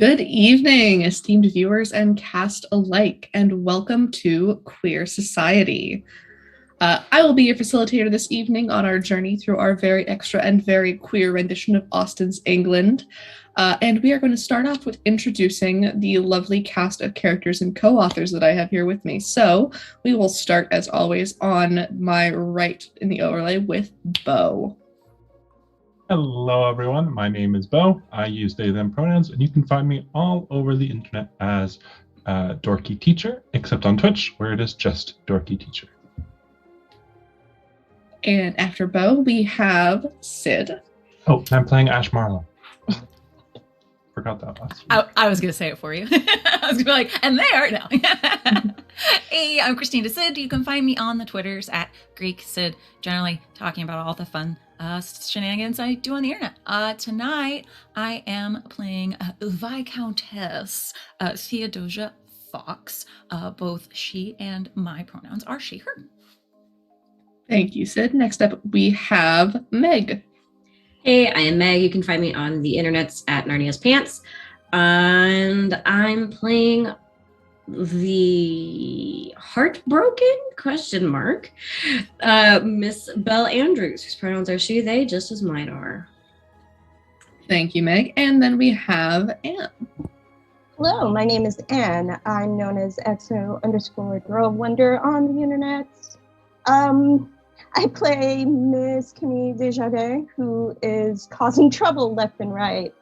Good evening, esteemed viewers and cast alike, and welcome to Queer Society. I will be your facilitator this evening on our journey through our very extra and very queer rendition of Austen's England. And we are going to start off with introducing the lovely cast of characters and co-authors that I have here with me. So we will start, as always, on my right in the overlay with Beau. Hello, everyone. My name is Beau. I use they, them pronouns, and you can find me all over the internet as Dorky Teacher, except on Twitch, where it is just Dorky Teacher. And after Beau, we have Sid. Oh, I'm playing Ash Marlowe. Forgot that last week. I was going to say it for you. I was going to be like, and there, no. Hey, I'm Christina Sid. You can find me on the Twitters at Greek Sid, generally talking about all the fun shenanigans I do on the internet. Tonight, I am playing Viscountess Theodosia Fox. Both she and my pronouns are she, her. Thank you, Sid. Next up, we have Meg. Hey, I am Meg. You can find me on the internets at Narnia's Pants. And I'm playing the heartbroken Miss Belle Andrews, whose pronouns are she, they, just as mine are. Thank you, Meg. And then we have Anne. Hello, my name is Anne. I'm known as XO_Girl of Wonder on the internet. I play Miss Camille Desjardins, who is causing trouble left and right.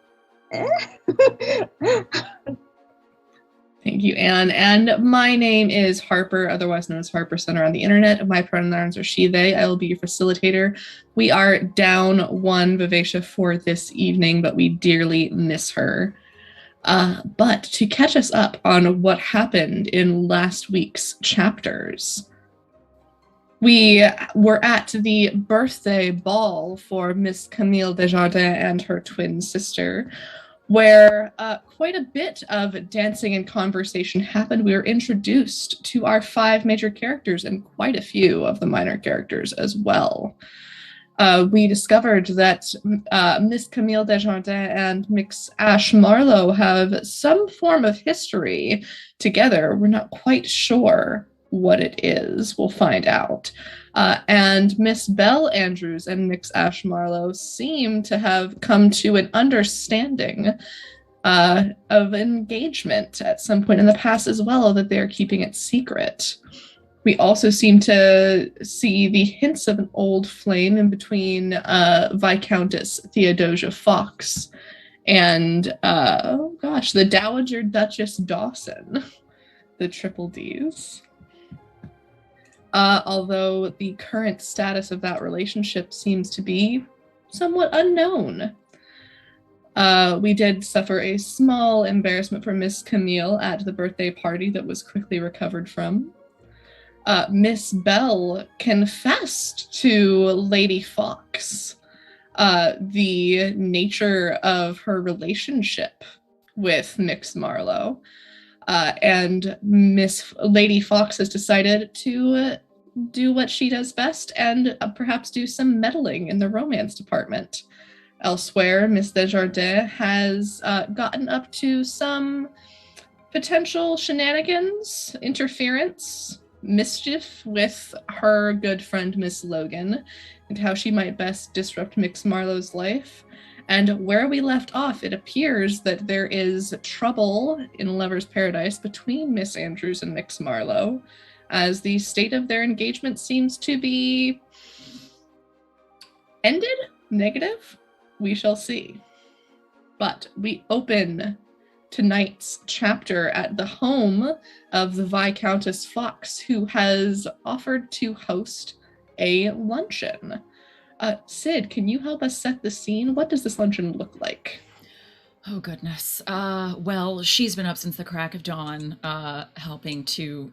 Thank you, Anne. And my name is Harper, otherwise known as Harper Center on the internet. My pronouns are she, they. I will be your facilitator. We are down one Vivacia for this evening, but we dearly miss her. But to catch us up on what happened in last week's chapters, we were at the birthday ball for Miss Camille Desjardins and her twin sister, where quite a bit of dancing and conversation happened. We were introduced to our 5 major characters and quite a few of the minor characters as well. We discovered that Miss Camille Desjardins and Miss Ash Marlowe have some form of history together. We're not quite sure what it is. We'll find out. And Miss Belle Andrews and Miss Ash Marlowe seem to have come to an understanding of engagement at some point in the past as well, that they're keeping it secret. We also seem to see the hints of an old flame in between Viscountess Theodosia Fox and, the Dowager Duchess Dawson, the Triple Ds. Although the current status of that relationship seems to be somewhat unknown. We did suffer a small embarrassment for Miss Camille at the birthday party that was quickly recovered from. Miss Belle confessed to Lady Fox the nature of her relationship with Miss Marlowe. And Miss Lady Fox has decided to do what she does best and perhaps do some meddling in the romance department. Elsewhere, Miss Desjardins has gotten up to some potential shenanigans, interference, mischief with her good friend Miss Logan, and how she might best disrupt Miss Marlowe's life. And where we left off, it appears that there is trouble in Lover's Paradise between Miss Andrews and Miss Marlowe, as the state of their engagement seems to be ended? Negative? We shall see. But we open tonight's chapter at the home of the Viscountess Fox, who has offered to host a luncheon. Sid, can you help us set the scene? What does this luncheon look like? Oh, goodness. Well, she's been up since the crack of dawn, helping to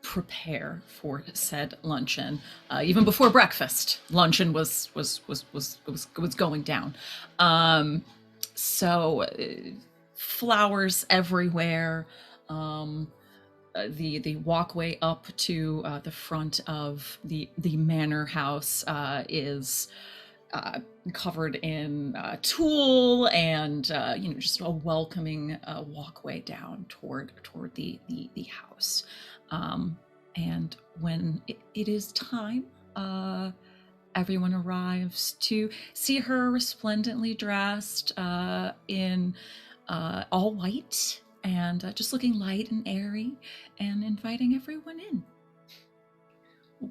prepare for said luncheon. Even before breakfast, luncheon was going down. So flowers everywhere. The walkway up to the front of the manor house is covered in tulle and just a welcoming walkway down toward the house. And when it is time, everyone arrives to see her resplendently dressed in all white and just looking light and airy and inviting everyone in.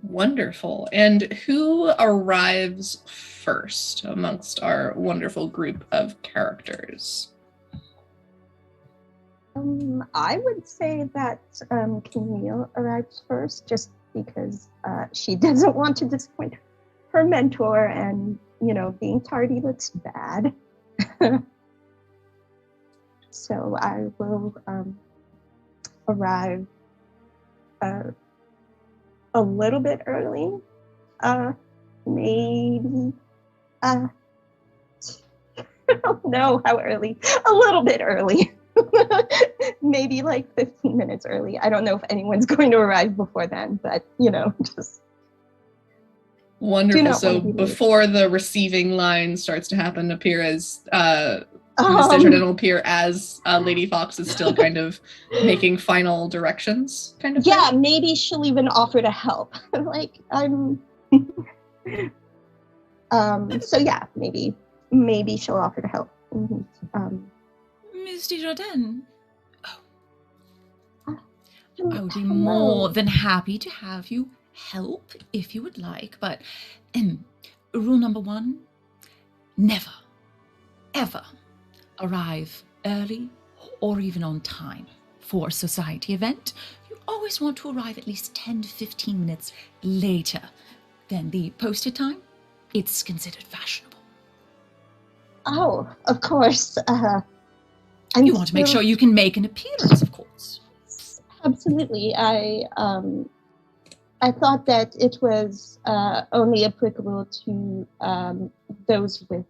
Wonderful. And who arrives first amongst our wonderful group of characters? I would say that Camille arrives first, just because she doesn't want to disappoint her mentor, and being tardy looks bad. So I will arrive a little bit early, maybe. I don't know how early. A little bit early. Maybe like 15 minutes early. I don't know if anyone's going to arrive before then, but just wonderful. So before the receiving line starts to happen, appear as Miss Desjardins will appear as Lady Fox is still kind of making final directions, kind of. Yeah, thing? Maybe she'll even offer to help. Like I'm. So yeah, maybe she'll offer to help. Mm-hmm. Miss Desjardins. I would be Hello. more than happy to have you help if you would like, but rule number 1, never, ever arrive early or even on time for a society event. You always want to arrive at least 10 to 15 minutes later than the posted time. It's considered fashionable. Oh, of course. You want to make sure you can make an appearance, of course. Absolutely. I thought that it was only applicable to those with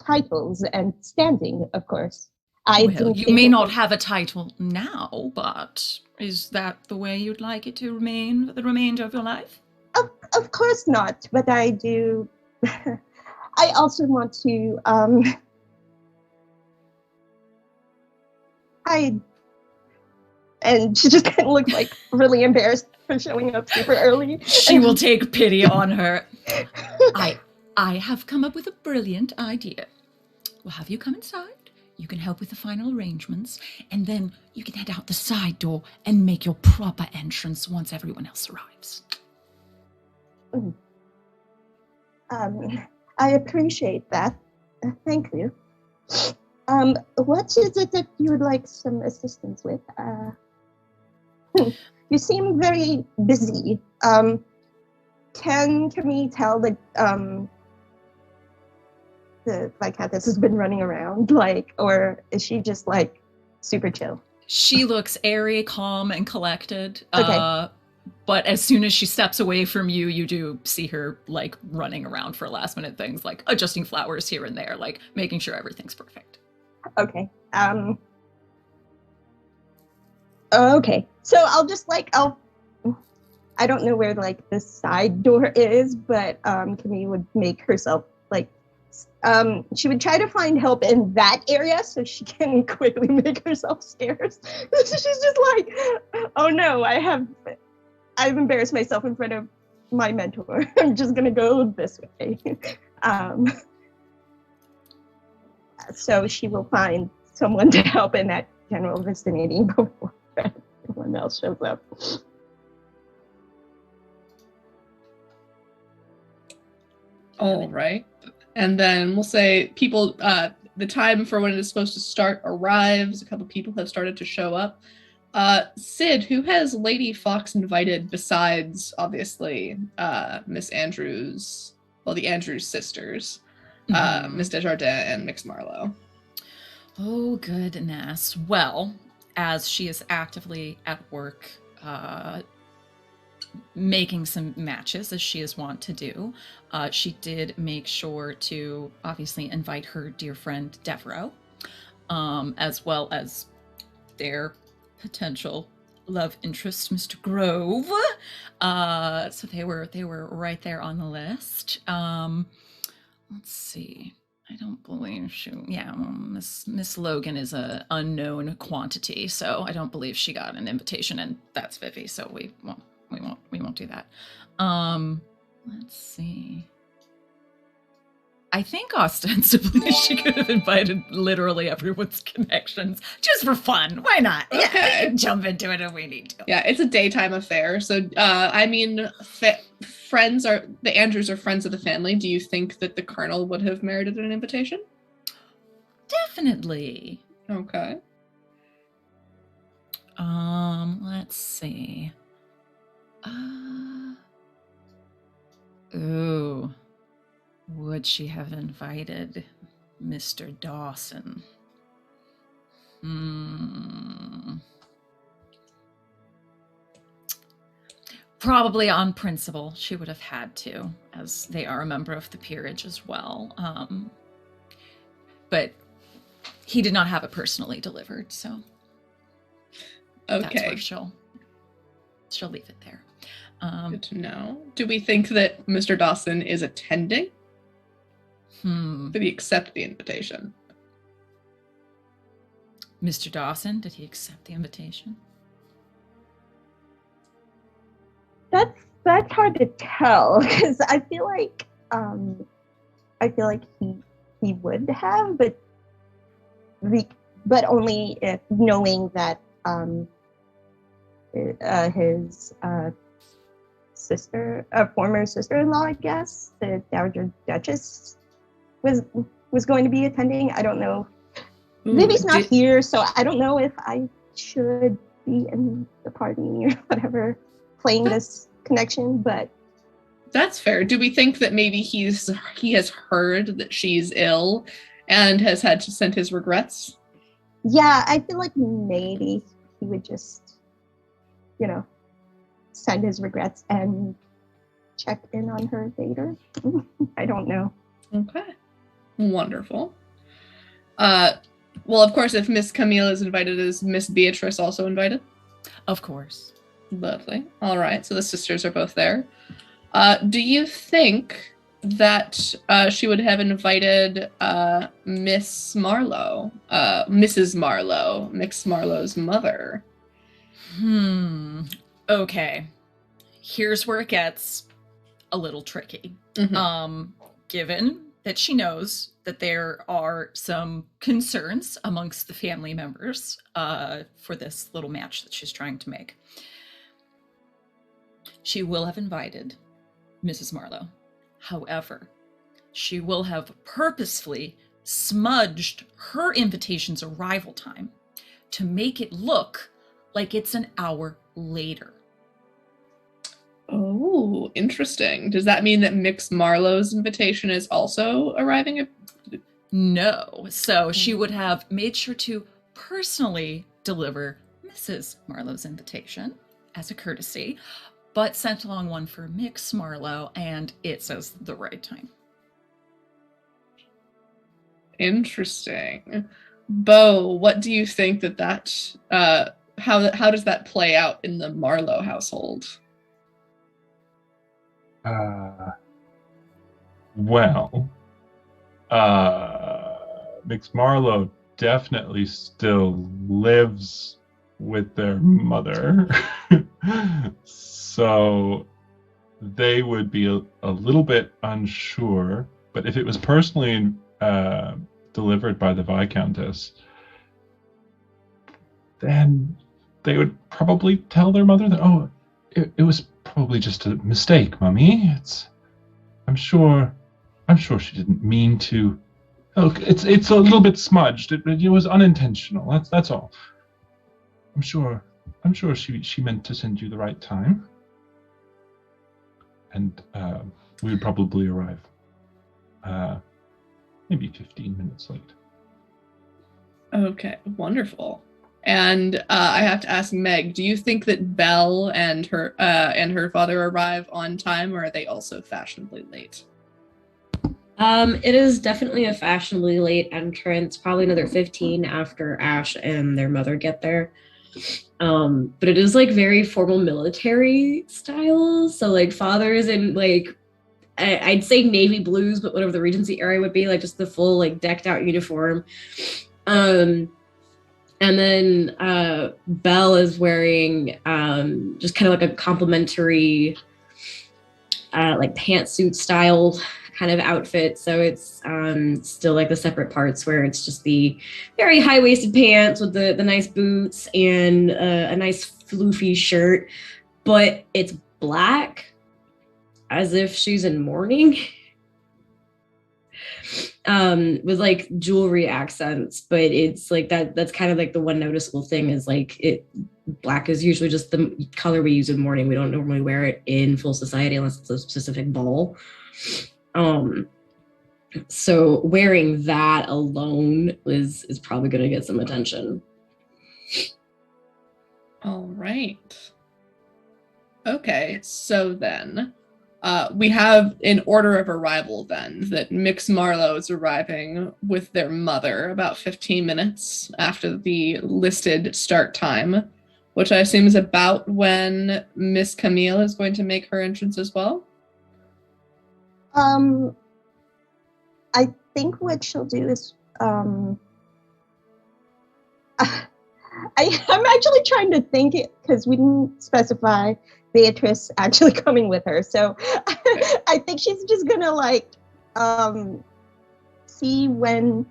titles and standing, of course. You may not have a title now, but is that the way you'd like it to remain for the remainder of your life? Of course not, but I do. I also want to. And she just kind of looked like really embarrassed for showing up super early. She will take pity on her. I have come up with a brilliant idea. We'll have you come inside. You can help with the final arrangements, and then you can head out the side door and make your proper entrance once everyone else arrives. I appreciate that. Thank you. What is it that you would like some assistance with? You seem very busy. Can we tell that the Viscountess has been running around, or is she just super chill? She looks airy, calm, and collected. Okay. But as soon as she steps away from you, you do see her running around for last minute things, like adjusting flowers here and there, making sure everything's perfect. Okay. Okay. So I'll just I don't know where the side door is, but Camille would make herself she would try to find help in that area so she can quickly make herself scarce. She's just oh no, I've embarrassed myself in front of my mentor. I'm just gonna go this way. So she will find someone to help in that general vicinity before everyone else shows up. All right. And then we'll say people, the time for when it is supposed to start arrives. A couple people have started to show up. Sid, who has Lady Fox invited besides, obviously, Miss Andrews, the Andrews sisters, Miss Desjardins and Mix Marlowe? Oh, goodness. Well, as she is actively at work making some matches, as she is wont to do, she did make sure to obviously invite her dear friend Devereaux, as well as their potential love interest, Mr. Grove. So they were right there on the list. Let's see. I don't believe she. Yeah, well, Miss Logan is a unknown quantity, so I don't believe she got an invitation, and that's Vivi. So we won't do that. Let's see. I think ostensibly she could have invited literally everyone's connections just for fun. Why not? Okay. Yeah, we can jump into it if we need to. Yeah, it's a daytime affair. So, I mean, the Andrews are friends of the family. Do you think that the Colonel would have merited an invitation? Definitely. Okay. Let's see. Ooh. Would she have invited Mr. Dawson? Probably on principle, she would have had to, as they are a member of the peerage as well. But he did not have it personally delivered, so that's where she'll leave it there. Good to know. Do we think that Mr. Dawson is attending? Did he accept the invitation? Mr. Dawson, did he accept the invitation? That's hard to tell because I feel like he would have, but only if knowing that his former sister-in-law, I guess, the Dowager Duchess, was going to be attending. I don't know. Vivi's not here, so I don't know if I should be in the party or whatever, playing this connection, but that's fair. Do we think that maybe he has heard that she's ill and has had to send his regrets? Yeah, I feel like maybe he would just, send his regrets and check in on her later. I don't know. Okay. Wonderful. Well, of course, if Miss Camille is invited, is Miss Beatrice also invited? Of course. Lovely. All right, so the sisters are both there. Do you think that she would have invited Miss Marlowe, Mrs. Marlowe, Miss Marlowe's mother? Okay. Here's where it gets a little tricky. Given that she knows that there are some concerns amongst the family members for this little match that she's trying to make. She will have invited Mrs. Marlowe. However, she will have purposefully smudged her invitation's arrival time to make it look like it's an hour later. Oh, interesting. Does that mean that Miss Marlowe's invitation is also arriving at... No. So she would have made sure to personally deliver Mrs. Marlowe's invitation as a courtesy, but sent along one for Miss Marlowe, and it says the right time. Interesting. Beau, what do you think that how does that play out in the Marlowe household? Well, Miss Marlowe definitely still lives with their mother. So they would be a little bit unsure, but if it was personally delivered by the Viscountess, then they would probably tell their mother that, it was probably just a mistake, Mummy. I'm sure she didn't mean to. Oh, it's a little bit smudged. It was unintentional. That's all. I'm sure she meant to send you the right time. And we would probably arrive maybe 15 minutes late. Okay, wonderful. And I have to ask Meg, do you think that Belle and her father arrive on time, or are they also fashionably late? It is definitely a fashionably late entrance, probably another 15 after Ash and their mother get there. But it is like very formal military style. So like father is in like, I'd say navy blues, but whatever the Regency area would be, like just the full like decked out uniform. And then Belle is wearing just kind of like a complimentary like pantsuit style kind of outfit. So it's still like the separate parts where it's just the very high-waisted pants with the nice boots and a nice floofy shirt, but it's black as if she's in mourning. With like jewelry accents, but it's like that's kind of like the one noticeable thing is like black is usually just the color we use in mourning. We don't normally wear it in full society unless it's a specific ball. So wearing that alone is probably going to get some attention. All right. Okay, so then we have in order of arrival then that Mix Marlowe is arriving with their mother about 15 minutes after the listed start time, which I assume is about when Miss Camille is going to make her entrance as well. I think what she'll do is I'm actually trying to think it because we didn't specify Beatrice actually coming with her. So I think she's just gonna like see when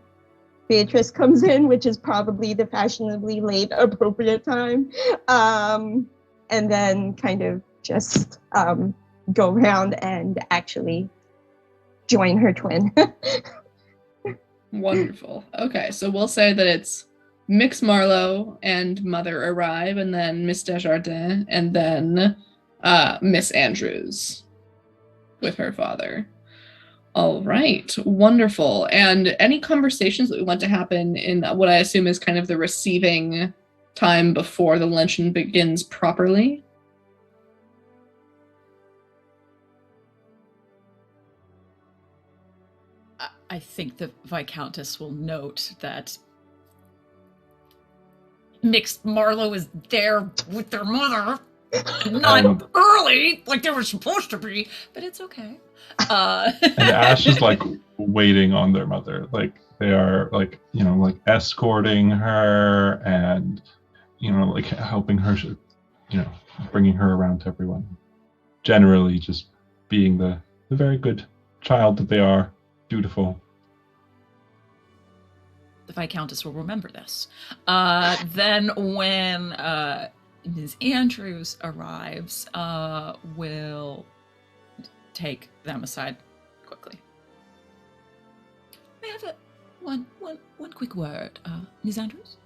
Beatrice comes in, which is probably the fashionably late appropriate time. And then kind of just go around and actually join her twin. Wonderful. Okay, so we'll say that it's Mix Marlowe and mother arrive, and then Miss Desjardins, and then Miss Andrews with her father. All right, wonderful. And any conversations that we want to happen in what I assume is kind of the receiving time before the luncheon begins properly? I think the Viscountess will note that Mix Marlowe is there with their mother, not early like they were supposed to be, but it's okay. And Ash is like waiting on their mother, like they are like, you know, like escorting her and, you know, like helping her, you know, bringing her around to everyone. Generally just being the very good child that they are, dutiful. The Viscountess will remember this. Then when Ms. Andrews arrives, we'll take them aside quickly. May I have one quick word, Ms. Andrews?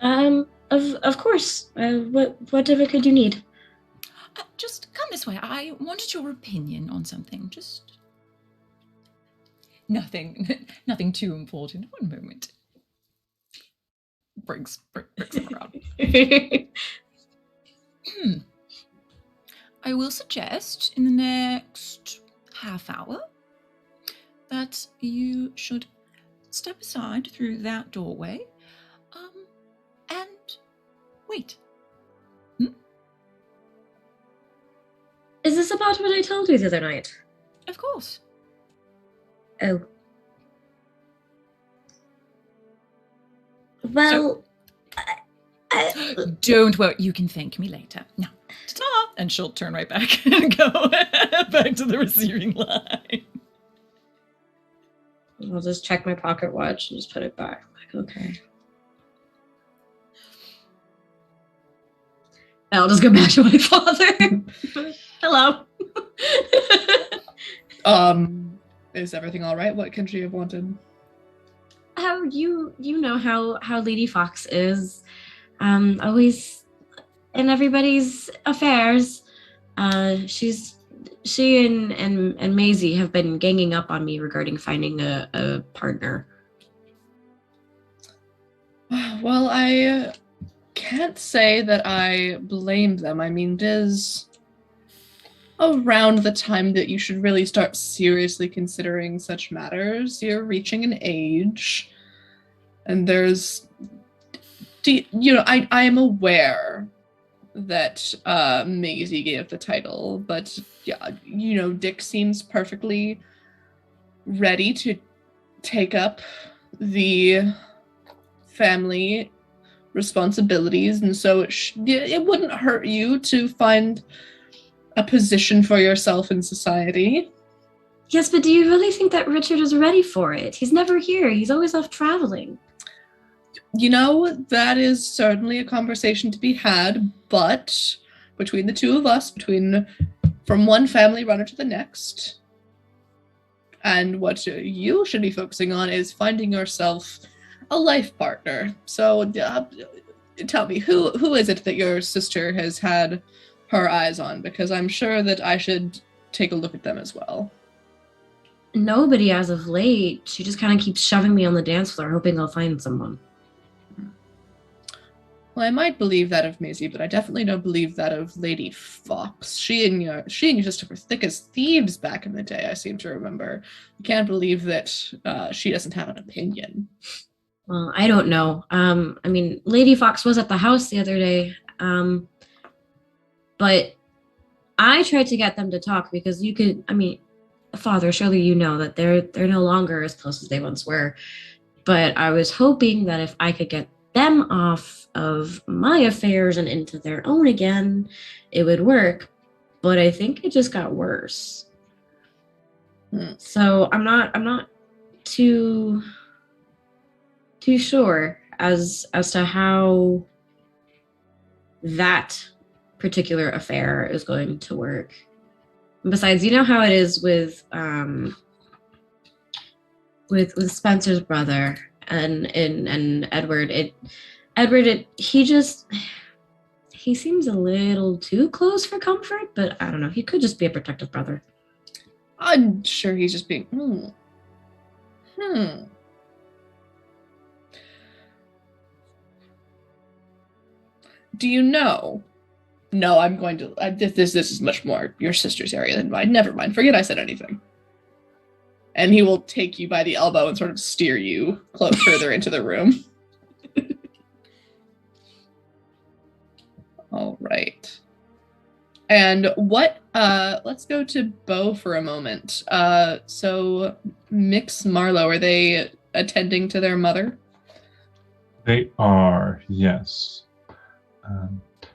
Of course. Whatever could you need? Just come this way. I wanted your opinion on something. Just nothing too important. One moment. Brings them around. I will suggest in the next half hour that you should step aside through that doorway, and wait. Is this about what I told you the other night? Of course. Oh. Well, Don't worry, you can thank me later. Now, ta-ta! And she'll turn right back and go back to the receiving line. I'll just check my pocket watch and just put it back. Like, okay. I'll just go back to my father. Hello. Is everything all right? What can she have wanted? How you know how Lady Fox is, always in everybody's affairs. She and Maisie have been ganging up on me regarding finding a partner. Well, I can't say that I blame them. I mean, it is around the time that you should really start seriously considering such matters. You're reaching an age, and there's I am aware that Maisie gave the title, but yeah, Dick seems perfectly ready to take up the family responsibilities, and so it wouldn't hurt you to find a position for yourself in society. Yes, but do you really think that Richard is ready for it? He's never here. He's always off traveling. That is certainly a conversation to be had, but between the two of us, from one family runner to the next, and what you should be focusing on is finding yourself a life partner. So tell me, who is it that your sister has had her eyes on? Because I'm sure that I should take a look at them as well. Nobody as of late. She just kind of keeps shoving me on the dance floor, hoping I'll find someone. Well, I might believe that of Maisie, but I definitely don't believe that of Lady Fox. She and your sister were thick as thieves back in the day, I seem to remember. I can't believe that she doesn't have an opinion. Well, I don't know. Lady Fox was at the house the other day, but I tried to get them to talk because Father, surely you know that they're no longer as close as they once were. But I was hoping that if I could get them off of my affairs and into their own again, it would work. But I think it just got worse. So I'm not too sure as to how that particular affair is going to work. Besides, you know how it is with Spencer's brother and Edward. He seems a little too close for comfort, but I don't know. He could just be a protective brother. I'm sure he's just being. Do you know? No, I'm going to. This is much more your sister's area than mine. Never mind. Forget I said anything. And he will take you by the elbow and sort of steer you further into the room. All right. And let's go to Beau for a moment. So Mix Marlowe, are they attending to their mother? They are, yes.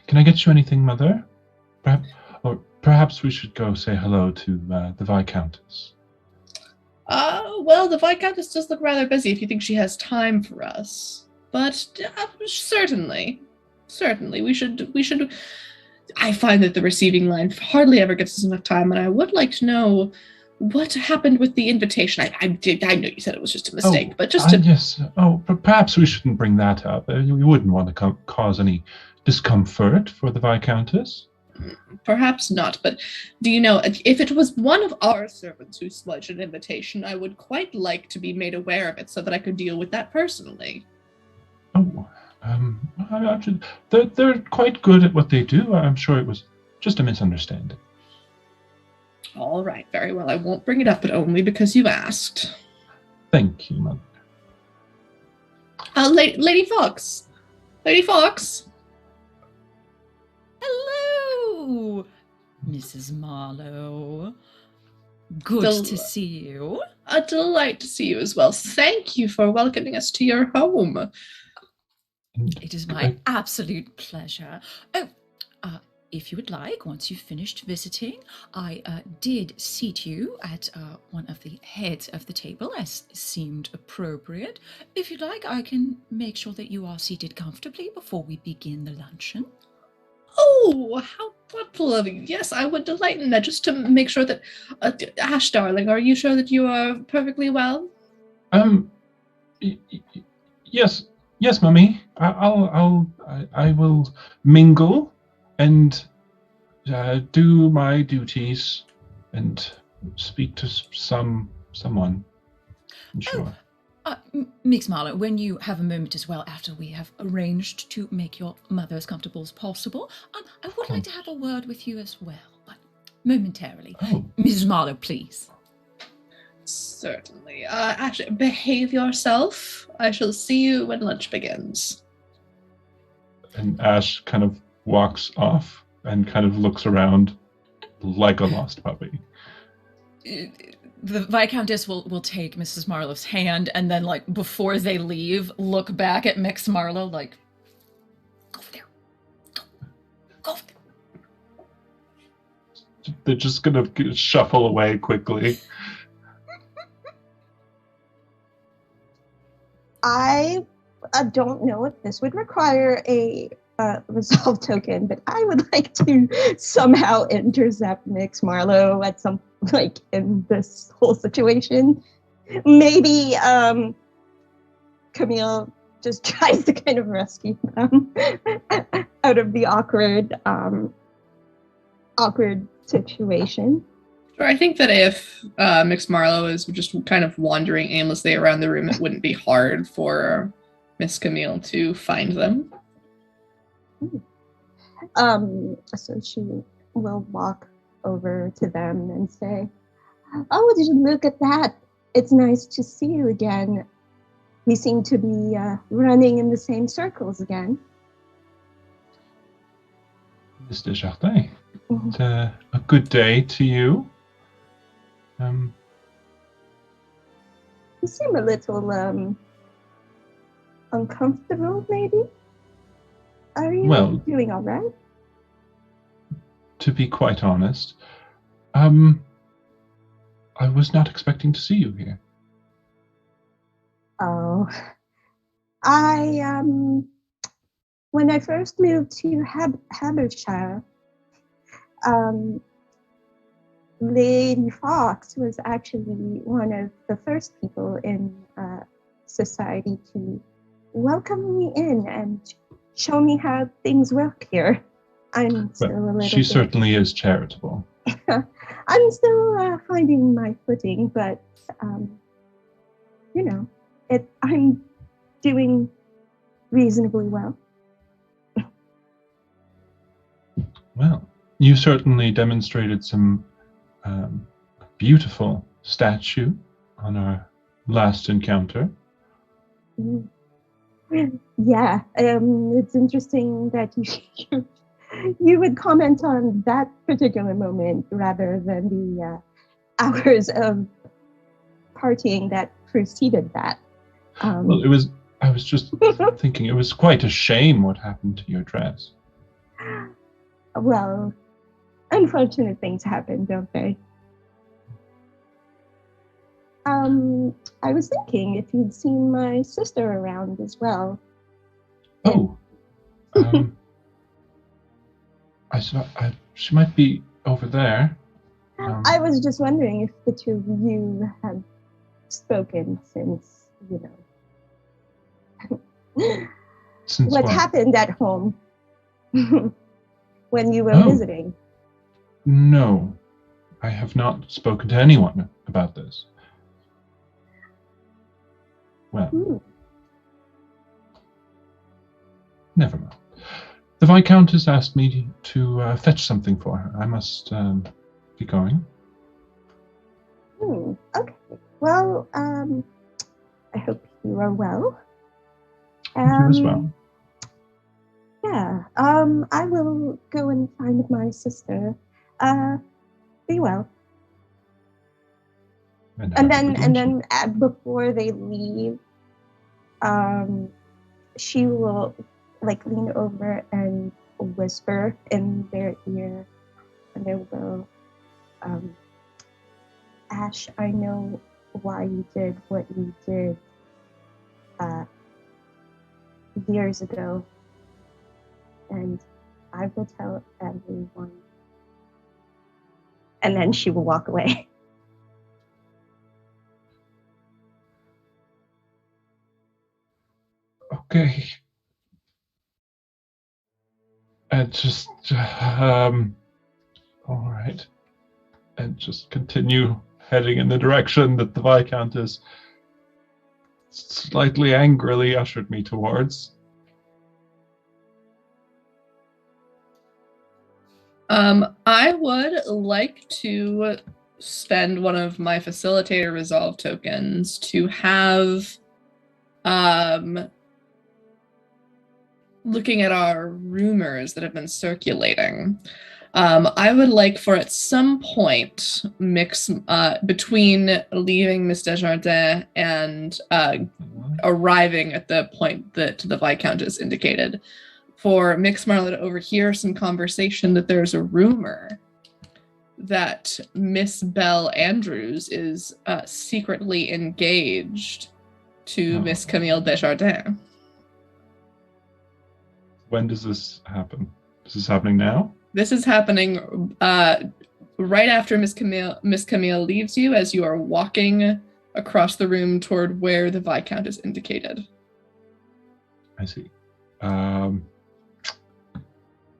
Can I get you anything, Mother? Perhaps we should go say hello to the Viscountess. Well, the Viscountess does look rather busy if you think she has time for us. But certainly, we should. I find that the receiving line hardly ever gets us enough time, and I would like to know what happened with the invitation. I know you said it was just a mistake, but just to... Yes. Perhaps we shouldn't bring that up. We wouldn't want to cause any discomfort for the Viscountess. Perhaps not, but do you know, if it was one of our servants who smudged an invitation, I would quite like to be made aware of it so that I could deal with that personally. They're quite good at what they do. I'm sure it was just a misunderstanding. All right, very well. I won't bring it up, but only because you asked. Thank you, Mother. Lady Fox. Lady Fox. Hello, Mrs. Marlowe. Good to see you. A delight to see you as well. Thank you for welcoming us to your home. It is my absolute pleasure. If you would like, once you've finished visiting, I did seat you at one of the heads of the table as seemed appropriate. If you'd like, I can make sure that you are seated comfortably before we begin the luncheon. Oh, how thoughtful of you. Yes, I would delight in that, just to make sure that... Ash, darling, are you sure that you are perfectly well? Yes, Mummy. I will mingle and do my duties and speak to someone. I'm sure. Mix Marlowe, when you have a moment as well, after we have arranged to make your mother as comfortable as possible, I would like to have a word with you as well, but momentarily. Mrs. Marlowe, please. Certainly. Actually, behave yourself. I shall see you when lunch begins. And Ash kind of walks off and kind of looks around like a lost puppy. The Viscountess will take Mrs. Marlowe's hand and then, like, before they leave, look back at Mix Marlowe like, go over there. Go over there. They're just gonna shuffle away quickly. I don't know if this would require a resolve token, but I would like to somehow intercept Mix Marlowe at some, like, in this whole situation. Maybe Camille just tries to kind of rescue them out of the awkward situation. Sure, I think that if Mix Marlowe is just kind of wandering aimlessly around the room, it wouldn't be hard for Miss Camille to find them. So she will walk over to them and say, "Oh, did you look at that? It's nice to see you again. We seem to be running in the same circles again." Miss Desjardins, it's a good day to you. You seem a little uncomfortable, maybe? Are you doing all right? To be quite honest, I was not expecting to see you here. Oh, when I first moved to Habershire, Lady Fox was actually one of the first people in society to welcome me in and show me how things work here. I'm still a little She bit... certainly is charitable. I'm still finding my footing, but I'm doing reasonably well. Well, you certainly demonstrated some beautiful statue on our last encounter. Yeah, it's interesting that you would comment on that particular moment rather than the hours of partying that preceded that. Well, I was just thinking it was quite a shame what happened to your dress. Well, unfortunate things happen, don't they? I was thinking if you'd seen my sister around as well. Oh. She might be over there. I was just wondering if the two of you have spoken since, Since what happened at home when you were visiting. No, I have not spoken to anyone about this. Well, never mind. The Viscountess asked me to fetch something for her. I must be going. Okay. Well, I hope you are well. You as well. Yeah. I will go and find my sister. Be well. And then before they leave, she will lean over and whisper in their ear, and they will go, "Ash, I know why you did what you did years ago, and I will tell everyone." And then she will walk away. Okay. And just, all right. And just continue heading in the direction that the Viscountess slightly angrily ushered me towards. I would like to spend one of my facilitator resolve tokens to have looking at our rumors that have been circulating, I would like for at some point between leaving Miss Desjardins and arriving at the point that the Viscountess indicated, for Mix Marlowe to overhear some conversation that there's a rumor that Miss Belle Andrews is secretly engaged to Miss Camille Desjardins. When does this happen? Is this happening now? This is happening right after Miss Camille leaves you, as you are walking across the room toward where the Viscountess indicated. I see.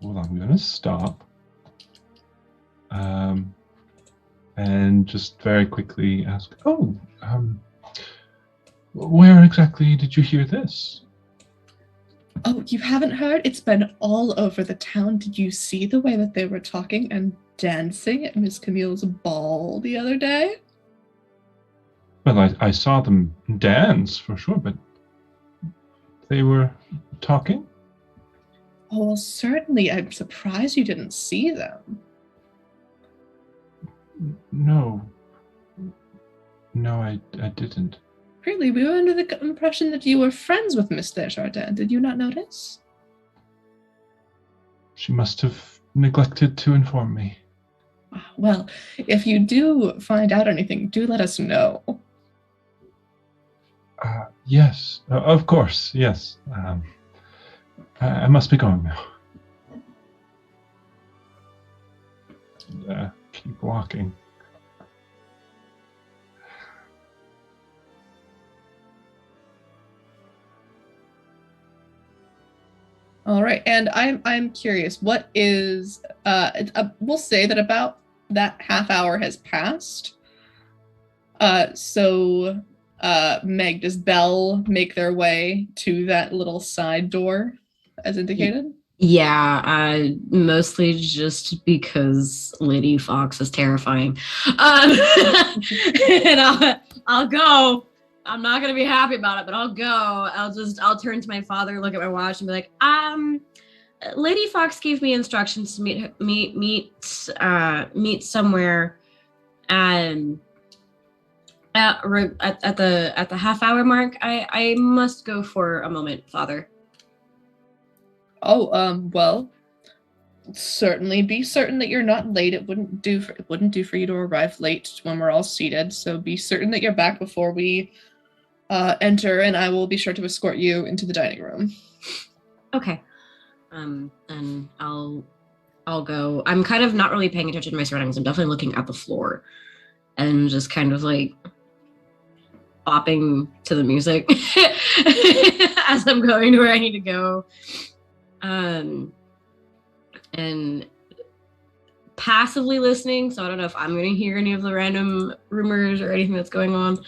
Hold on, I'm going to stop. And just very quickly ask, where exactly did you hear this? Oh, you haven't heard? It's been all over the town. Did you see the way that they were talking and dancing at Miss Camille's ball the other day? Well, I saw them dance for sure, but they were talking? Oh, well, certainly. I'm surprised you didn't see them. No, I didn't. Really? We were under the impression that you were friends with Miss Desjardins. Did you not notice? She must have neglected to inform me. Well, if you do find out anything, do let us know. Yes, of course, yes. I must be going now. And, keep walking. All right, and I'm curious. What is? We'll say that about that half hour has passed. So, Meg, does Belle make their way to that little side door, as indicated? Yeah, mostly just because Lady Fox is terrifying. And I'll go. I'm not gonna be happy about it, but I'll go. I'll turn to my father, look at my watch, and be like, Lady Fox gave me instructions to meet somewhere, at the half hour mark. I must go for a moment, Father. Oh, well, certainly be certain that you're not late. It wouldn't do for you to arrive late when we're all seated. So be certain that you're back before we enter, and I will be sure to escort you into the dining room. Okay. And I'll go. I'm kind of not really paying attention to my surroundings. I'm definitely looking at the floor and just kind of like bopping to the music as I'm going to where I need to go. And passively listening, so I don't know if I'm going to hear any of the random rumors or anything that's going on,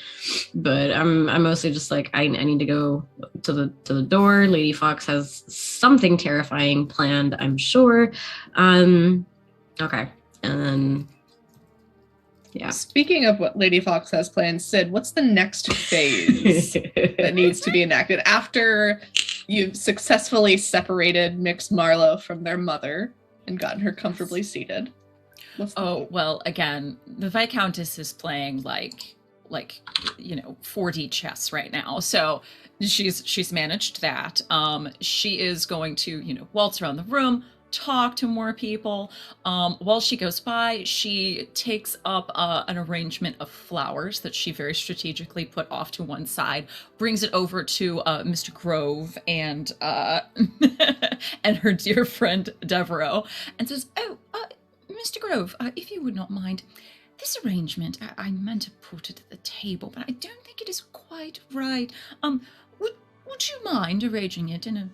but I'm mostly just like, I need to go to the door. Lady Fox has something terrifying planned, I'm sure. Okay, and then yeah. Speaking of what Lady Fox has planned, Sid, what's the next phase that needs to be enacted after you've successfully separated Mix Marlowe from their mother and gotten her comfortably seated? Well, again, the Viscountess is playing like 4D chess right now. So she's managed that. She is going to, waltz around the room, talk to more people. While she goes by, she takes up an arrangement of flowers that she very strategically put off to one side, brings it over to Mr. Grove and and her dear friend Devereaux, and says, Mr. Grove, if you would not mind, this arrangement, I meant to put it at the table, but I don't think it is quite right. Would you mind arranging it in a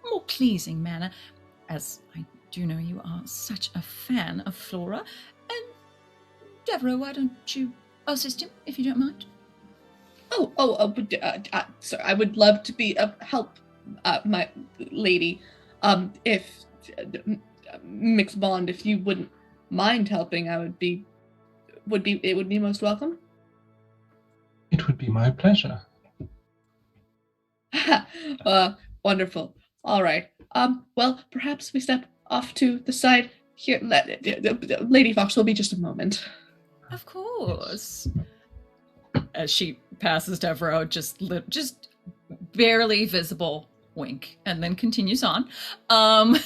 more pleasing manner, as I do know you are such a fan of Flora? And Devereaux, why don't you assist him, if you don't mind? Sir, I would love to be of help, my lady. If Mixed Bond, if you wouldn't mind helping, it would be most welcome. It would be my pleasure. Wonderful. All right. Well, perhaps we step off to the side here. Lady Fox will be just a moment. Of course. As she passes Devereaux, just barely visible wink, and then continues on. And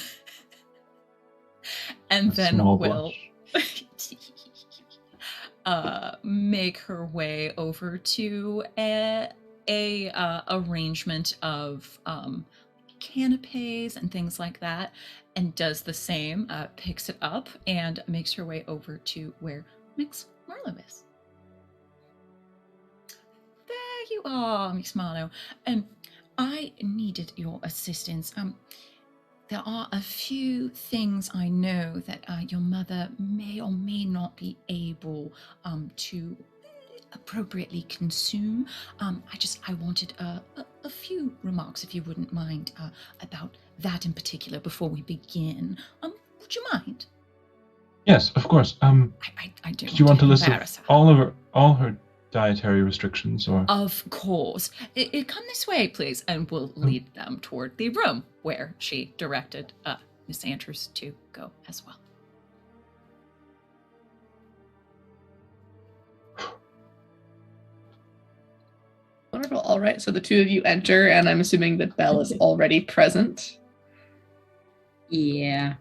A then small will blush. make her way over to a arrangement of canapes and things like that, and does the same. Picks it up and makes her way over to where Mix Marlowe is. There you are, Miss Marlowe. I needed your assistance. There are a few things I know that your mother may or may not be able to appropriately consume. I wanted a few remarks, if you wouldn't mind, about that in particular before we begin. Would you mind? Yes, of course. I don't. Did you want a list of embarrass her. all her dietary restrictions, or? Of course. Come this way, please, and we'll lead them toward the room where she directed Miss Andrews to go as well. Wonderful. All right. So the two of you enter, and I'm assuming that Belle is already present. Yeah.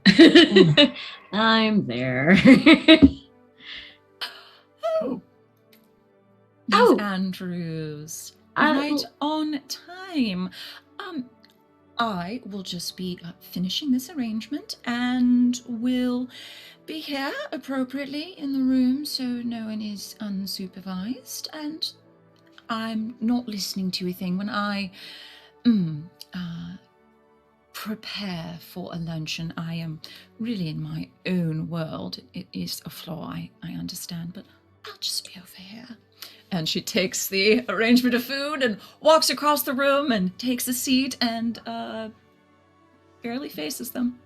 I'm there. Oh. Miss Oh. Andrews. Right on time. I will just be finishing this arrangement and will be here appropriately in the room so no one is unsupervised, and I'm not listening to a thing when I prepare for a luncheon. I am really in my own world. It is a flaw, I understand, but I'll just be over here. And she takes the arrangement of food and walks across the room and takes a seat and barely faces them,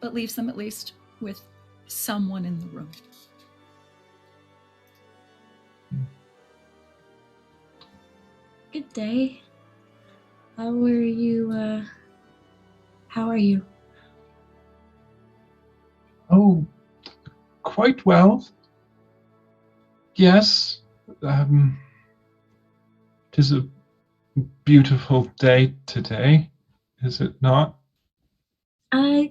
but leaves them at least with someone in the room. Good day. How are you? How are you? Oh, quite well. Yes. 'Tis a beautiful day today, is it not?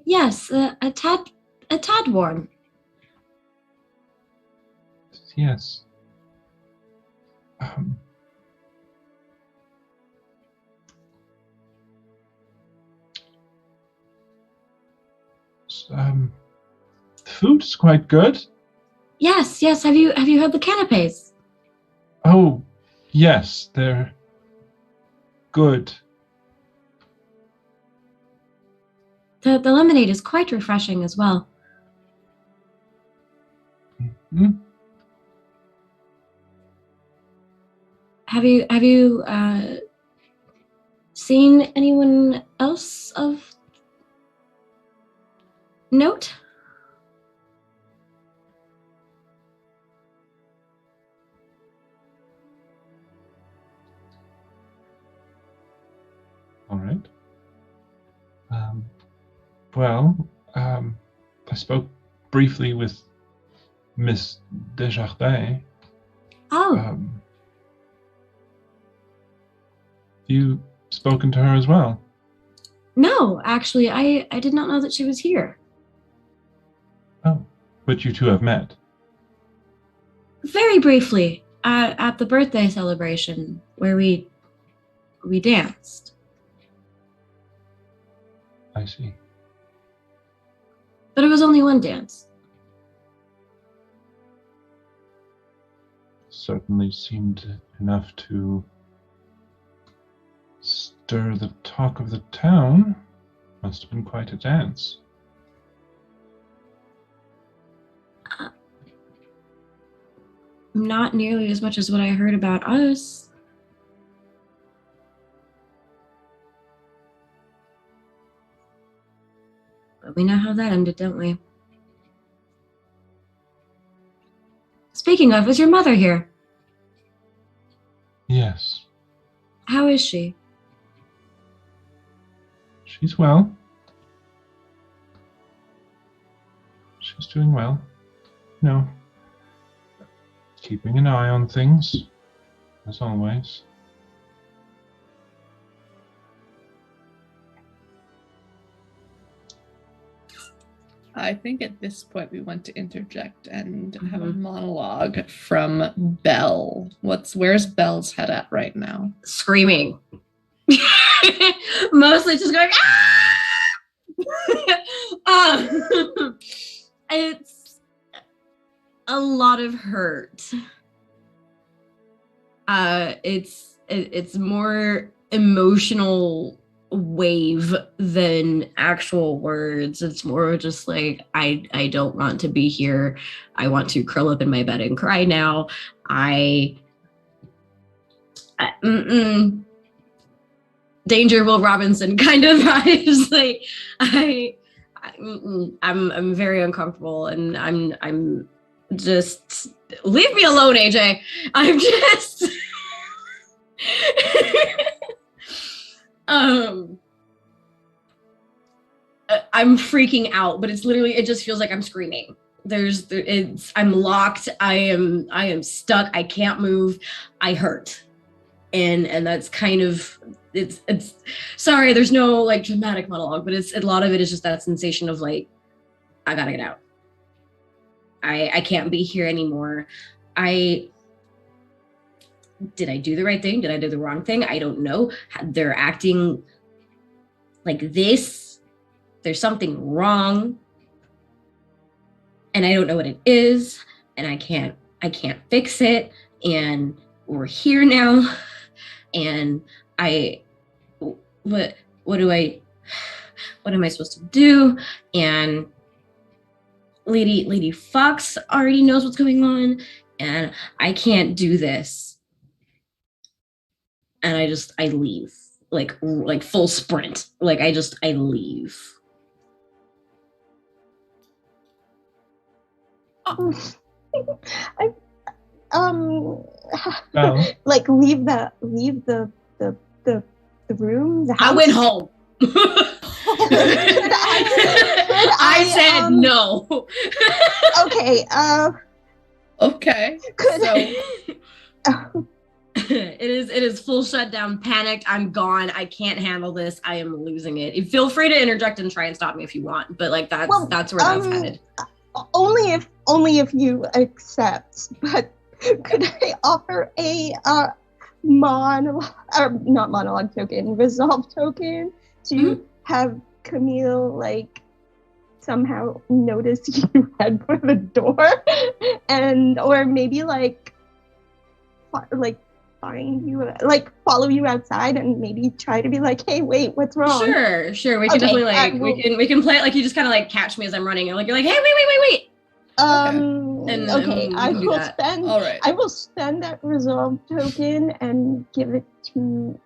Yes, a tad warm. Yes. The food's quite good. Yes. Have you had the canapes? Oh, yes, they're good. The lemonade is quite refreshing as well. Hmm? Have you seen anyone else of note? All right. I spoke briefly with Miss Desjardins. Oh, You spoken to her as well? no, actually, I did not know that she was here. Oh, but you two have met. Very briefly, at the birthday celebration where we danced. I see. But it was only one dance. Certainly seemed enough to stir the talk of the town. Must have been quite a dance. Not nearly as much as what I heard about us. But we know how that ended, don't we? Speaking of, is your mother here? Yes, How is she? She's well. She's doing well. No. Keeping an eye on things, as always. I think at this point we want to interject and have a monologue from Belle. Where's Belle's head at right now? Screaming. Mostly just going, ah! It's a lot of hurt. It's more emotional wave than actual words. It's more just like, I don't want to be here. I want to curl up in my bed and cry now. Danger Will Robinson kind of vibes. Like I'm very uncomfortable, and I'm just, leave me alone, AJ. I'm just I'm freaking out, but it's literally, it just feels like I'm screaming. I'm locked. I am stuck. I can't move. I hurt. And that's kind of, it's sorry, there's no like dramatic monologue, but a lot of it is just that sensation of like, I gotta get out. I can't be here anymore. Did I do the right thing? Did I do the wrong thing? I don't know. They're acting like this. There's something wrong. And I don't know what it is. And I can't fix it. And we're here now. And what am I supposed to do? And Lady Fox already knows what's going on, and I can't do this. And I leave, like full sprint. Like I leave. Like leave the room, the house. I went home. I said no. Okay. Okay. It is full shutdown, panicked. I'm gone. I can't handle this. I am losing it. Feel free to interject and try and stop me if you want, but like that's where that's headed. Only if you accept. But could I offer a resolve token to have Camille like somehow notice you head for the door, or maybe like find you, like follow you outside and maybe try to be like, hey, wait, what's wrong? Sure. We can definitely like we can play it like you just kind of like catch me as I'm running, and like you're like, hey, wait. Okay. I will spend that resolve token and give it to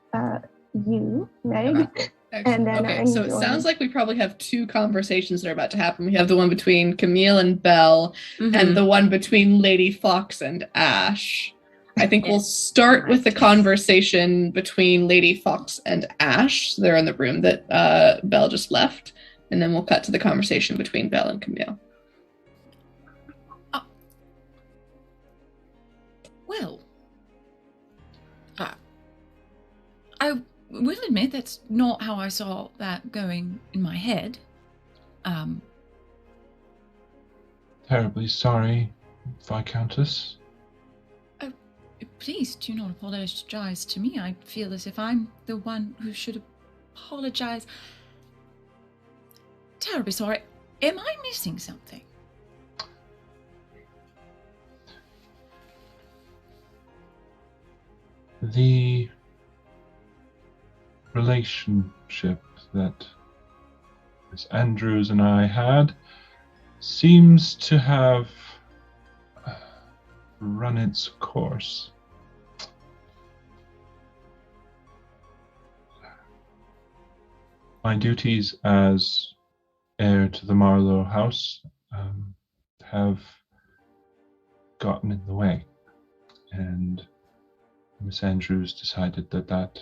you, Meg. And then so it sounds like we probably have two conversations that are about to happen. We have the one between Camille and Belle, and the one between Lady Fox and Ash. I think we'll start with the conversation between Lady Fox and Ash. They're in the room that Belle just left. And then we'll cut to the conversation between Belle and Camille. Well, I will admit that's not how I saw that going in my head. Terribly sorry, Viscountess. Please do not apologize to me. I feel as if I'm the one who should apologize. Terribly sorry. Am I missing something? The relationship that Miss Andrews and I had seems to have run its course. My duties as heir to the Marlowe house have gotten in the way, and Miss Andrews decided that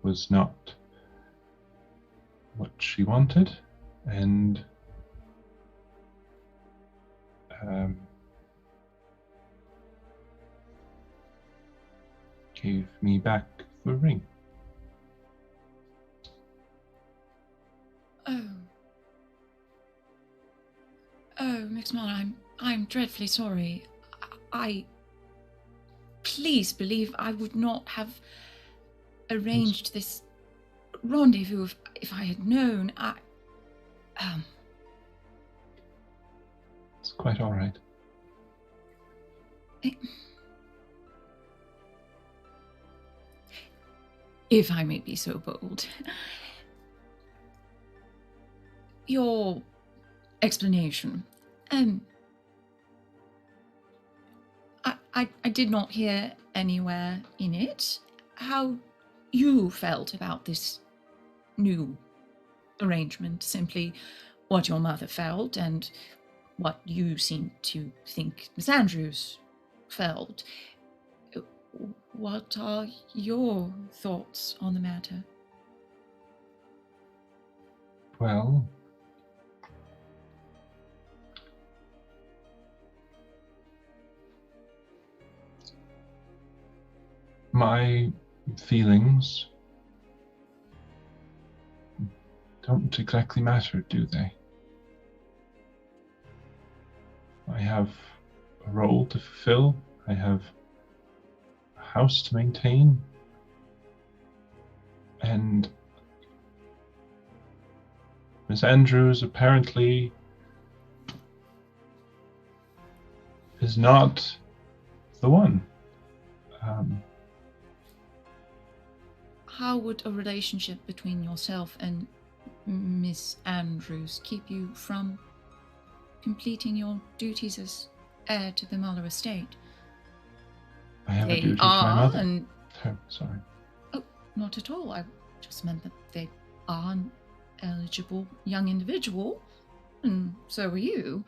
was not what she wanted, and gave me back the ring. Mixed Mother, I'm dreadfully sorry. Please believe I would not have arranged this rendezvous if I had known. It's quite all right. If I may be so bold. Your explanation. I did not hear anywhere in it how you felt about this new arrangement, simply what your mother felt and what you seem to think Miss Andrews felt. What are your thoughts on the matter? Well, my feelings don't exactly matter, do they? I have a role to fulfill. I have a house to maintain. And Miss Andrews apparently is not the one. How would a relationship between yourself and Miss Andrews keep you from completing your duties as heir to the Muller estate? I have a duty to my mother. Oh, sorry. Oh, not at all. I just meant that they are an eligible young individual, and so are you.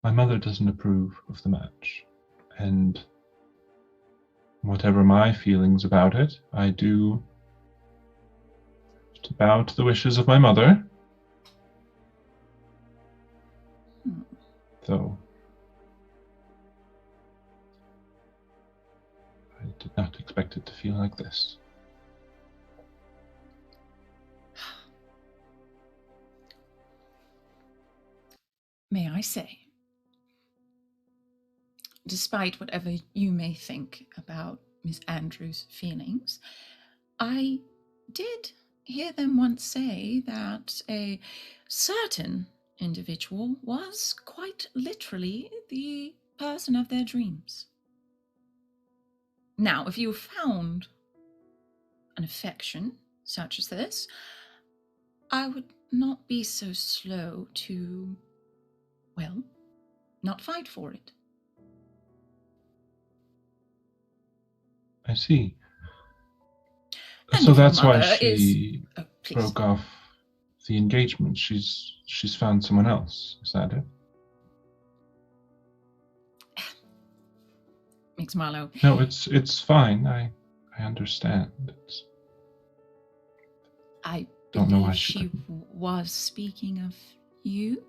My mother doesn't approve of the match, and whatever my feelings about it, I do to bow to the wishes of my mother. Though I did not expect it to feel like this. May I say, despite whatever you may think about Miss Andrews' feelings, I did hear them once say that a certain individual was quite literally the person of their dreams. Now, if you found an affection such as this, I would not be so slow to, well, not fight for it. I see. And so if your that's why mother she please. broke off the engagement. She's found someone else. Is that it? Makes Marlowe. No, it's fine. I understand. I don't know why believe she she was speaking of you.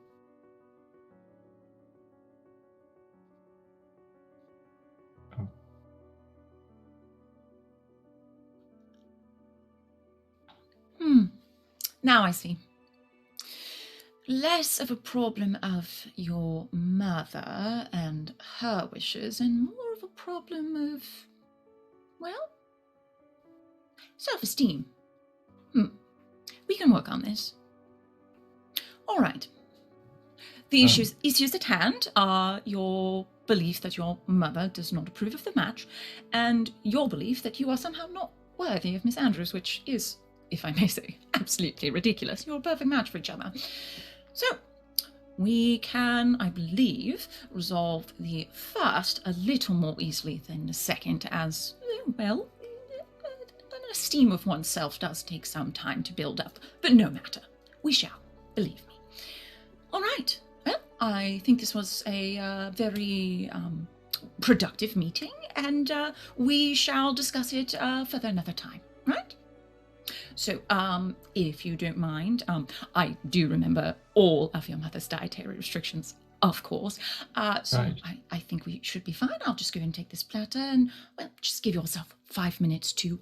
Oh. Now I see. Less of a problem of your mother and her wishes, and more of a problem of, well, self-esteem. We can work on this. All right. The issues at hand are your belief that your mother does not approve of the match, and your belief that you are somehow not worthy of Miss Andrews, which is, if I may say, absolutely ridiculous. You're a perfect match for each other. So, we can, I believe, resolve the first a little more easily than the second, as, well, an esteem of oneself does take some time to build up. But no matter. We shall, believe me. All right. Well, I think this was a very productive meeting, and we shall discuss it further another time. Right? So, if you don't mind, I do remember all of your mother's dietary restrictions, of course. So Right. I think we should be fine. I'll just go and take this platter and, well, just give yourself 5 minutes to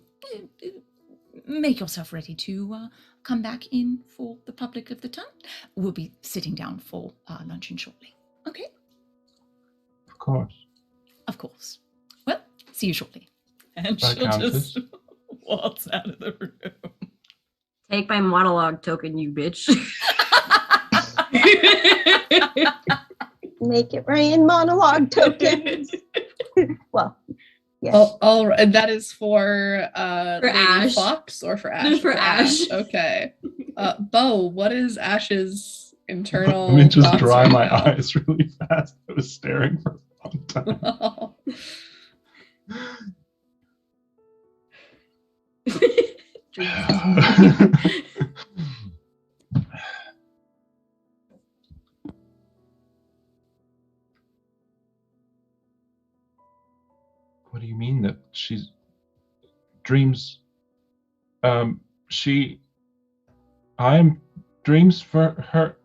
make yourself ready to come back in for the public of the town. We'll be sitting down for luncheon shortly. Okay? Of course. Of course. Well, see you shortly. And Bye, she'll Countess. just waltz out of the room. Take my monologue token, you bitch. Make it rain, monologue tokens. Well, yes. All right. That is for Lady Ash. Fox or for Ash? For Ash. Okay. Bo, what is Ash's internal Let me just thoughts dry right my now? eyes really fast. I was staring for a long time. What do you mean that she's dreams? I am dreams for her,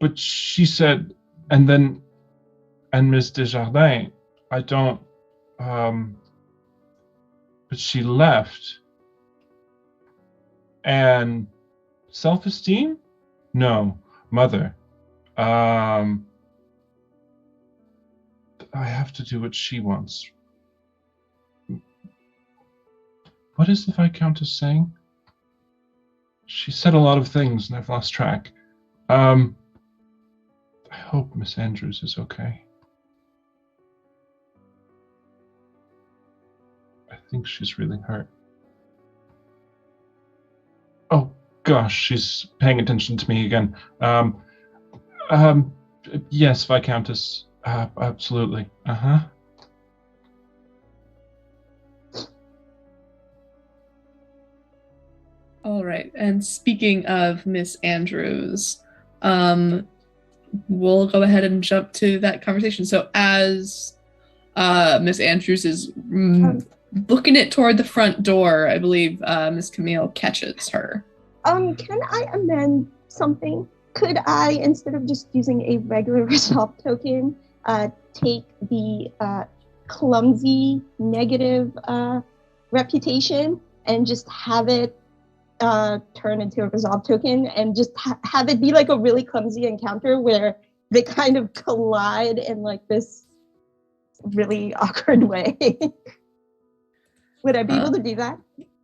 but she said, and Miss Desjardins, I don't, but she left. And self-esteem? No, mother. I have to do what she wants. What is the Viscountess saying? She said a lot of things and I've lost track. I hope Miss Andrews is okay. I think she's really hurt. Oh gosh, she's paying attention to me again. Yes, Viscountess. Absolutely. Uh-huh. All right. And speaking of Miss Andrews, we'll go ahead and jump to that conversation. So as Miss Andrews is booking it toward the front door, I believe Miss Camille catches her. Can I amend something? Could I, instead of just using a regular resolve token, take the clumsy negative reputation and just have it turn into a resolve token and just have it be like a really clumsy encounter where they kind of collide in like this really awkward way? Would I be able to do that?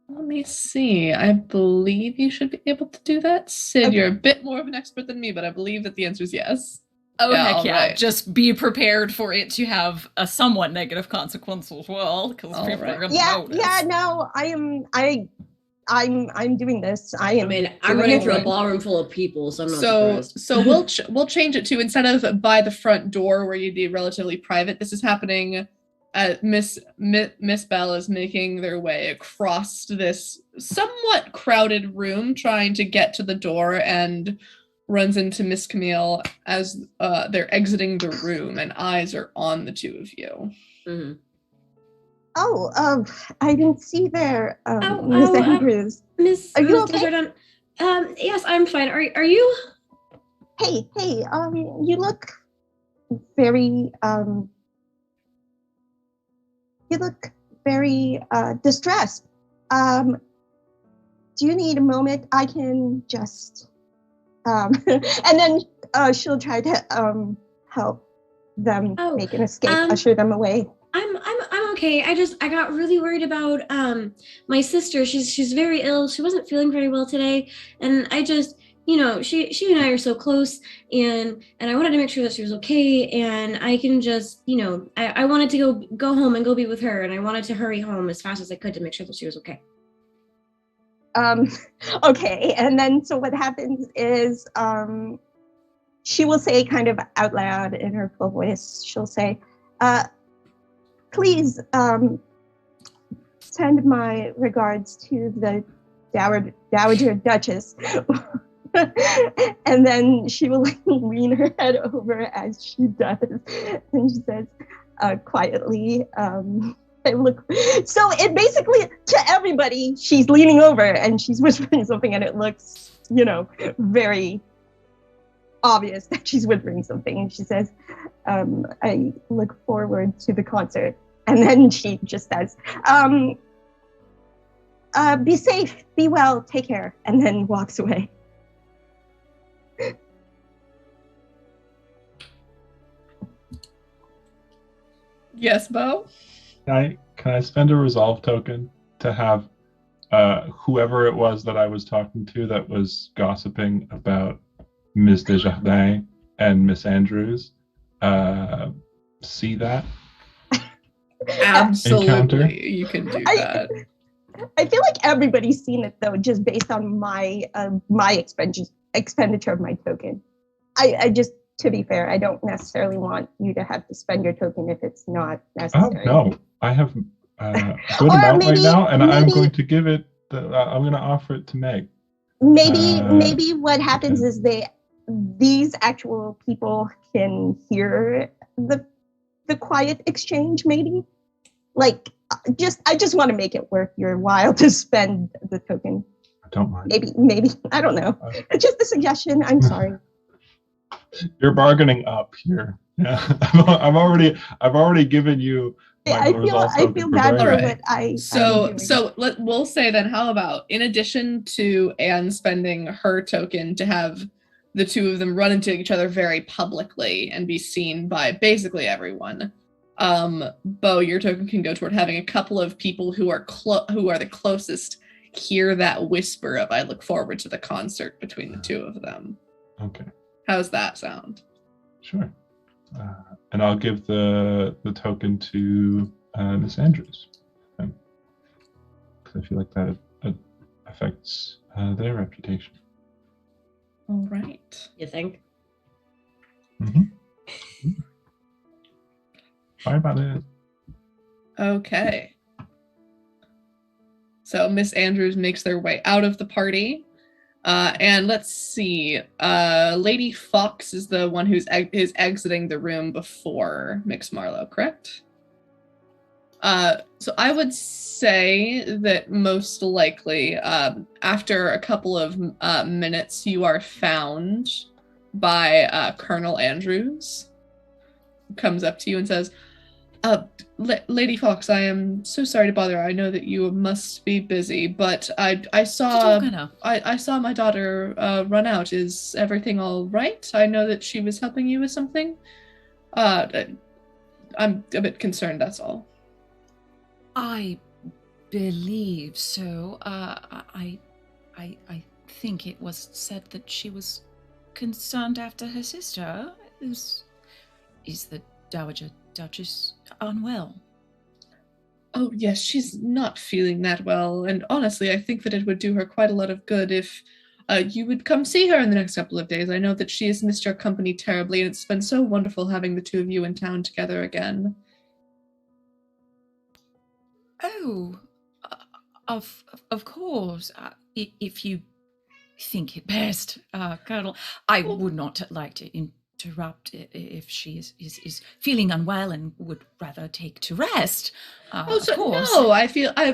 Let me see. I believe you should be able to do that. Sid, Okay. you're a bit more of an expert than me, but I believe that the answer is yes. Oh, Yeah, heck yeah. alright. Just be prepared for it to have a somewhat negative consequence as well, because people are going to notice. Yeah, no, I'm doing this. I mean, I'm running through a ballroom full of people, so I'm not surprised. So we'll change it to, instead of by the front door where you'd be relatively private, this is happening Miss Belle is making their way across this somewhat crowded room, trying to get to the door, and runs into Miss Camille as they're exiting the room, and eyes are on the two of you. Mm-hmm. Oh, I didn't see there, Miss Andrews. Are you okay? Desjardins, yes, I'm fine. Are you? Hey, you look very, distressed. Do you need a moment? I can just, and then she'll try to help them make an escape, usher them away. I'm okay. I got really worried about my sister. She's very ill. She wasn't feeling very well today, and I just, she and I are so close, and I wanted to make sure that she was okay, and I can just, I wanted to go home and go be with her, and I wanted to hurry home as fast as I could to make sure that she was okay. Okay, and then so what happens is she will say kind of out loud in her full voice, she'll say, please send my regards to the Dowager Duchess. And then she will lean her head over as she does, and she says quietly, I look. So it basically, to everybody, she's leaning over and she's whispering something, and it looks, very obvious that she's whispering something. And she says, I look forward to the concert. And then she just says, be safe, be well, take care, and then walks away. Yes, Bo? Can I spend a resolve token to have whoever it was that I was talking to that was gossiping about Ms. Desjardins and Miss Andrews see that? Absolutely. Encounter? You can do that. I feel like everybody's seen it though, just based on my expenditure of my token. I just, to be fair, I don't necessarily want you to have to spend your token if it's not necessary. Oh no, I have a good amount right now, and I'm going to give it. I'm going to offer it to Meg. Maybe what happens is these actual people can hear the quiet exchange. Maybe, like, I just want to make it worth your while to spend the token. I don't mind. Maybe I don't know. It's just a suggestion. I'm sorry. You're bargaining up here. Yeah, I've already given you. I feel bad for what I. We'll say then. How about, in addition to Anne spending her token to have the two of them run into each other very publicly and be seen by basically everyone, Bo, your token can go toward having a couple of people who are the closest hear that whisper of "I look forward to the concert" between the two of them. Okay. How's that sound? Sure. And I'll give the token to Miss Andrews, because I feel like that affects their reputation. All right. You think? Mm-hmm. Sorry about it. Okay. So Miss Andrews makes their way out of the party. And let's see. Lady Fox is the one who's exiting the room before Mix Marlowe, correct? So I would say that most likely, after a couple of minutes, you are found by Colonel Andrews, who comes up to you and says, Lady Fox, I am so sorry to bother. I know that you must be busy, but I saw my daughter run out. Is everything all right? I know that she was helping you with something. I'm a bit concerned, that's all. I believe so. I think it was said that she was concerned after her sister. Is the Dowager Duchess unwell? Oh, yes, she's not feeling that well, and honestly, I think that it would do her quite a lot of good if you would come see her in the next couple of days. I know that she has missed your company terribly, and it's been so wonderful having the two of you in town together again. Oh, of course. If you think it best, Colonel, I would not like to interrupt if she is feeling unwell and would rather take to rest. Of course. No,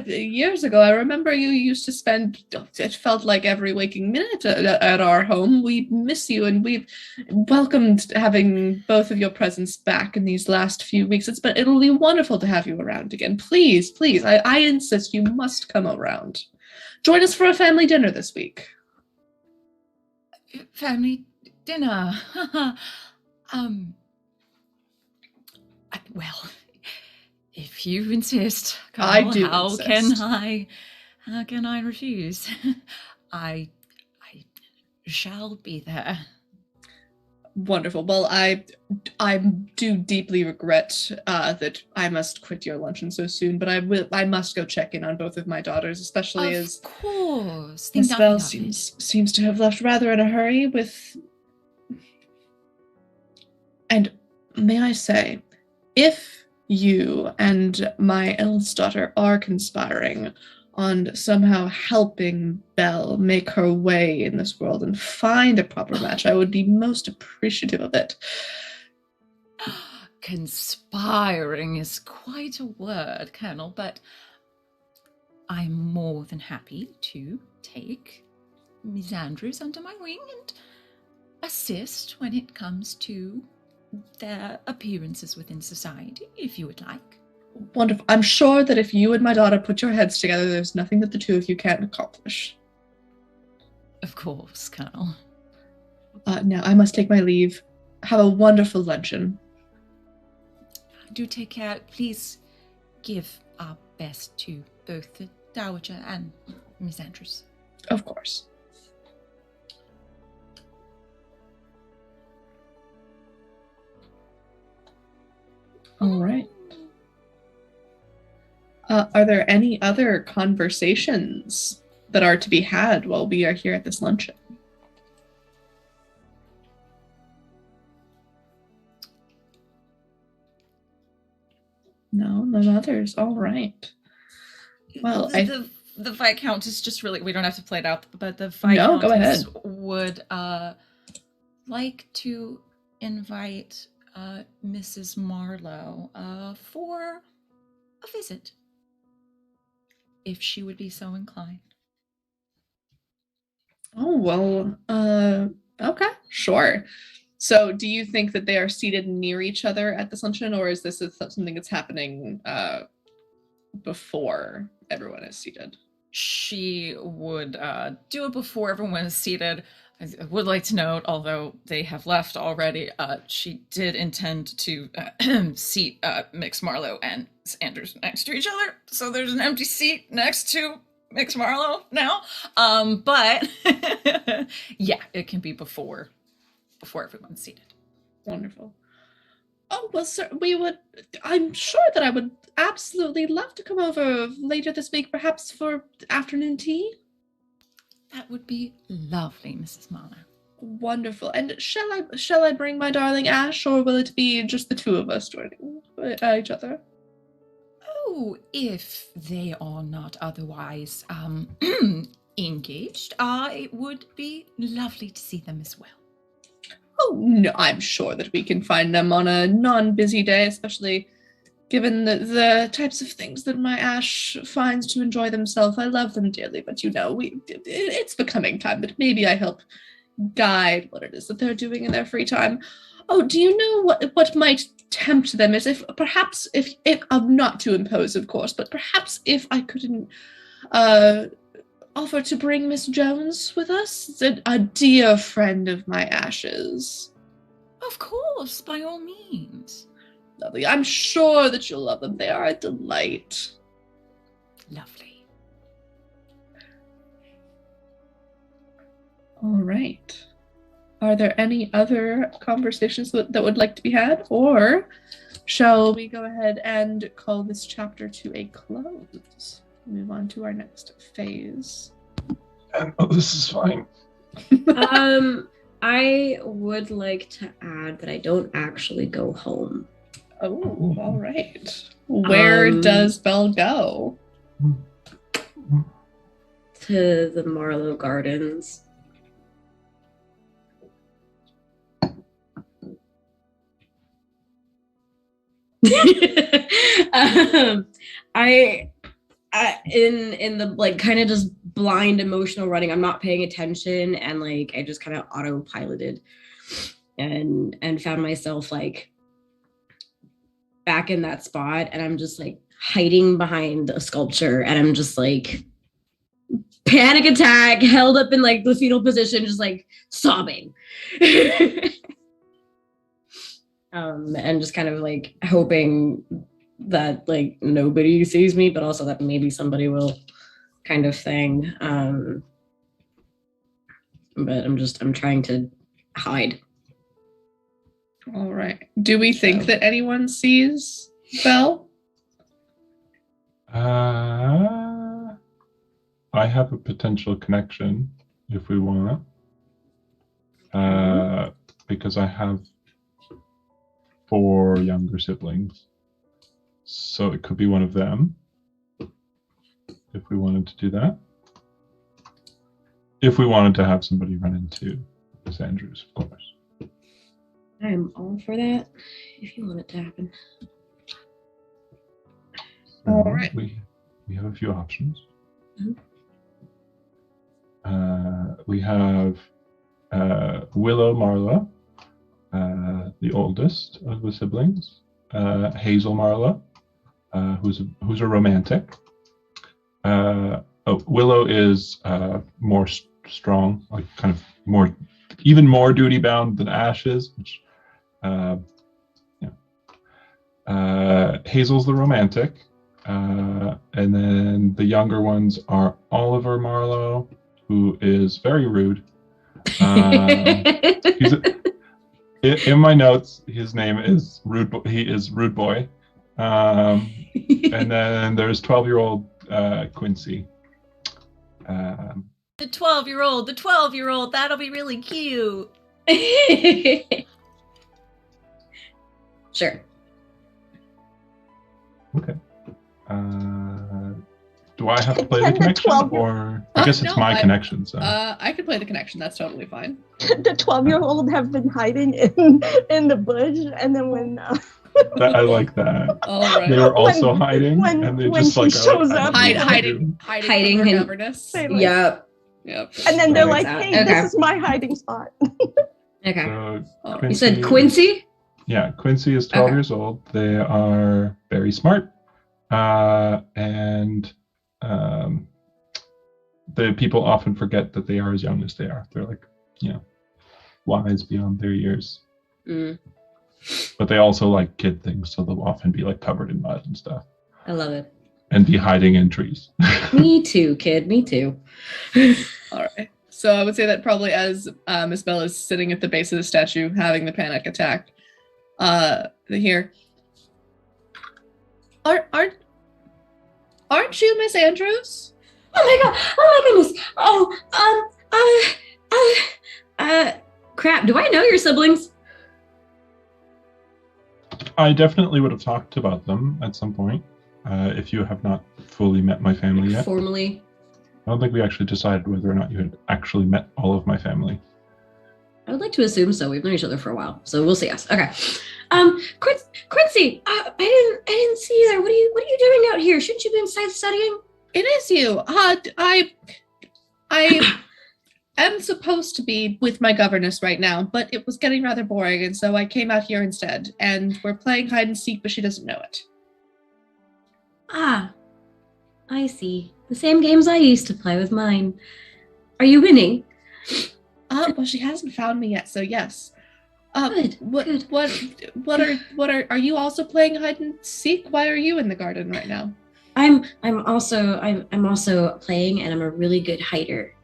years ago, I remember you used to spend, it felt like every waking minute at our home. We miss you, and we've welcomed having both of your presence back in these last few weeks. It'll be wonderful to have you around again. Please, I insist you must come around. Join us for a family dinner this week. Family dinner. Well, if you insist, Colonel, I do how insist. How can I refuse? I shall be there. Wonderful. Well, I do deeply regret that I must quit your luncheon so soon, but I must go check in on both of my daughters, especially as Of course. Miss Belle seems to have left rather in a hurry with. And may I say, if you and my eldest daughter are conspiring on somehow helping Belle make her way in this world and find a proper match, I would be most appreciative of it. conspiring is quite a word, Colonel, but I'm more than happy to take Miss Andrews under my wing and assist when it comes to their appearances within society, if you would like. Wonderful. I'm sure that if you and my daughter put your heads together, there's nothing that the two of you can't accomplish. Of course, Colonel. Now, I must take my leave. Have a wonderful luncheon. Do take care. Please give our best to both the Dowager and Miss Andrews. Of course. All right. Are there any other conversations that are to be had while we are here at this luncheon? No, none others. All right. Well, the Viscountess just really, we don't have to play it out, but the Viscountess No, go ahead. would like to invite Mrs. Marlowe for a visit, if she would be so inclined. Oh, well, okay, sure. So do you think that they are seated near each other at this luncheon, or is this something that's happening before everyone is seated? She would do it before everyone is seated. I would like to note, although they have left already, she did intend to seat Mix Marlowe and Andrews next to each other. So there's an empty seat next to Mix Marlowe now. But yeah, it can be before everyone's seated. Wonderful. Oh, well, sir, I'm sure that I would absolutely love to come over later this week, perhaps for afternoon tea. That would be lovely, Mrs. Marlowe. Wonderful. And shall I bring my darling Ash, or will it be just the two of us joining each other? Oh, if they are not otherwise engaged, it would be lovely to see them as well. Oh, no, I'm sure that we can find them on a non-busy day, especially given the types of things that my Ash finds to enjoy themselves. I love them dearly, but it's becoming time that maybe I help guide what it is that they're doing in their free time. Oh, do you know what might tempt them is if I'm not to impose, of course, but perhaps if I couldn't offer to bring Miss Jones with us, a dear friend of my Ash's. Of course, by all means. Lovely. I'm sure that you'll love them. They are a delight. Lovely. All right. Are there any other conversations that would like to be had, or shall we go ahead and call this chapter to a close? Move on to our next phase. Oh, this is fine. I would like to add that I don't actually go home. Oh, all right. Where does Belle go? To the Marlowe Gardens. I in the like kind of just blind emotional running, I'm not paying attention, and like I just kind of autopiloted and found myself like back in that spot, and I'm just like hiding behind a sculpture, and I'm just like panic attack, held up in like the fetal position, just like sobbing. And just kind of like hoping that like nobody sees me, but also that maybe somebody will, kind of thing. But I'm trying to hide. All right. Do we think that anyone sees Belle? I have a potential connection if we want. Because I have 4 younger siblings. So it could be one of them. If we wanted to do that. If we wanted to have somebody run into Miss Andrews, of course. I'm all for that. If you want it to happen. All right. We have a few options. Mhm. We have Willow Marla, the oldest of the siblings. Hazel Marla, who's a romantic. Willow is more strong, like kind of even more duty bound than Ash is. Which, Hazel's the romantic, and then the younger ones are Oliver Marlowe, who is very rude. In my notes, his name is Rude. He is Rude Boy. And then there's 12-year-old Quincy. The 12-year-old, that'll be really cute. Sure. Okay. Do I have to play the connection, or I guess it's my connection? So I could play the connection. That's totally fine. The 12-year-old have been hiding in the bush, and then when I like that. All right. They were also hiding, and they just he shows up, hiding Hiding from in- her governess. Yep. Yep. and then they're Right. like, "Hey, Okay. this is my hiding spot." Okay. So Oh, You said Quincy? Yeah, Quincy is 12 Okay. years old. They are very smart, and the people often forget that they are as young as they are. They're like, wise beyond their years. Mm, But they also like kid things, so they'll often be like covered in mud and stuff, I love it. and be hiding in trees. Me too, kid. Me too. All right. So I would say that probably as Miss Belle is sitting at the base of the statue having the panic attack, they hear, aren't you Miss Andrews? Oh my god! Oh my goodness! Crap! Do I know your siblings? I definitely would have talked about them at some point, if you have not fully met my family yet. Formally. I don't think we actually decided whether or not you had actually met all of my family. I would like to assume so. We've known each other for a while, so we'll see. Yes. Okay. Quincy, I didn't see you there. What are you doing out here? Shouldn't you be inside studying? It is you. I am supposed to be with my governess right now, but it was getting rather boring, and so I came out here instead. And we're playing hide and seek, but she doesn't know it. Ah, I see. The same games I used to play with mine. Are you winning? Well, she hasn't found me yet, so yes. Good, What good. are you also playing hide and seek? Why are you in the garden right now? I'm also playing, and I'm a really good hider.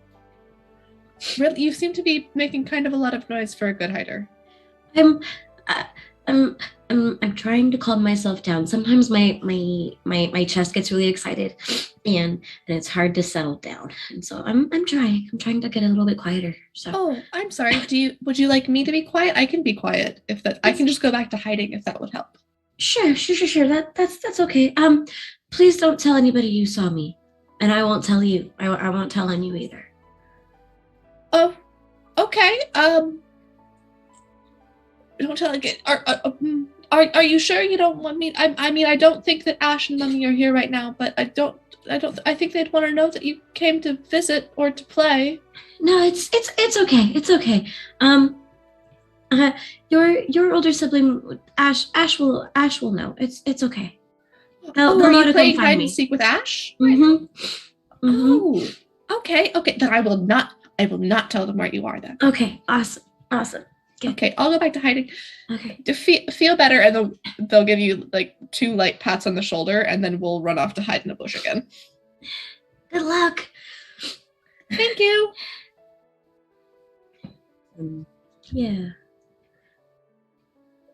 Really, you seem to be making kind of a lot of noise for a good hider. I'm trying to calm myself down. Sometimes my chest gets really excited, and it's hard to settle down. And so I'm trying to get a little bit quieter. So Oh, I'm sorry. Would you like me to be quiet? I can be quiet if that. I can just go back to hiding if that would help. sure. That's okay. Please don't tell anybody you saw me, and I won't tell you. I won't tell on you either. Oh, okay. Don't tell again. Are you sure you don't want me? I mean, I don't think that Ash and Mummy are here right now, but I think they'd want to know that you came to visit or to play. No, it's okay. It's okay. Your older sibling Ash will know. It's okay. They'll are know you to playing come hide find and me. seek with Ash? Mm-hmm. Oh, okay. Then I will not tell them where you are then. Okay. Awesome. Okay, I'll go back to hiding. Okay. To feel better, and they'll give you like 2 light pats on the shoulder, and then we'll run off to hide in a bush again. Good luck. Thank you. Yeah.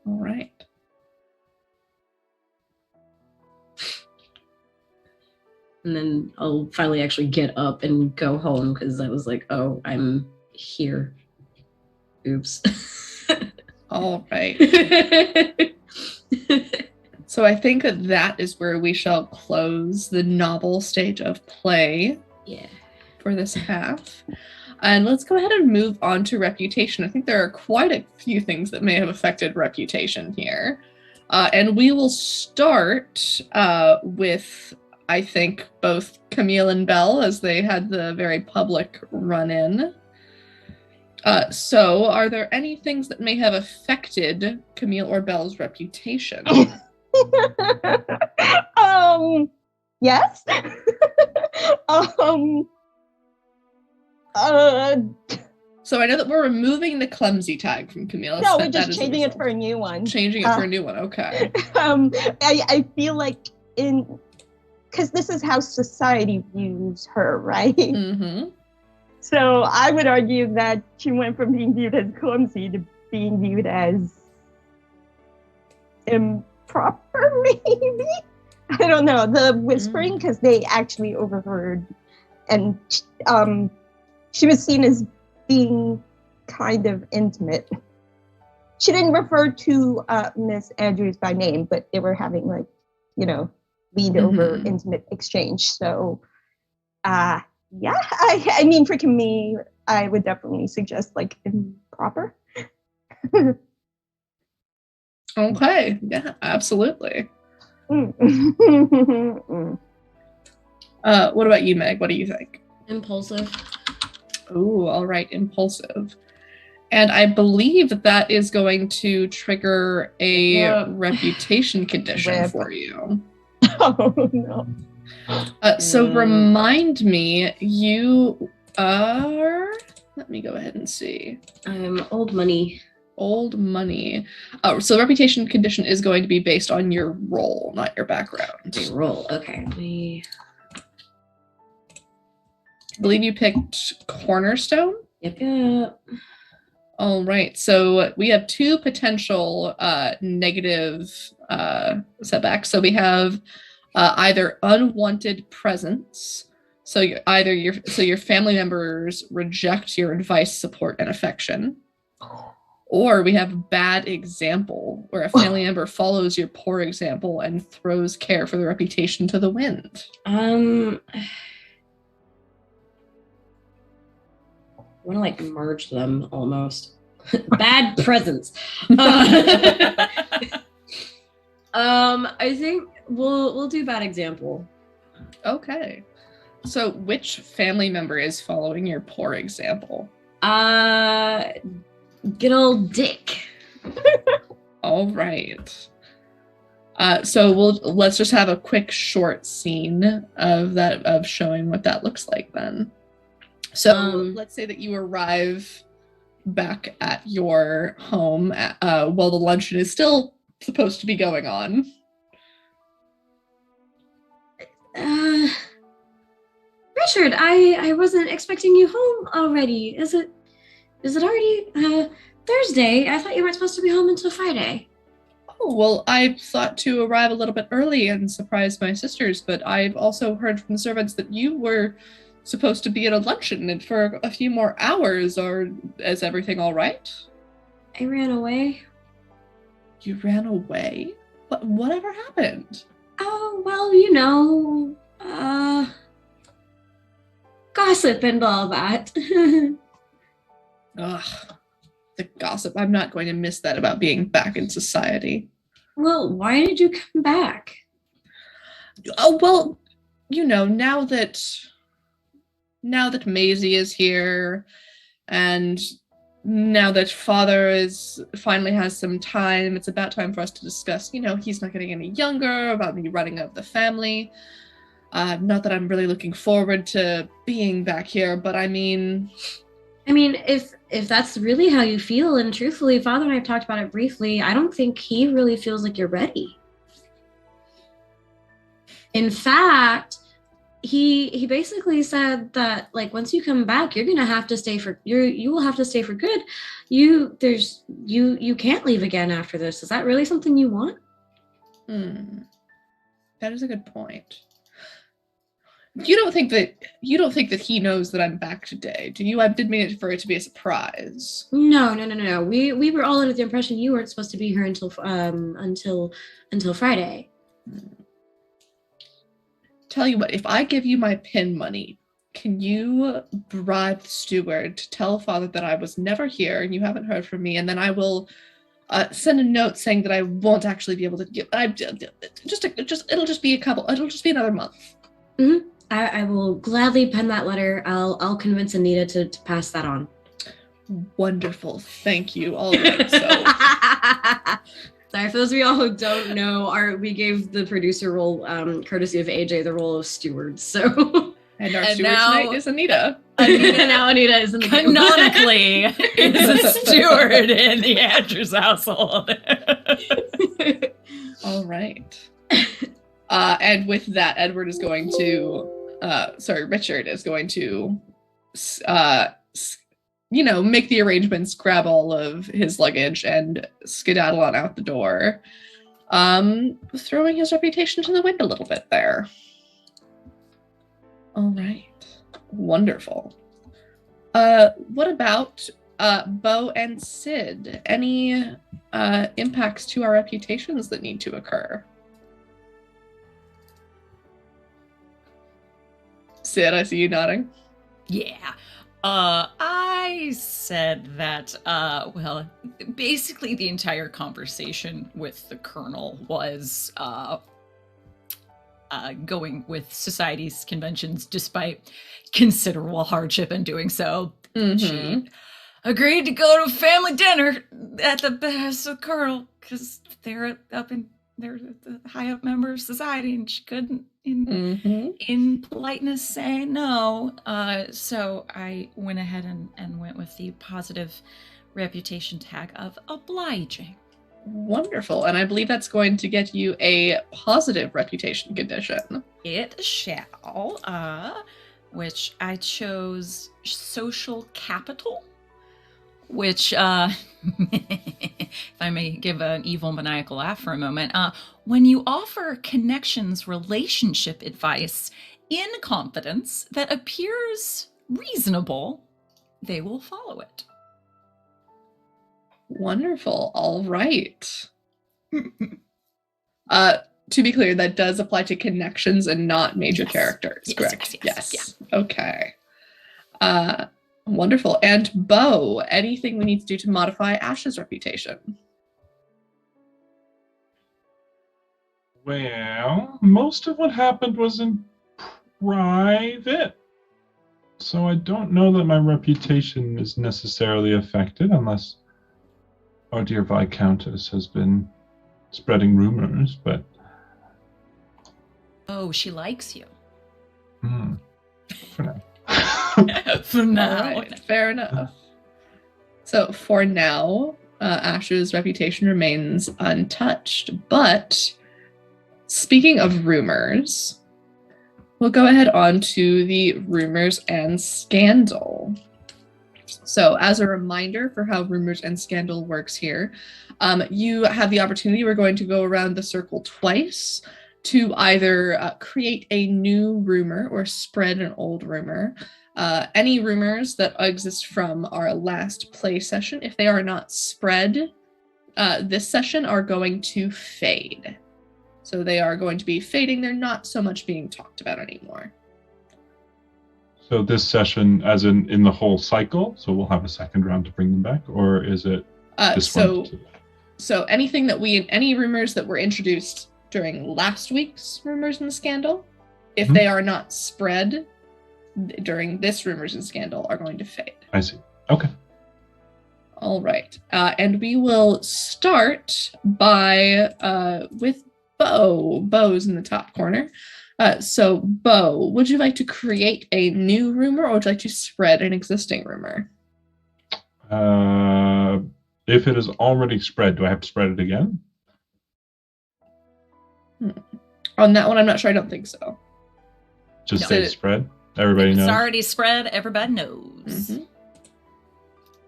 All right. And then I'll finally actually get up and go home because I was like, oh, I'm here. Oops. All right. So I think that is where we shall close the novel stage of play Yeah. for this half. And let's go ahead and move on to reputation. I think there are quite a few things that may have affected reputation here. And we will start with, I think, both Camille and Belle, as they had the very public run-in. So are there any things that may have affected Camille or Belle's reputation? Yes. So I know that we're removing the clumsy tag from Camille. No, we're just changing it for a new one. Changing it for a new one, okay. I feel like because this is how society views her, right? Mm-hmm. So I would argue that she went from being viewed as clumsy to being viewed as improper, maybe? I don't know. The whispering, because they actually overheard, and she was seen as being kind of intimate. She didn't refer to Miss Andrews by name, but they were having lead over intimate exchange. So, yeah, I mean, for me, I would definitely suggest improper. Okay, yeah, absolutely. What about you, Meg? What do you think? Impulsive. Oh, all right, impulsive. And I believe that is going to trigger a reputation condition for you. Oh, no. So remind me, you are... Let me go ahead and see. I'm old money. Old money. Oh, so the reputation condition is going to be based on your role, not your background. Your role, okay. I believe you picked Cornerstone? Yep. All right, so we have two potential negative setbacks. So we have either unwanted presence. So your family members reject your advice, support, and affection. Or we have bad example, where a family member follows your poor example and throws care for the reputation to the wind. I want to merge them almost. Bad presence. I think we'll do bad example. Okay. So which family member is following your poor example? Good old Dick. All right. So let's just have a quick short scene of showing what that looks like then. So let's say that you arrive back at your home while the luncheon is still supposed to be going on. Richard, I wasn't expecting you home already. Is it already Thursday? I thought you weren't supposed to be home until Friday. Oh, well, I thought to arrive a little bit early and surprise my sisters, but I've also heard from the servants that you were supposed to be at a luncheon for a few more hours, or is everything all right? I ran away. You ran away? Whatever happened? Oh, well, gossip and all that. Ugh, the gossip. I'm not going to miss that about being back in society. Well, why did you come back? Oh, well, now that Maisie is here, and now that Father finally has some time, it's about time for us to discuss, he's not getting any younger, about me running up the family. Not that I'm really looking forward to being back here, but I mean, if that's really how you feel, and truthfully, Father and I have talked about it briefly, I don't think he really feels like you're ready. In fact, he basically said that once you come back, you're gonna have to stay you will have to stay for good. You can't leave again after this. Is that really something you want? That is a good point. You don't think that he knows that I'm back today, do you? I did mean it for it to be a surprise. No. We were all under the impression you weren't supposed to be here until Friday. Tell you what, if I give you my pin money, can you bribe the steward to tell father that I was never here and you haven't heard from me, and then I will send a note saying that I won't actually be able to give. It'll just be another month. Mm-hmm. I will gladly pen that letter. I'll convince Anita to pass that on. Wonderful, thank you. All right, so. Sorry, for those of y'all who don't know, we gave the producer role, courtesy of AJ, the role of steward. So, and our steward tonight is Anita. Now Anita is in the canonically is a steward in the Andrews household. All right. And with that, Richard is going to, make the arrangements, grab all of his luggage, and skedaddle on out the door, throwing his reputation to the wind a little bit there. All right. Wonderful. What about Belle and Sid? Any impacts to our reputations that need to occur? Sid, I see you nodding. Yeah. I said that, basically the entire conversation with the Colonel was going with society's conventions despite considerable hardship in doing so. Mm-hmm. She agreed to go to family dinner at the behest of the Colonel because they're the high up member of society and she couldn't in politeness say no. So I went ahead and went with the positive reputation tag of obliging. Wonderful. And I believe that's going to get you a positive reputation condition. It shall, which I chose social capital, which, if I may give an evil maniacal laugh for a moment, when you offer connections relationship advice in confidence that appears reasonable, they will follow it. Wonderful. All right. To be clear, that does apply to connections and not major characters, correct? Yes. Okay. Wonderful. And Beau, anything we need to do to modify Ash's reputation? Well, most of what happened was in private. So I don't know that my reputation is necessarily affected unless our dear Viscountess has been spreading rumors, but... Oh, she likes you. For now. For now. Right, fair enough. So for now, Ash's reputation remains untouched, but speaking of rumors, we'll go ahead on to the rumors and scandal. So as a reminder for how rumors and scandal works here, you have the opportunity, we're going to go around the circle twice to either create a new rumor or spread an old rumor. Any rumors that exist from our last play session, if they are not spread this session, are going to fade. So they are going to be fading. They're not so much being talked about anymore. So this session, as in the whole cycle, so we'll have a second round to bring them back, or is it this one? So any rumors that were introduced during last week's rumors and scandal, if they are not spread during this rumors and scandal, are going to fade. I see. Okay. All right. And we will start by with Beau. Beau's in the top corner. So Beau, would you like to create a new rumor or would you like to spread an existing rumor? If it is already spread, do I have to spread it again? On that one, I'm not sure. I don't think so. Just say spread. Everybody knows. It's already spread. Everybody knows.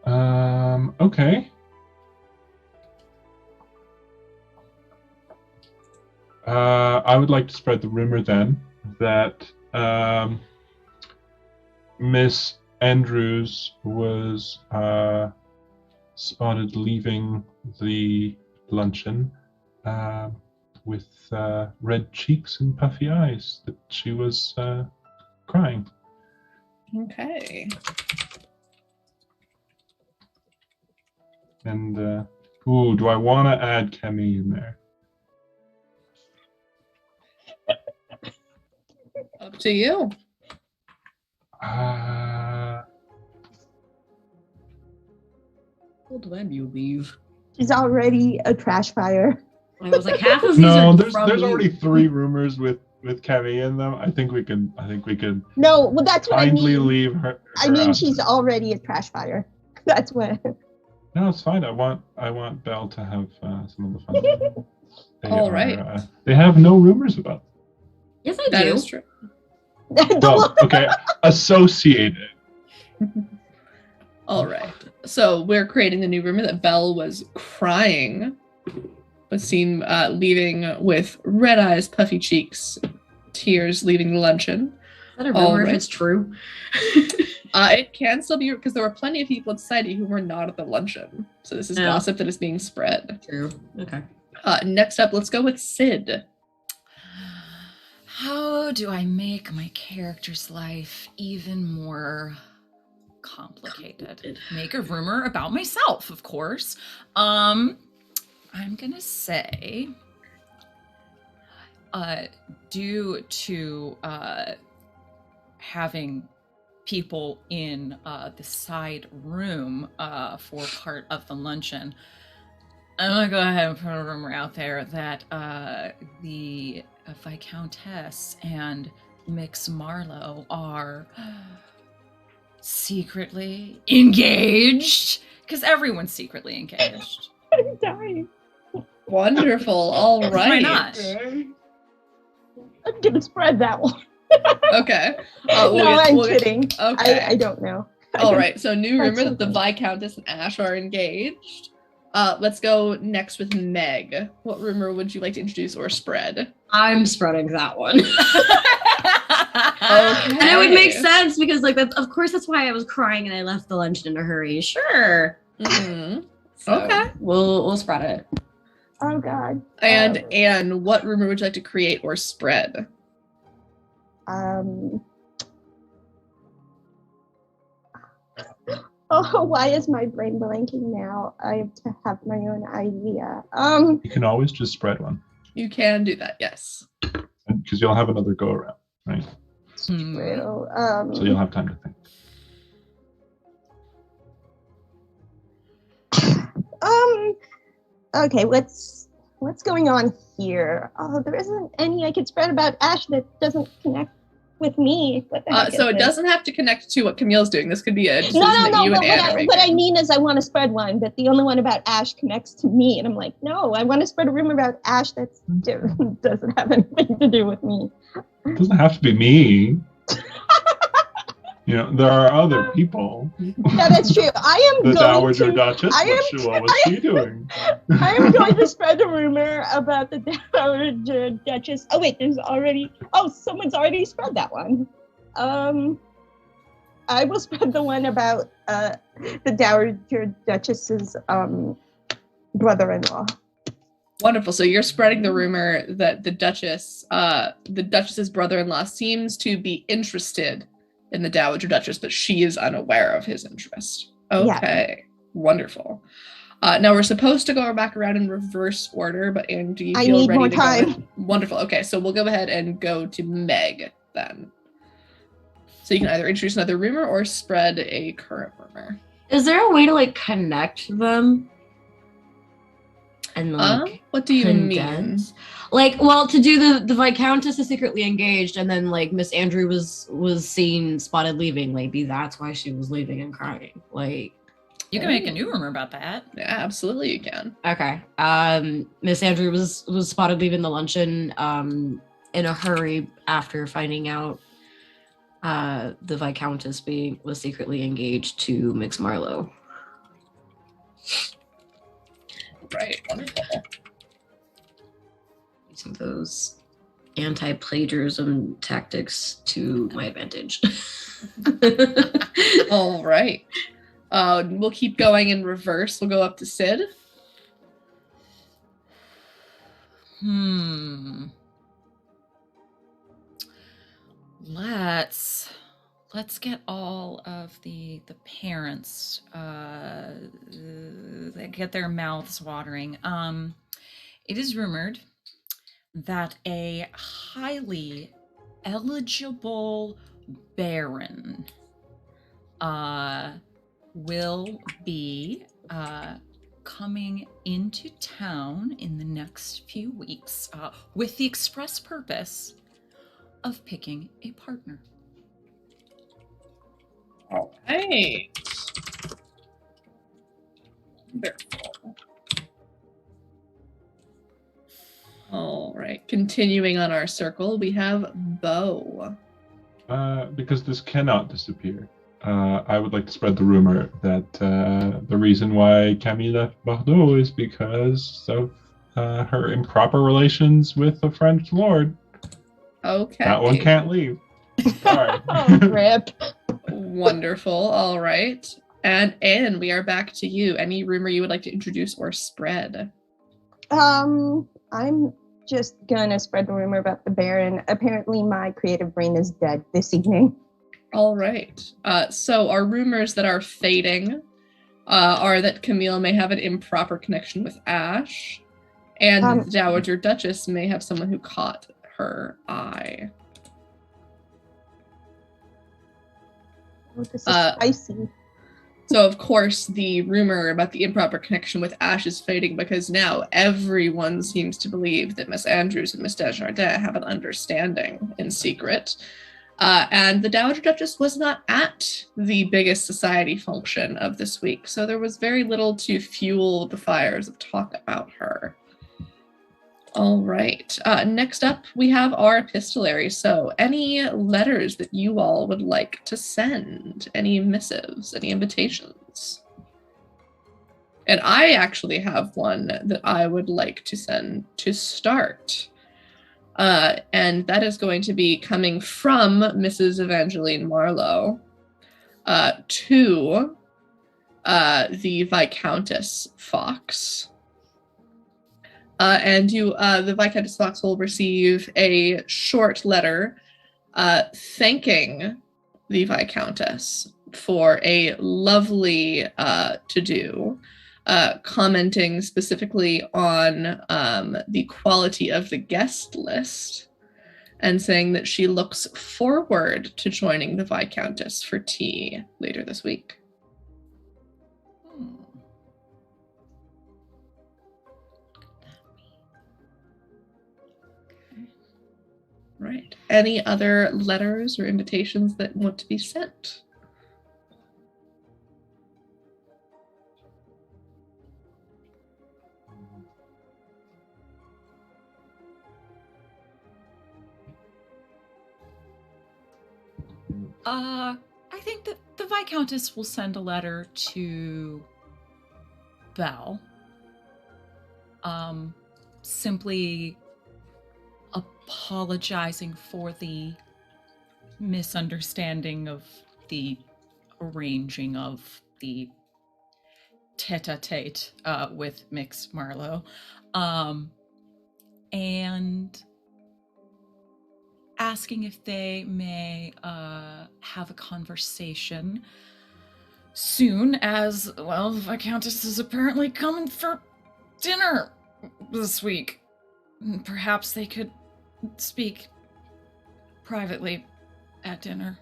Okay. I would like to spread the rumor then that Miss Andrews was spotted leaving the luncheon with red cheeks and puffy eyes, that she was crying. Okay. And do I want to add Kemi in there? Up to you. What when you leave? She's already a trash fire. I was like, half of these No, are there's from you. already 3 rumors with Kemi in them. I think we could No, well, that's what I kindly mean. leave her. I mean, out. she's already a trash fire. That's what. No, it's fine. I want Belle to have some of the fun. All right. They have no rumors about them. Yes, I That do. is true. Well, okay, associated. All right. So we're creating the new rumor that Belle was crying, was seen leaving with red eyes, puffy cheeks, tears, leaving the luncheon. Is that a All rumor if right. it's true? It can still be, because there were plenty of people in society who were not at the luncheon. So this is Yeah. gossip that is being spread. True. Okay. Next up, let's go with Sid. How do I make my character's life even more complicated? Make a rumor about myself, of course. I'm gonna say, due to having people in the side room for part of the luncheon, I'm gonna go ahead and put a rumor out there that the Viscountess and Mix Marlowe are secretly engaged, because everyone's secretly engaged. I'm dying. Wonderful. All right. Why not? I'm gonna spread that one. Okay. I'm kidding. Okay. I don't know. All right. So new That's rumor that the okay. Viscountess and Ash are engaged. Let's go next with Meg. What rumor would you like to introduce or spread? I'm spreading that one. Okay. And it would make sense because, like, that, of course, that's why I was crying and I left the luncheon in a hurry. Sure. Mhm. So Okay. We'll spread it. Oh God. And what rumor would you like to create or spread? Oh, why is my brain blanking now? I have to have my own idea. You can always just spread one, You can do that, yes. because you'll have another go around, right? True. So you'll have time to think. Okay, what's going on here? Oh, there isn't any I could spread about Ash that doesn't connect with me. What the heck So is it this? doesn't have to connect to what Camille's doing. This could be a decision No. that you But and Anne are what I making. mean is, I want to spread one, but the only one about Ash connects to me, and I'm like, no, I want to spread a rumor about Ash that doesn't have anything to do with me. It doesn't have to be me. There are other people. Yeah, that's true. I am The going Dowager to. Duchess. I What was she doing? I am going to spread a rumor about the Dowager Duchess. Oh wait, someone's already spread that one. I will spread the one about the Dowager Duchess's brother-in-law. Wonderful. So you're spreading the rumor that the Duchess's brother-in-law seems to be interested in the Dowager Duchess, but she is unaware of his interest. Okay. Yeah. Wonderful. Now we're supposed to go back around in reverse order, but Anne, do you feel need ready more to time. go? Wonderful. Okay, so we'll go ahead and go to Meg then. So you can either introduce another rumor or spread a current rumor. Is there a way to connect them? And what do you condense? mean? To do the Viscountess is secretly engaged, and then Miss Andrew was seen spotted leaving. Maybe that's why she was leaving and crying. You can make a new rumor about that. Yeah, absolutely you can. Okay. Miss Andrew was spotted leaving the luncheon in a hurry after finding out the Viscountess was secretly engaged to Mix Marlowe. Right, wonderful. Using those anti-plagiarism tactics to my advantage. All right. We'll keep going in reverse. We'll go up to Sid. Let's let's get all of the parents get their mouths watering. It is rumored that a highly eligible baron will be coming into town in the next few weeks with the express purpose of picking a partner. All right. Wonderful. All right. Continuing on our circle, we have Beau. Because this cannot disappear, I would like to spread the rumor that the reason why Camille left Bordeaux is because of her improper relations with a French lord. Okay. That one can't leave. Sorry. Oh, rip. Wonderful. All right. And Anne, we are back to you. Any rumor you would like to introduce or spread? I'm just gonna spread the rumor about the Baron. Apparently, my creative brain is dead this evening. All right. So our rumors that are fading are that Camille may have an improper connection with Ash, and that the Dowager Duchess may have someone who caught her eye. Oh, this is spicy. So, of course, the rumor about the improper connection with Ash is fading because now everyone seems to believe that Miss Andrews and Miss Desjardins have an understanding in secret. And the Dowager Duchess was not at the biggest society function of this week, so there was very little to fuel the fires of talk about her. All right. Next up, we have our epistolary. So any letters that you all would like to send? Any missives? Any invitations? And I actually have one that I would like to send to start. And that is going to be coming from Mrs. Evangeline Marlowe to the Viscountess Fox. And the Viscountess Fox will receive a short letter thanking the Viscountess for a lovely to-do, commenting specifically on the quality of the guest list, and saying that she looks forward to joining the Viscountess for tea later this week. Right. Any other letters or invitations that want to be sent? I think that the Viscountess will send a letter to Belle. Simply apologizing for the misunderstanding of the arranging of the tete-a-tete with Mix Marlowe. And asking if they may have a conversation soon, as, well, the Viscountess is apparently coming for dinner this week. Perhaps they could speak privately at dinner.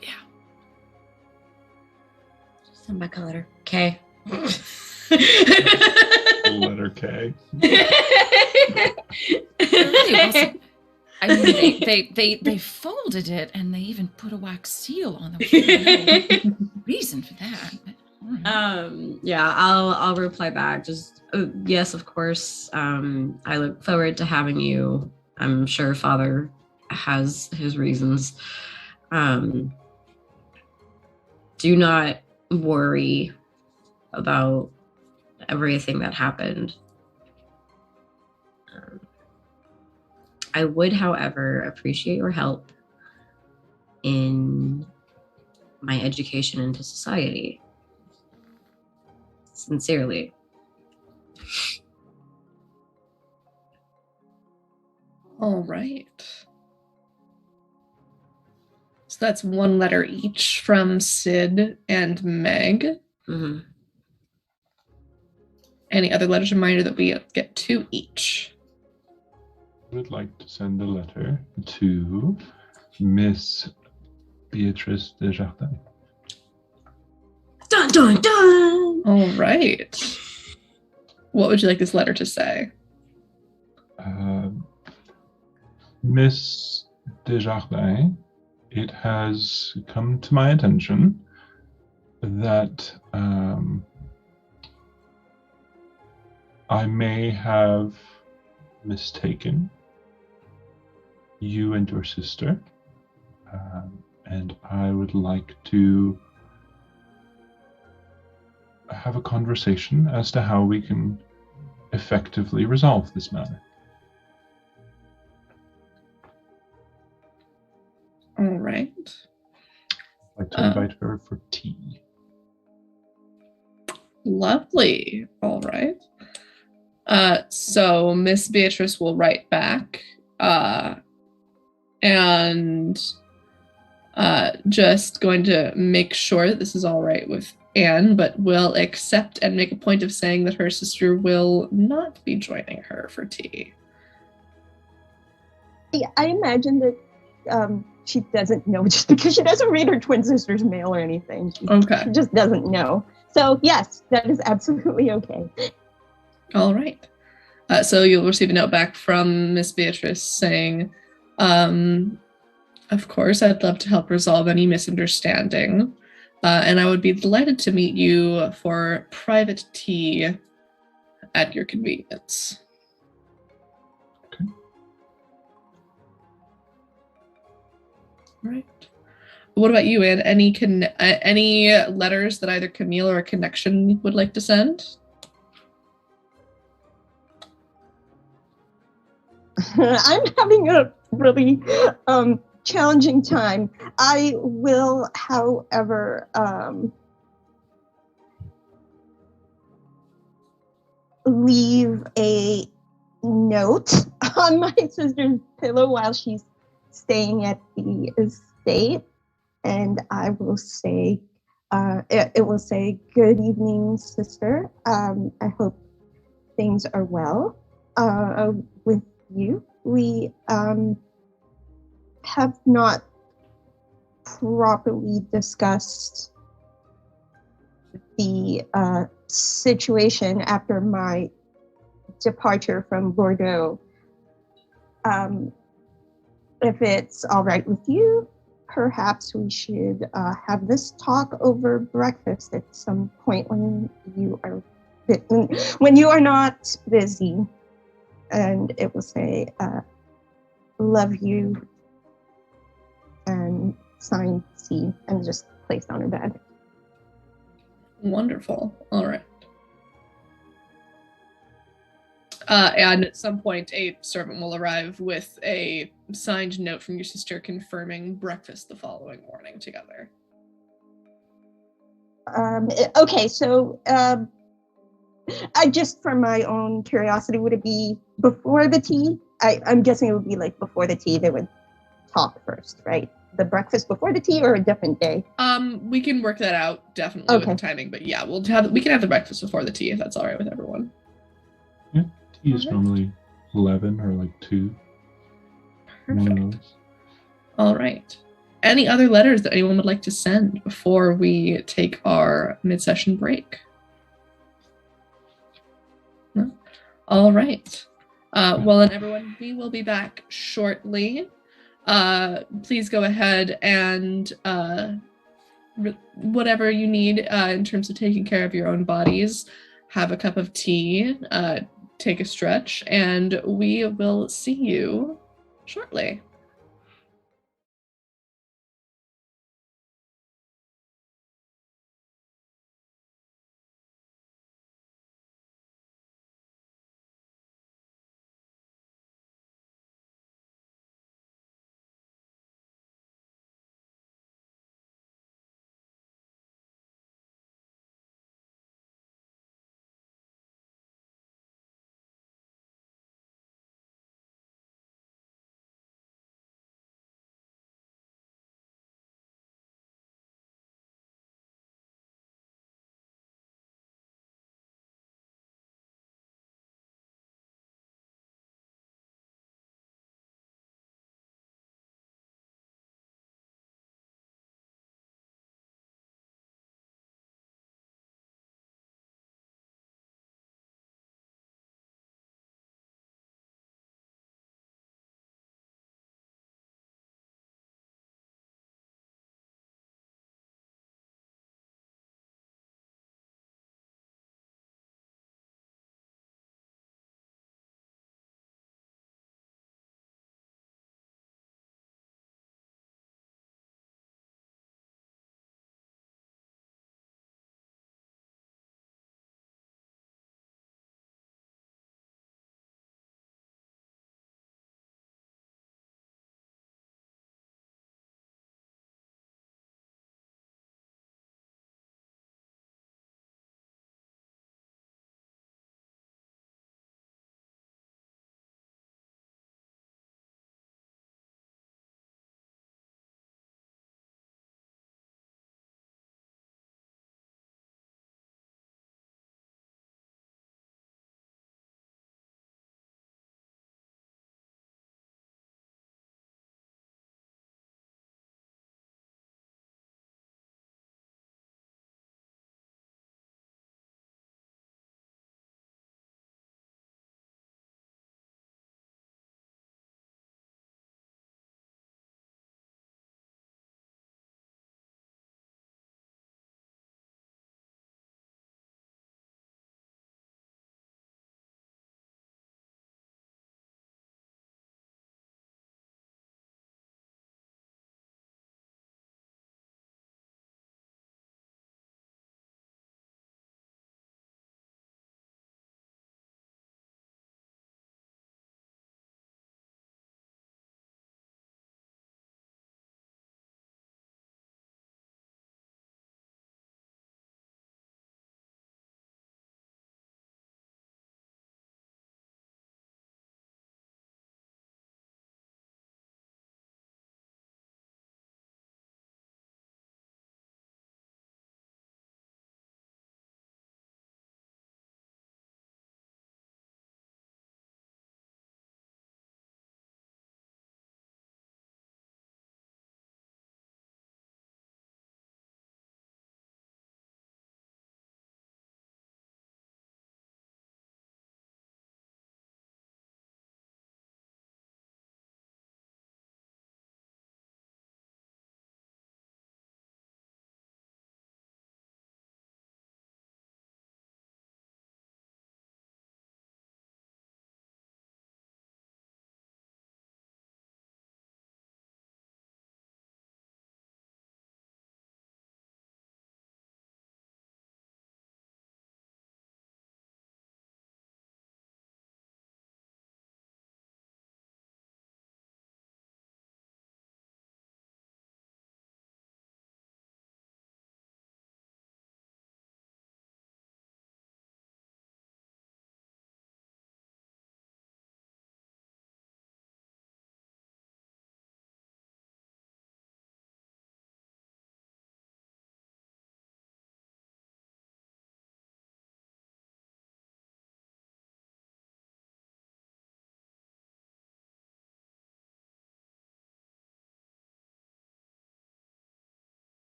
Yeah. Send back a letter. K. Letter K. I mean, they folded it and they even put a wax seal on the no reason for that. But, yeah, I'll reply back. Just yes, of course. I look forward to having you. I'm sure Father has his reasons. Do not worry about everything that happened. I would, however, appreciate your help in my education into society. Sincerely. All right. that's one letter each from Sid and Meg. Mhm. Any other letters? Reminder that we get 2 each. I would like to send a letter to Miss Beatrice Desjardins. Dun dun dun. All right. What would you like this letter to say? Miss Desjardins, it has come to my attention that I may have mistaken you and your sister, and I would like to have a conversation as to how we can effectively resolve this matter. All right. I'd like to invite her for tea. Lovely. All right. So Miss Beatrice will write back and just going to make sure that this is all right with Anne, but will accept and make a point of saying that her sister will not be joining her for tea. Yeah, I imagine that she doesn't know just because she doesn't read her twin sister's mail or anything. She just doesn't know. So yes, that is absolutely okay. All right. So you'll receive a note back from Miss Beatrice saying, of course, I'd love to help resolve any misunderstanding. And I would be delighted to meet you for private tea at your convenience. Okay. Right. What about you, Anne? Any letters that either Camille or a connection would like to send? I'm having a really challenging time. I will, however, leave a note on my sister's pillow while she's staying at the estate, and I will say, it will say, "Good evening, sister. I hope things are well with you. We have not properly discussed the situation after my departure from Bordeaux. If it's all right with you, perhaps we should have this talk over breakfast at some point when you are not busy." And it will say, "Love you," and signed C, and just placed on her bed. Wonderful. All right. And at some point, a servant will arrive with a signed note from your sister confirming breakfast the following morning together. Okay, so I just, for my own curiosity, would it be before the tea? I'm guessing it would be like before the tea they would talk first, right? The breakfast before the tea, or a different day? We can work that out definitely with the timing, but yeah, we can have the breakfast before the tea if that's all right with everyone. Yeah, tea is normally 11 or like 2. Perfect. All right. Any other letters that anyone would like to send before we take our mid-session break? No? All right. Well, then, everyone, we will be back shortly. Please go ahead and whatever you need in terms of taking care of your own bodies, have a cup of tea, take a stretch, and we will see you shortly.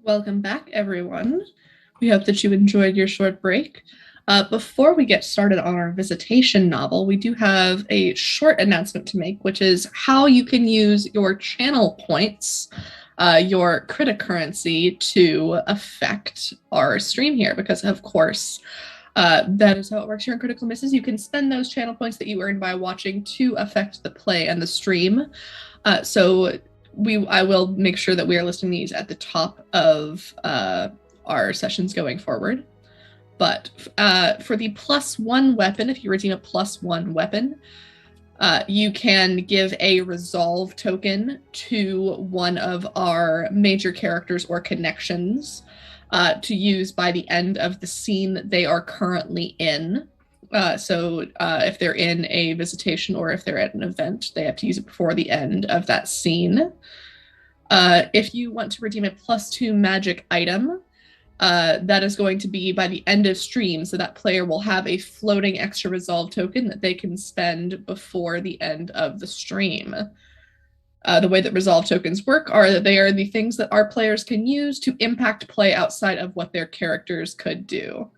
Welcome back, everyone. We hope that you enjoyed your short break. Before we get started on our visitation novel, we do have a short announcement to make, which is how you can use your channel points, your critic currency, to affect our stream here. Because, of course, that is how it works here in Critical Misses. You can spend those channel points that you earn by watching to affect the play and the stream. I will make sure that we are listing these at the top of our sessions going forward. But for the +1 weapon, if you redeem a +1 weapon, you can give a resolve token to one of our major characters or connections to use by the end of the scene that they are currently in. If they're in a visitation or if they're at an event, they have to use it before the end of that scene. If you want to redeem a +2 magic item, that is going to be by the end of stream, so that player will have a floating extra resolve token that they can spend before the end of the stream. The way that resolve tokens work are that they are the things that our players can use to impact play outside of what their characters could do.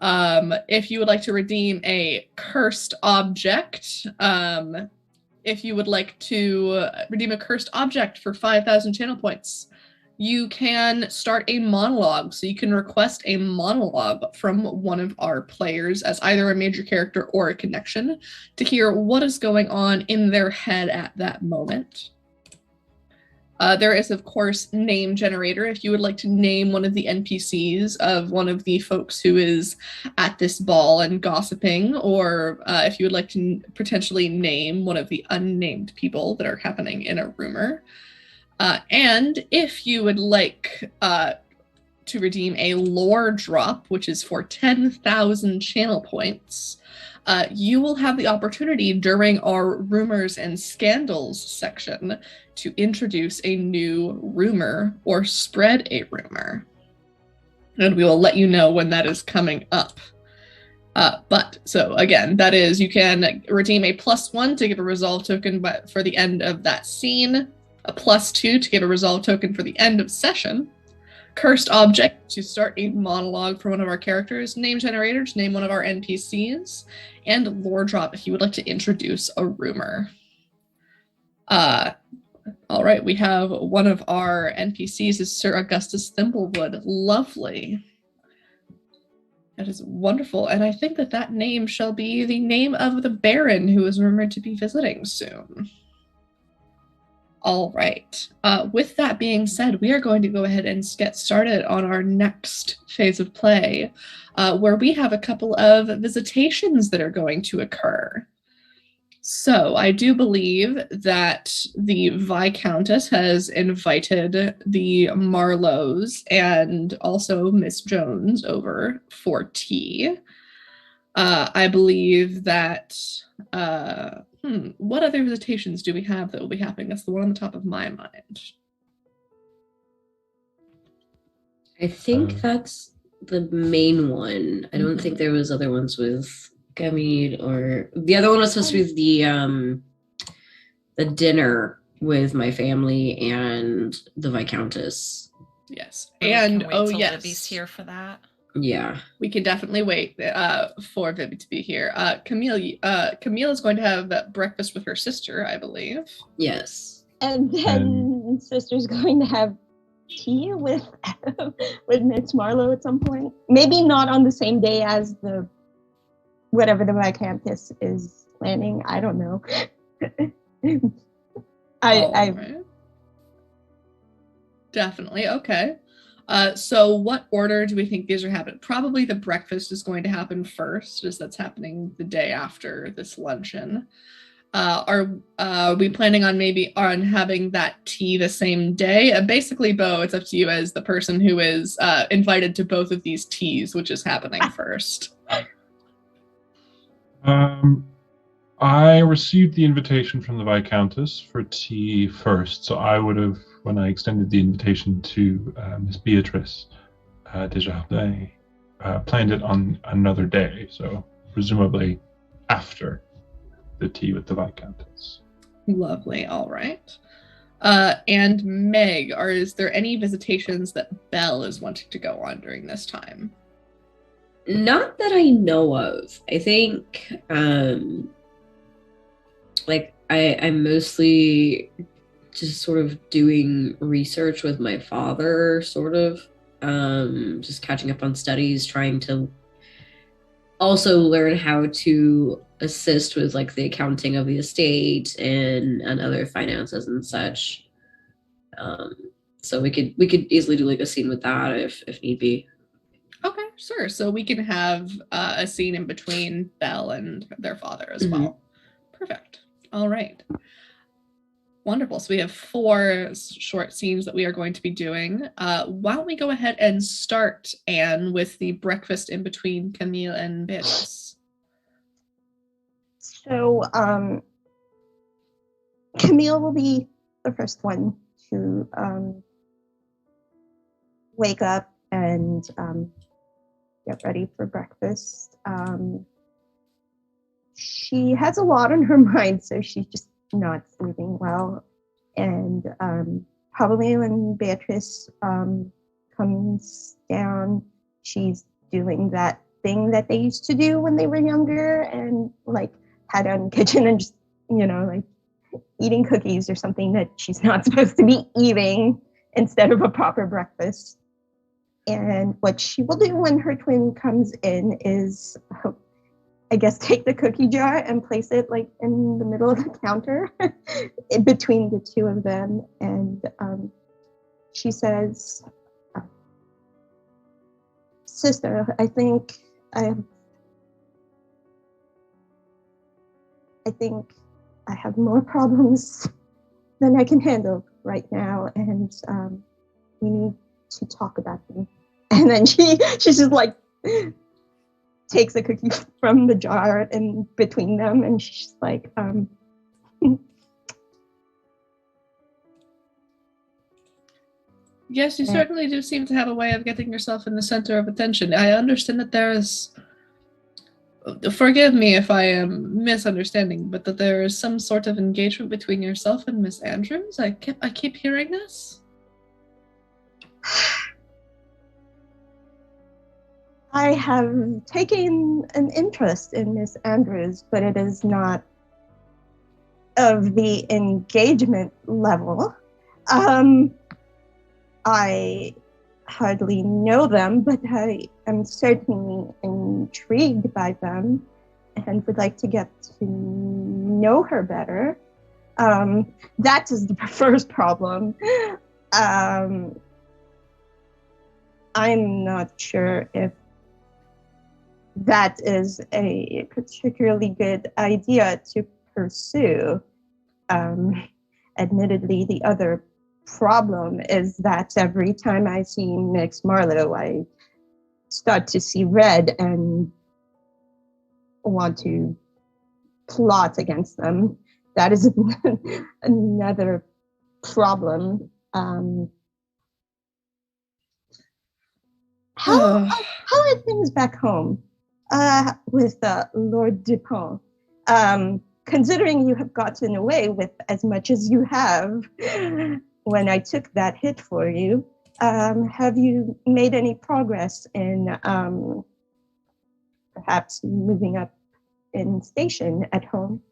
If you would like to redeem a cursed object, if you would like to redeem a cursed object for 5,000 channel points, you can start a monologue. So you can request a monologue from one of our players as either a major character or a connection to hear what is going on in their head at that moment. There is, of course, name generator. If you would like to name one of the NPCs of one of the folks who is at this ball and gossiping, or if you would like to potentially name one of the unnamed people that are happening in a rumor. And if you would like to redeem a lore drop, which is for 10,000 channel points, you will have the opportunity during our rumors and scandals section to introduce a new rumor or spread a rumor. And we will let you know when that is coming up. So again, that is, you can redeem a +1 to give a resolve token for the end of that scene, a +2 to give a resolve token for the end of session, cursed object to start a monologue for one of our characters, name generator to name one of our NPCs, and lore drop if you would like to introduce a rumor. All right, we have one of our NPCs is Sir Augustus Thimblewood. Lovely. That is wonderful, and I think that name shall be the name of the Baron who is rumored to be visiting soon. All right. With that being said, we are going to go ahead and get started on our next phase of play, where we have a couple of visitations that are going to occur. So I do believe that the Viscountess has invited the Marlowes and also Miss Jones over for tea. I believe that... what other visitations do we have that will be happening? That's the one on the top of my mind. I think that's the main one. I don't think there was other ones with Gamid, or the other one was supposed to be the dinner with my family and the Viscountess. Yes, and yes, Libby's here for that. Yeah, we can definitely wait for Vivi to be here. Camille is going to have breakfast with her sister, I believe. Yes, and then sister's going to have tea with Miss Marlowe at some point. Maybe not on the same day as the whatever the Viscountess is planning. I don't know. Right. Definitely. Okay. So what order do we think these are happening? Probably the breakfast is going to happen first, as that's happening the day after this luncheon. Are we planning on having that tea the same day? Basically, Beau, it's up to you as the person who is invited to both of these teas, which is happening first. I received the invitation from the Viscountess for tea first, so I would have, when I extended the invitation to Miss Beatrice Desjardins, planned it on another day, so presumably after the tea with the Viscountess. Lovely. All right. And Meg, is there any visitations that Belle is wanting to go on during this time? Not that I know of. I think I'm mostly just sort of doing research with my father, sort of. Just catching up on studies, trying to also learn how to assist with like the accounting of the estate and other finances and such. So we could easily do like a scene with that if need be. Okay, sure. So we can have a scene in between Belle and their father as well. Perfect. All right. Wonderful. So we have 4 short scenes that we are going to be doing. Why don't we go ahead and start, Anne, with the breakfast in between Camille and Beatrice? So Camille will be the first one to wake up and get ready for breakfast. She has a lot on her mind, so she's just not sleeping well. And probably when Beatrice comes down, she's doing that thing that they used to do when they were younger and like had on kitchen and just, like eating cookies or something that she's not supposed to be eating instead of a proper breakfast. And what she will do when her twin comes in is, I guess, take the cookie jar and place it like in the middle of the counter in between the two of them. And she says, "Sister, I think I have more problems than I can handle right now, and we need to talk about them." And then she's just like takes a cookie from the jar in between them, and she's like, Yes, you certainly do seem to have a way of getting yourself in the center of attention. I understand that there is, forgive me if I am misunderstanding, but that there is some sort of engagement between yourself and Miss Andrews. I keep hearing this. I have taken an interest in Miss Andrews, but it is not of the engagement level. I hardly know them, but I am certainly intrigued by them and would like to get to know her better. That is the first problem. I'm not sure if that is a particularly good idea to pursue. Admittedly, the other problem is that every time I see Mix Marlowe, I start to see red and want to plot against them. That is another problem. How are things back home with Lord Dupont? Considering you have gotten away with as much as you have when I took that hit for you, have you made any progress in perhaps moving up in station at home?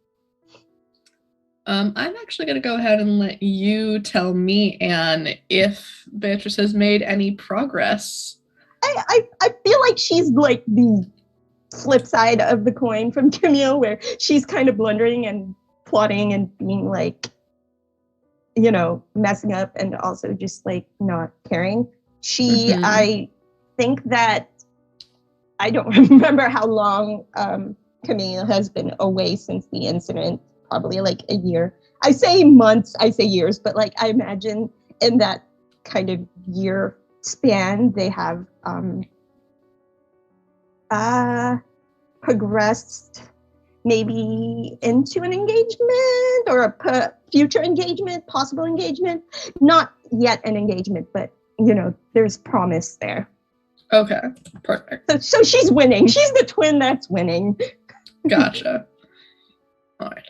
I'm actually going to go ahead and let you tell me, Anne, if Beatrice has made any progress. I feel like she's like the flip side of the coin from Camille, where she's kind of blundering and plotting and being like, messing up and also just like not caring. I think that I don't remember how long Camille has been away since the incident, probably like a year. I say months, I say years, but like I imagine in that kind of year span, they have progressed maybe into an engagement or a future engagement, possible engagement. Not yet an engagement, but there's promise there. Okay, perfect. So she's winning. She's the twin that's winning. Gotcha. All right.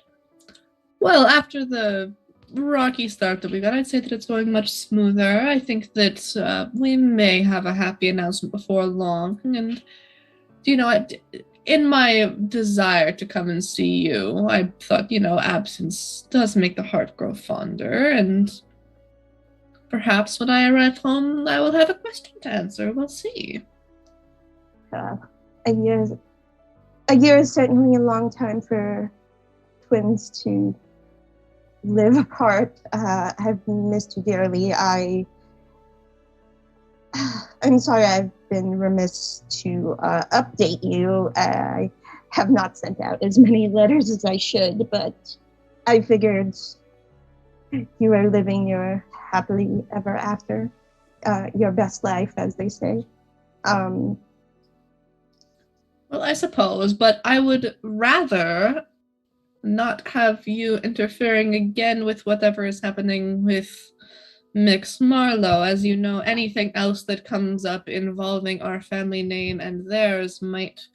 Well, after the rocky start that we got. I'd say that it's going much smoother. I think that we may have a happy announcement before long. And, in my desire to come and see you, I thought, absence does make the heart grow fonder. And perhaps when I arrive home, I will have a question to answer. We'll see. A year is certainly a long time for twins to live apart. I've missed you dearly. I'm sorry I've been remiss to update you. I have not sent out as many letters as I should, but I figured you are living your happily ever after, your best life, as they say. Well, I suppose, but I would rather not have you interfering again with whatever is happening with Mix Marlowe. As you know, anything else that comes up involving our family name and theirs might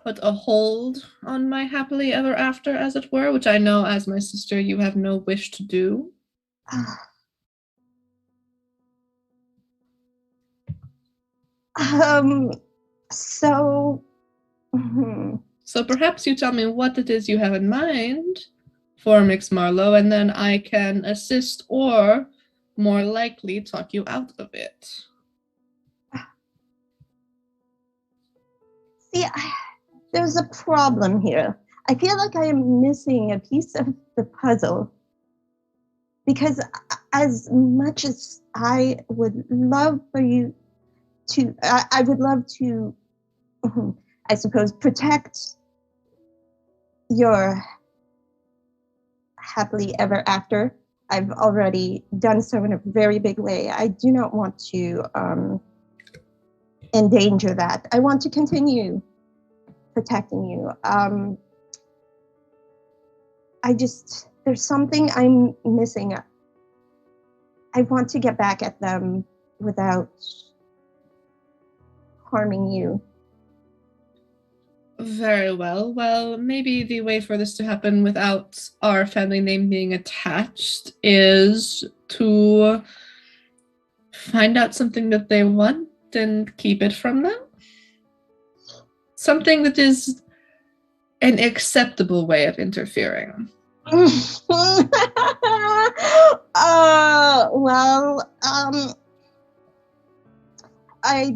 put a hold on my happily ever after, as it were, which I know as my sister you have no wish to do. So perhaps you tell me what it is you have in mind for Mix Marlowe, and then I can assist or, more likely, talk you out of it. See, there's a problem here. I feel like I am missing a piece of the puzzle. Because as much as I would love for you to, I would love to, I suppose, protect your happily ever after. I've already done so in a very big way. I do not want to endanger that. I want to continue protecting you. There's something I'm missing. I want to get back at them without harming you. Very well. Well, maybe the way for this to happen without our family name being attached is to find out something that they want and keep it from them. Something that is an acceptable way of interfering. I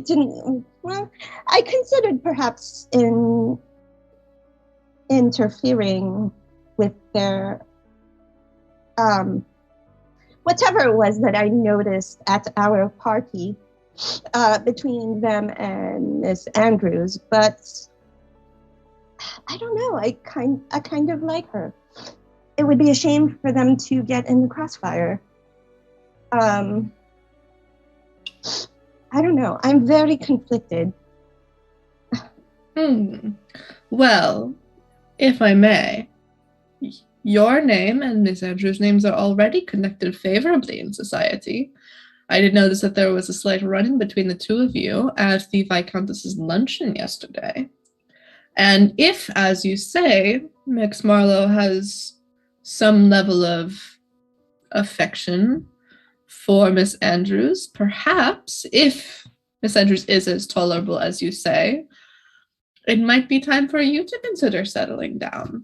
didn't want. I considered perhaps interfering with their, whatever it was that I noticed at our party, between them and Miss Andrews, but I don't know, I kind of like her. It would be a shame for them to get in the crossfire. I don't know. I'm very conflicted. Well, if I may, your name and Miss Andrews' names are already connected favorably in society. I did notice that there was a slight run-in between the two of you at the Viscountess's luncheon yesterday. And if, as you say, Mix Marlowe has some level of affection for Miss Andrews, perhaps, if Miss Andrews is as tolerable as you say, it might be time for you to consider settling down.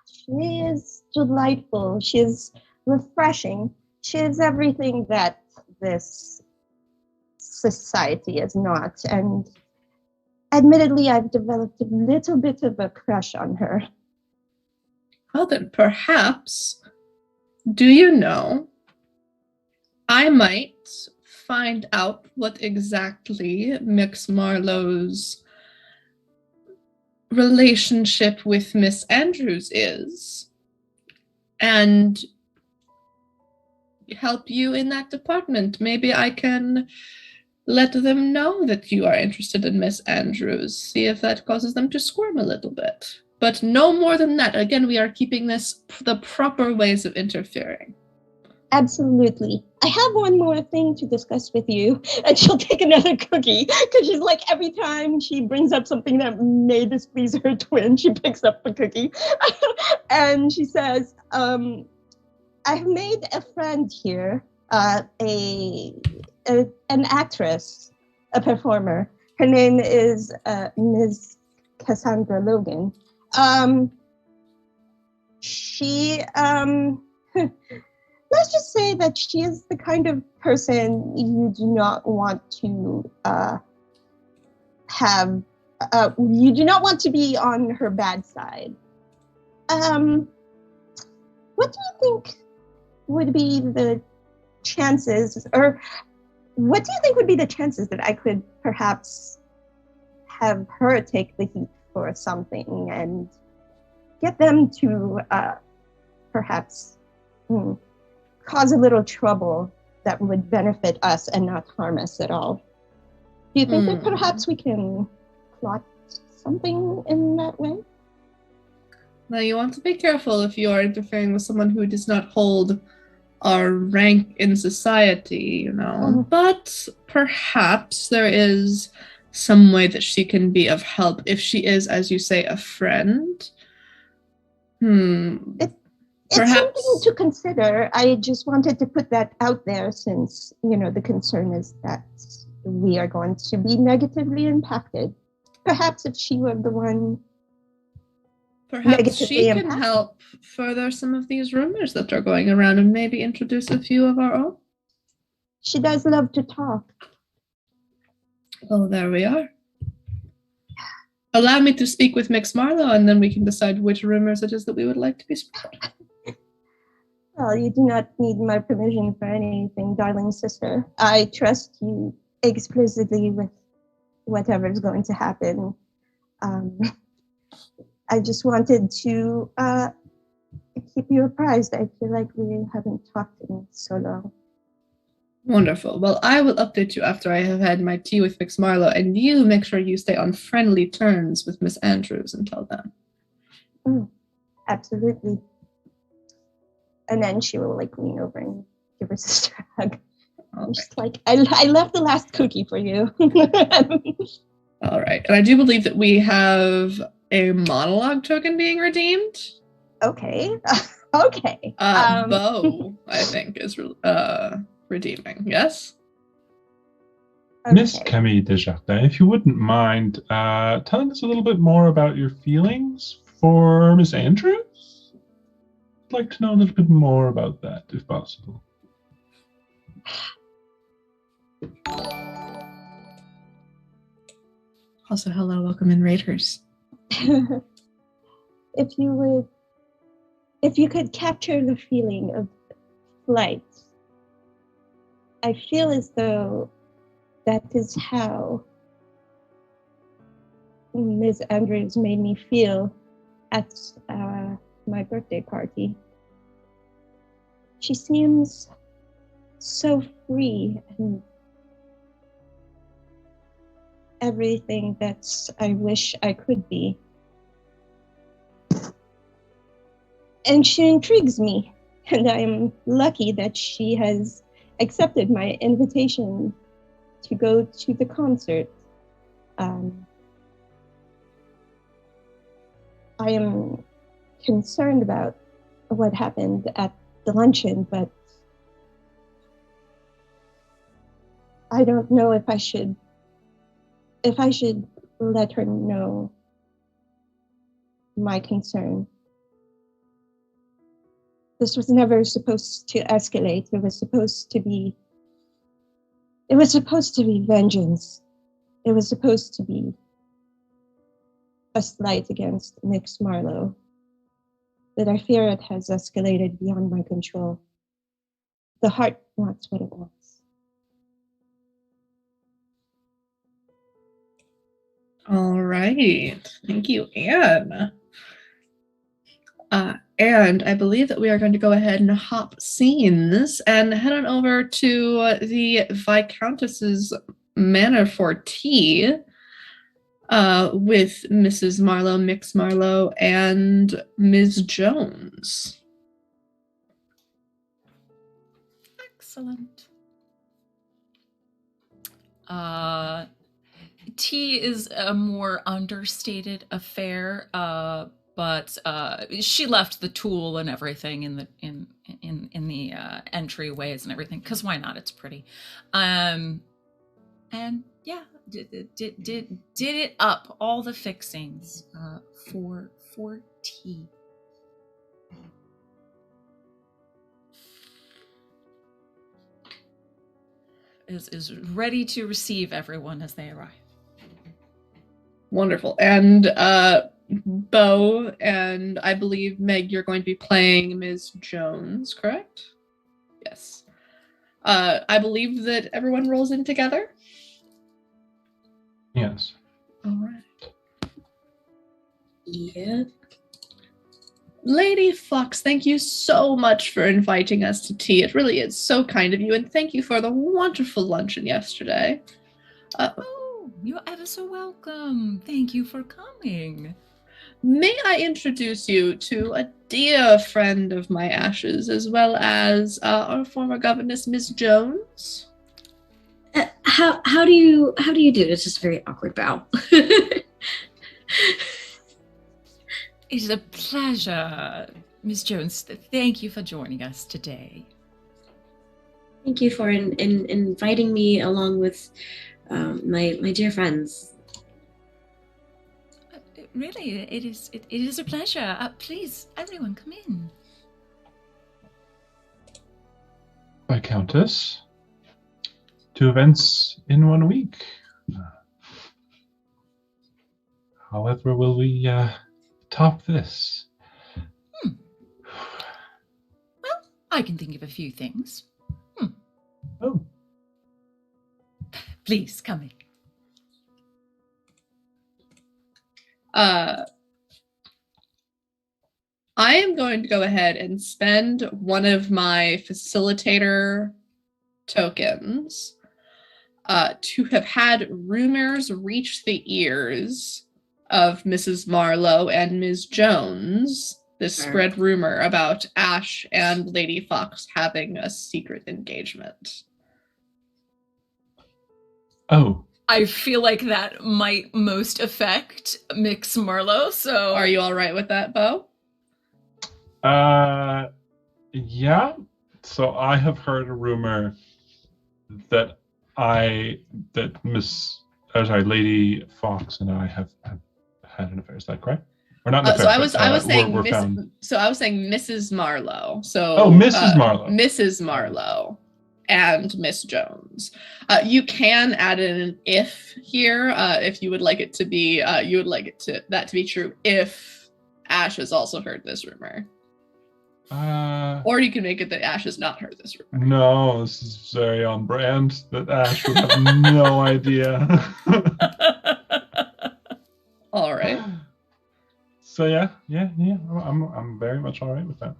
She is delightful. She is refreshing. She is everything that this society is not. And admittedly, I've developed a little bit of a crush on her. Well, then perhaps, do you know, I might find out what exactly Mix Marlowe's relationship with Miss Andrews is, and help you in that department. Maybe I can let them know that you are interested in Miss Andrews, see if that causes them to squirm a little bit. But no more than that. Again, we are keeping this the proper ways of interfering. Absolutely. I have one more thing to discuss with you. And she'll take another cookie because she's like, every time she brings up something that may displease her twin, she picks up a cookie. And she says, I've made a friend here, an actress, a performer. Her name is Ms. Cassandra Logan. She, let's just say that she is the kind of person you do not want to you do not want to be on her bad side. What do you think would be the chances, or what do you think would be the chances that I could perhaps have her take the heat for something and get them to perhaps cause a little trouble that would benefit us and not harm us at all? Do you think that perhaps we can plot something in that way? Now, you want to be careful if you are interfering with someone who does not hold our rank in society, But perhaps there is some way that she can be of help if she is, as you say, a friend. It's something to consider. I just wanted to put that out there since, the concern is that we are going to be negatively impacted. Perhaps if she were the one. Perhaps she can help further some of these rumors that are going around and maybe introduce a few of our own. She does love to talk. Oh, there we are. Allow me to speak with Mix Marlowe, and then we can decide which rumors it is that we would like to be spread. Well, you do not need my permission for anything, darling sister. I trust you explicitly with whatever is going to happen. I just wanted to keep you apprised. I feel like we haven't talked in so long. Wonderful. Well, I will update you after I have had my tea with Mix Marlowe, and you make sure you stay on friendly terms with Miss Andrews until then. Absolutely. And then she will lean over and give her sister a hug. Just I left the last cookie for you. All right. And I do believe that we have a monologue token being redeemed. Okay. Okay. Beau, I think, is redeeming. Yes? Okay. Miss Camille Desjardins, if you wouldn't mind telling us a little bit more about your feelings for Miss Andrews? I'd like to know a little bit more about that, if possible. Also, hello, welcome in, Raiders. If you could capture the feeling of flight, I feel as though that is how Ms. Andrews made me feel at my birthday party. She seems so free and everything that I wish I could be. And she intrigues me, and I'm lucky that she has accepted my invitation to go to the concert. I am concerned about what happened at the luncheon, but I don't know if I should let her know my concern. This was never supposed to escalate. It was supposed to be vengeance. It was supposed to be a slight against Mix Marlowe. But I fear it has escalated beyond my control. The heart wants what it wants. All right. Thank you, Anne. And I believe that we are going to go ahead and hop scenes and head on over to the Viscountess's manor for tea with Mrs. Marlowe, Mix Marlowe, and Ms. Jones. Excellent. Tea is a more understated affair, but she left the tool and everything in the entryways and everything, because why not? It's pretty. And yeah, did it up, all the fixings for tea. Is ready to receive everyone as they arrive. Wonderful. And Beau and I believe Meg, you're going to be playing Ms. Jones, correct? Yes. I believe that everyone rolls in together. Yes. All right. Yep. Lady Fox, thank you so much for inviting us to tea. It really is so kind of you, and thank you for the wonderful luncheon yesterday. Oh, you're ever so welcome. Thank you for coming. May I introduce you to a dear friend of my Ashes, as well as our former governess, Miss Jones? How do you do? It's just a very awkward bow. It is a pleasure, Miss Jones. Thank you for joining us today. Thank you for inviting me along with my dear friends. Really, it is a pleasure. Please, everyone, come in. Viscountess. 2 events in 1 week. However, will we top this? Well, I can think of a few things. Oh. Please, come in. I am going to go ahead and spend one of my facilitator tokens to have had rumors reach the ears of Mrs. Marlowe and Ms. Jones. This spread rumor about Ash and Lady Fox having a secret engagement. Oh. I feel like that might most affect Mix Marlowe, so... Are you all right with that, Beau? Yeah. So I have heard a rumor that Lady Fox and I have had an affair. Is that correct? Or not an affair? I was saying Mrs. Marlowe. So Mrs. Marlowe. Mrs. Marlowe and Miss Jones. You can add in an if here if you would like it to be that to be true if Ash has also heard this rumor. Or you can make it that Ash has not heard this rumor. No, this is very on brand. That Ash would have no idea. All right. So yeah. I'm very much all right with that.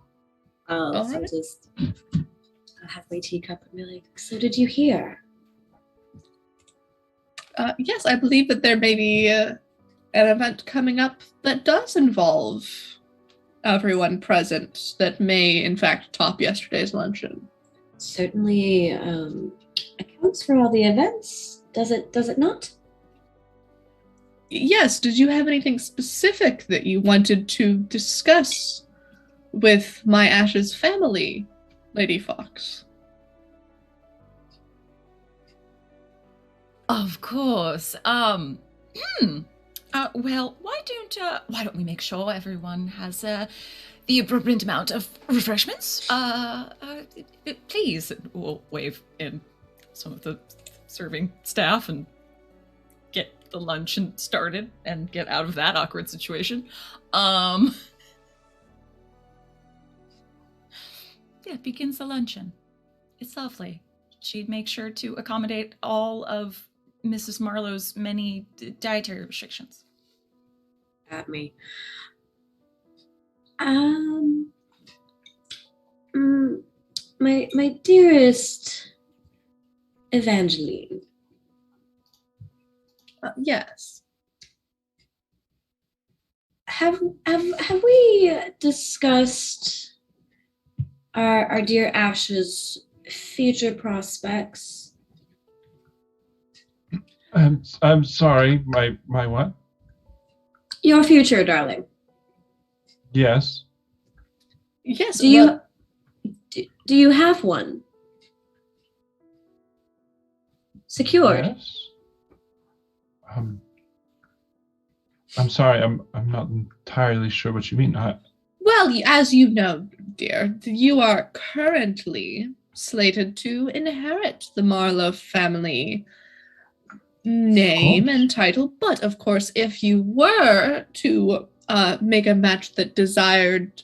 Oh, so right. Just I'll have my teacup and be like, so did you hear? Yes, I believe that there may be an event coming up that does involve everyone present that may, in fact, top yesterday's luncheon. Certainly accounts for all the events. Does it not? Yes. Did you have anything specific that you wanted to discuss with my Ash's family, Lady Fox? Of course. Well, why don't we make sure everyone has the appropriate amount of refreshments? Please. We'll wave in some of the serving staff and get the luncheon started and get out of that awkward situation. Yeah, begins the luncheon. It's lovely. She'd make sure to accommodate all of Mrs. Marlowe's many dietary restrictions. At me. My dearest Evangeline. Yes. Have we discussed our dear Ash's future prospects. I'm sorry, my what? Your future, darling. Yes. Yes. Do you have one? Secured. Yes. I'm sorry, I'm not entirely sure what you mean. Well, as you know, dear, you are currently slated to inherit the Marlowe family name and title. But of course, if you were to make a match that desired,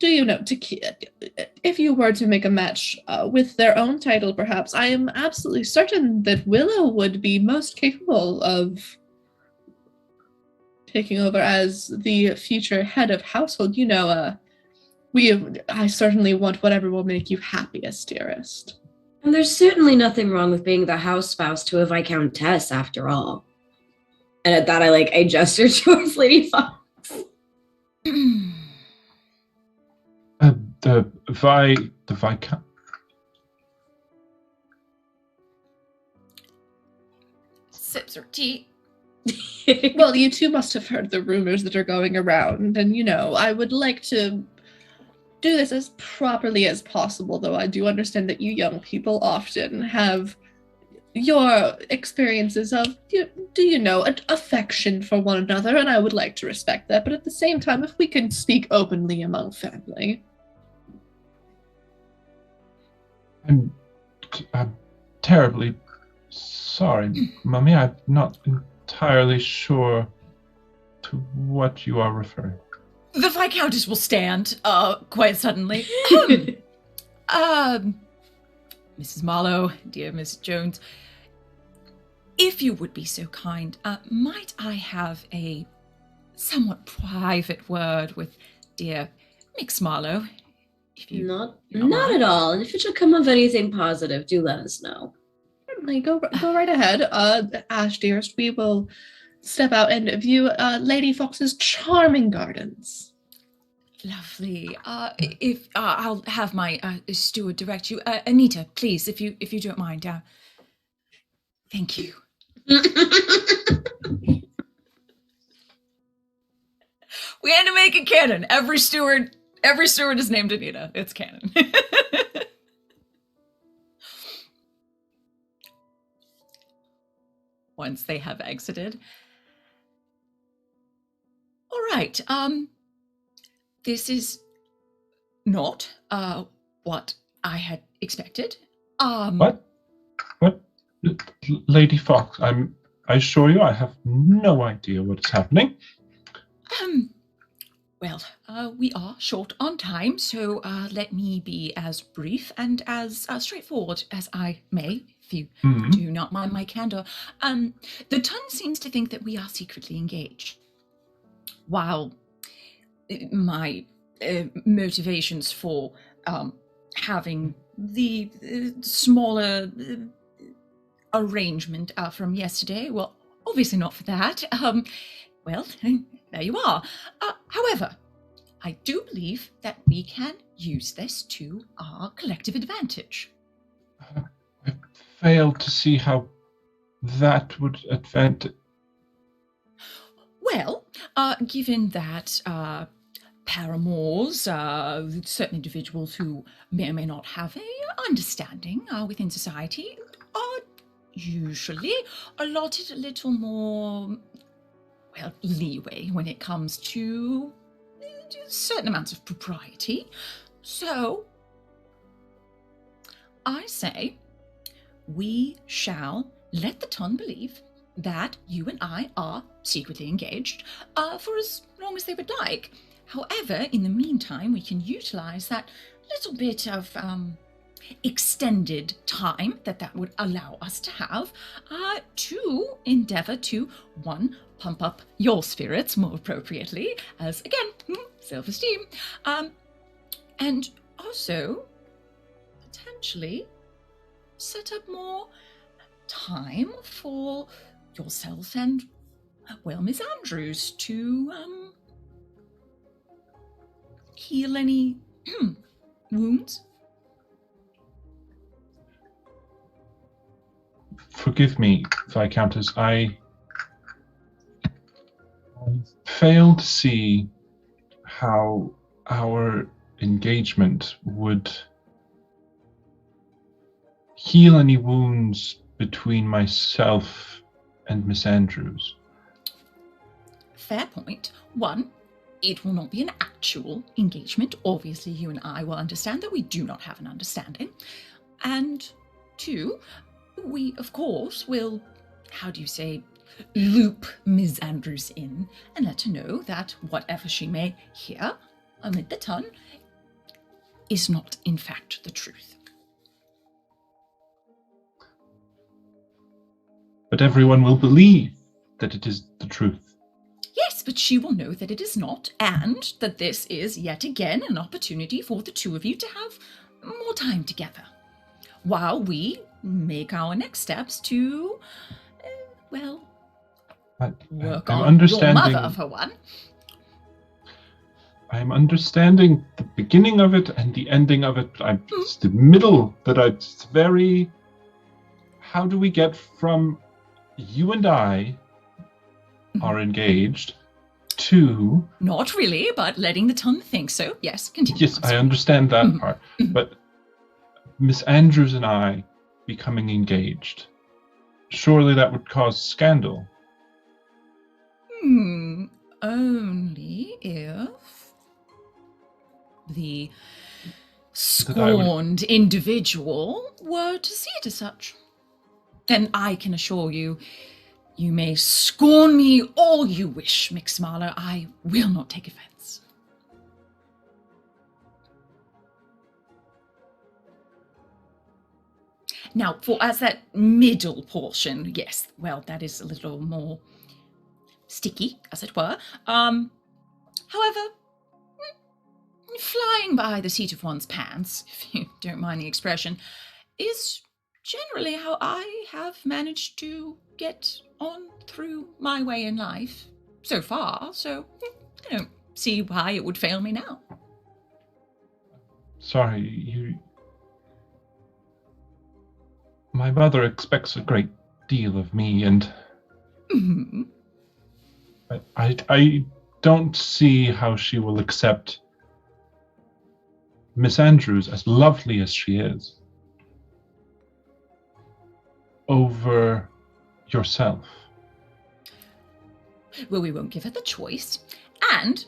if you were to make a match with their own title, perhaps, I am absolutely certain that Willow would be most capable of taking over as the future head of household. I certainly want whatever will make you happiest, dearest. And there's certainly nothing wrong with being the house spouse to a viscountess, after all. And at that, I gesture towards Lady Fox. The Viscount. Sips her tea. Well, you two must have heard the rumors that are going around, and I would like to do this as properly as possible, though I do understand that you young people often have your experiences of, affection for one another, and I would like to respect that, but at the same time, if we can speak openly among family. I'm terribly sorry, Mummy. I'm not entirely sure to what you are referring. The Viscountess will stand, quite suddenly. Mrs. Marlowe, dear Miss Jones, if you would be so kind, might I have a somewhat private word with dear Mix Marlowe? If you Not at all. And if it should come of anything positive, do let us know. Certainly, go right ahead. Ash, dearest, we will step out and view Lady Fox's charming gardens. Lovely. If I'll have my steward direct you. Anita, please, if you don't mind. Thank you. We had to make it canon. Every steward is named Anita. It's canon. Once they have exited. All right. This is not what I had expected. What? Lady Fox, I assure you I have no idea what is happening. Well, we are short on time, so let me be as brief and as straightforward as I may, if you do not mind my candor. The Ton seems to think that we are secretly engaged. While my motivations for having the smaller arrangement from yesterday, well, obviously not for that. Well, there you are. However, I do believe that we can use this to our collective advantage. I failed to see how that would advance. Well, given that paramours, certain individuals who may or may not have a understanding within society, are usually allotted a little more, leeway when it comes to certain amounts of propriety. So, I say we shall let the Ton believe that you and I are secretly engaged for as long as they would like. However, in the meantime, we can utilize that little bit of extended time that would allow us to have to endeavor to, one, pump up your spirits more appropriately, as, again, self-esteem, and also potentially set up more time for yourself and, Miss Andrews to heal any wounds. Forgive me, Viscountess. I fail to see how our engagement would heal any wounds between myself and Miss Andrews. Fair point. One, it will not be an actual engagement. Obviously, you and I will understand that we do not have an understanding. And two, we, of course, will, how do you say, loop Ms. Andrews in and let her know that whatever she may hear amid the ton is not, in fact, the truth. But everyone will believe that it is the truth. Yes, but she will know that it is not, and that this is yet again an opportunity for the two of you to have more time together, while we make our next steps to, work I'm on understanding, your mother, for one. I'm understanding the beginning of it and the ending of it. It's the middle that it's very... How do we get from you and I are engaged to... Not really, but letting the tongue think so. Yes, continue. Yes, I understand that part. But Miss Andrews and I becoming engaged, surely that would cause scandal. Only if the That I would- scorned individual were to see it as such. And I can assure you, you may scorn me all you wish, Mixmarler. I will not take offense. Now, for as that middle portion, yes, well, that is a little more sticky, as it were. However, flying by the seat of one's pants, if you don't mind the expression, is generally how I have managed to get on through my way in life so far, so I don't see why it would fail me now. Sorry, my mother expects a great deal of me, and I don't see how she will accept Miss Andrews, as lovely as she is, over yourself. Well, we won't give her the choice. And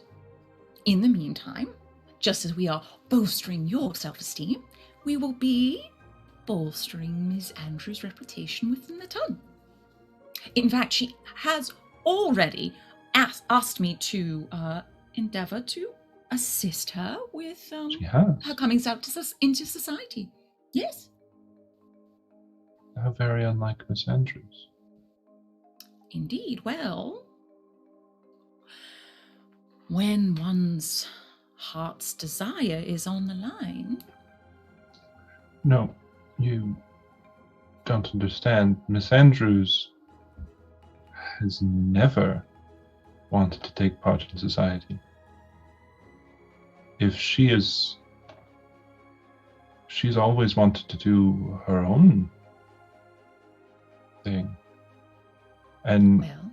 in the meantime, just as we are bolstering your self-esteem, we will be bolstering Ms. Andrews' reputation within the ton. In fact, she has already asked me to endeavor to assist her with her comings out into society. Yes. How very unlike Miss Andrews. Indeed. Well, when one's heart's desire is on the line. No, you don't understand. Miss Andrews has never wanted to take part in society. If she's always wanted to do her own thing. And Well,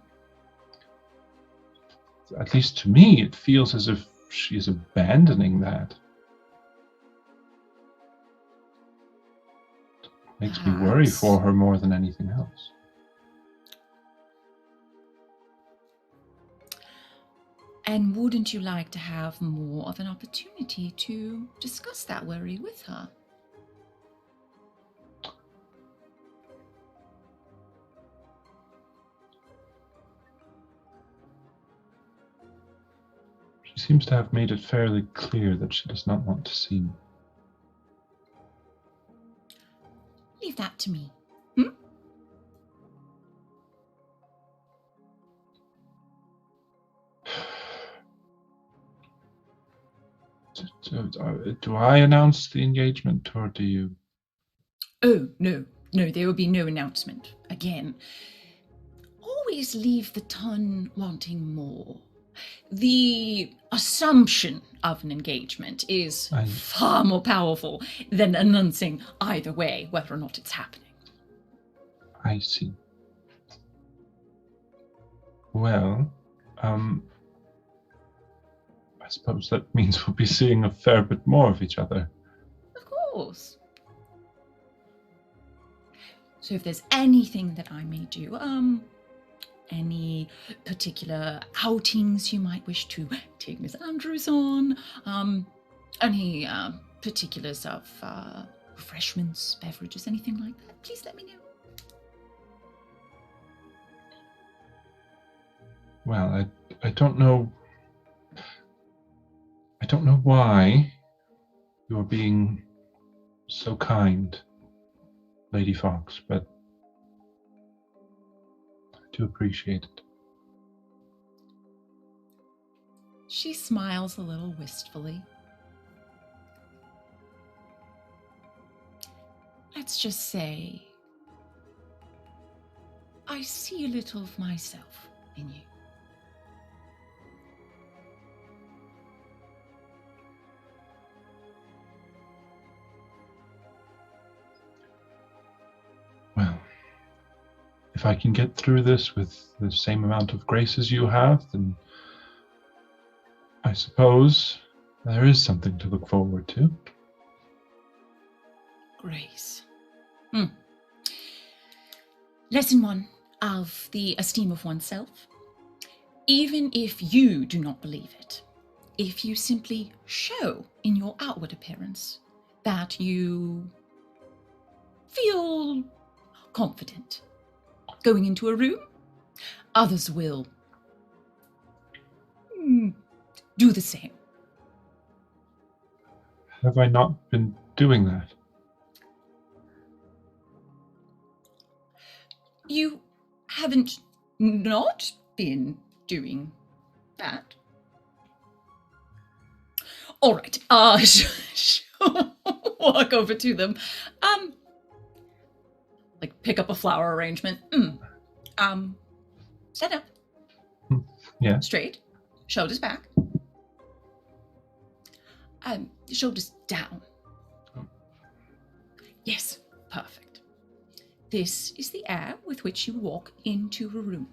at least to me, it feels as if she's abandoning that. Makes me worry perhaps. for her more than anything else. And wouldn't you like to have more of an opportunity to discuss that worry with her? She seems to have made it fairly clear that she does not want to see me. Leave that to me. Do I announce the engagement, or do you? Oh, no, there will be no announcement. Again, always leave the ton wanting more. The assumption of an engagement is far more powerful than announcing either way whether or not it's happening. I see. Well, I suppose that means we'll be seeing a fair bit more of each other. Of course. So if there's anything that I may do, any particular outings you might wish to take Miss Andrews on, any particulars of refreshments, beverages, anything like that, please let me know. Well, I don't know. I don't know why you're being so kind, Lady Fox, but I do appreciate it. She smiles a little wistfully. Let's just say I see a little of myself in you. Well, if I can get through this with the same amount of grace as you have, then I suppose there is something to look forward to. Grace. Lesson 1 of the esteem of oneself. Even if you do not believe it, if you simply show in your outward appearance that you feel confident going into a room, others will do the same. Have I not been doing that? You haven't not been doing that. All right. She'll walk over to them. Like pick up a flower arrangement. Stand up. Yeah. Straight. Shoulders back. Shoulders down. Yes, perfect. This is the air with which you walk into a room.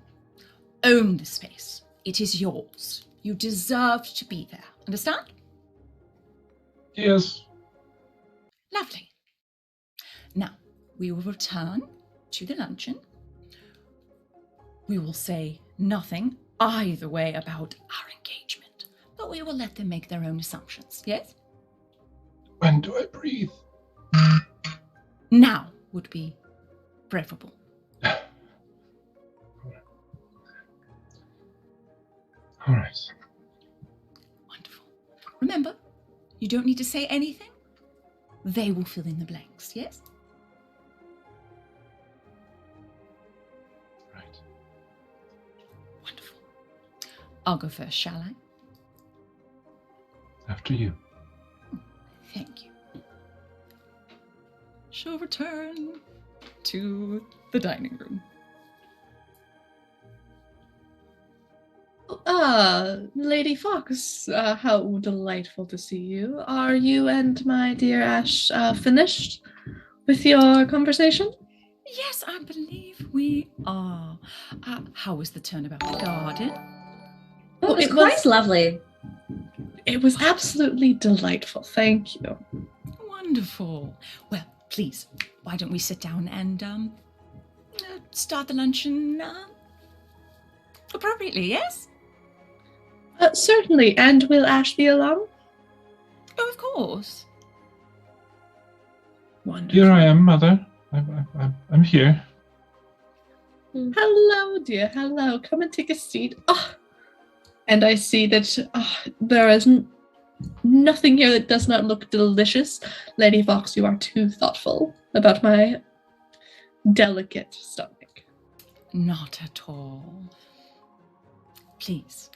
Own the space. It is yours. You deserve to be there. Understand? Yes. Lovely. Now, we will return to the luncheon. We will say nothing either way about our engagement, but we will let them make their own assumptions, yes? When do I breathe? Now would be preferable. All right. Wonderful. Remember, you don't need to say anything. They will fill in the blanks, yes? Right. Wonderful. I'll go first, shall I? After you. Thank you. She'll return to the dining room. Lady Fox, how delightful to see you. Are you and my dear Ash finished with your conversation? Yes, I believe we are. How was the turnabout the garden? Oh, it was quite lovely. It was absolutely delightful. Thank you. Wonderful. Well, please, why don't we sit down and start the luncheon appropriately, yes? Certainly. And will Ash be along? Oh, of course. Wonderful. Here I am, Mother. I'm here. Hello, dear. Hello. Come and take a seat. Oh. And I see that there is nothing here that does not look delicious. Lady Fox, you are too thoughtful about my delicate stomach. Not at all. Please.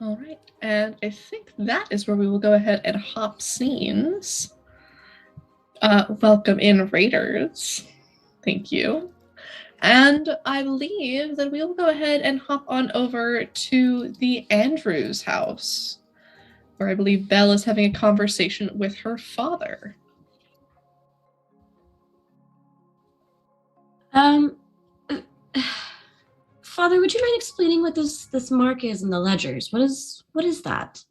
All right. And I think that is where we will go ahead and hop scenes. Welcome in, Raiders. Thank you. And I believe that we'll go ahead and hop on over to the Andrews house, where I believe Belle is having a conversation with her father. Father, would you mind explaining what this mark is in the ledgers? What is that?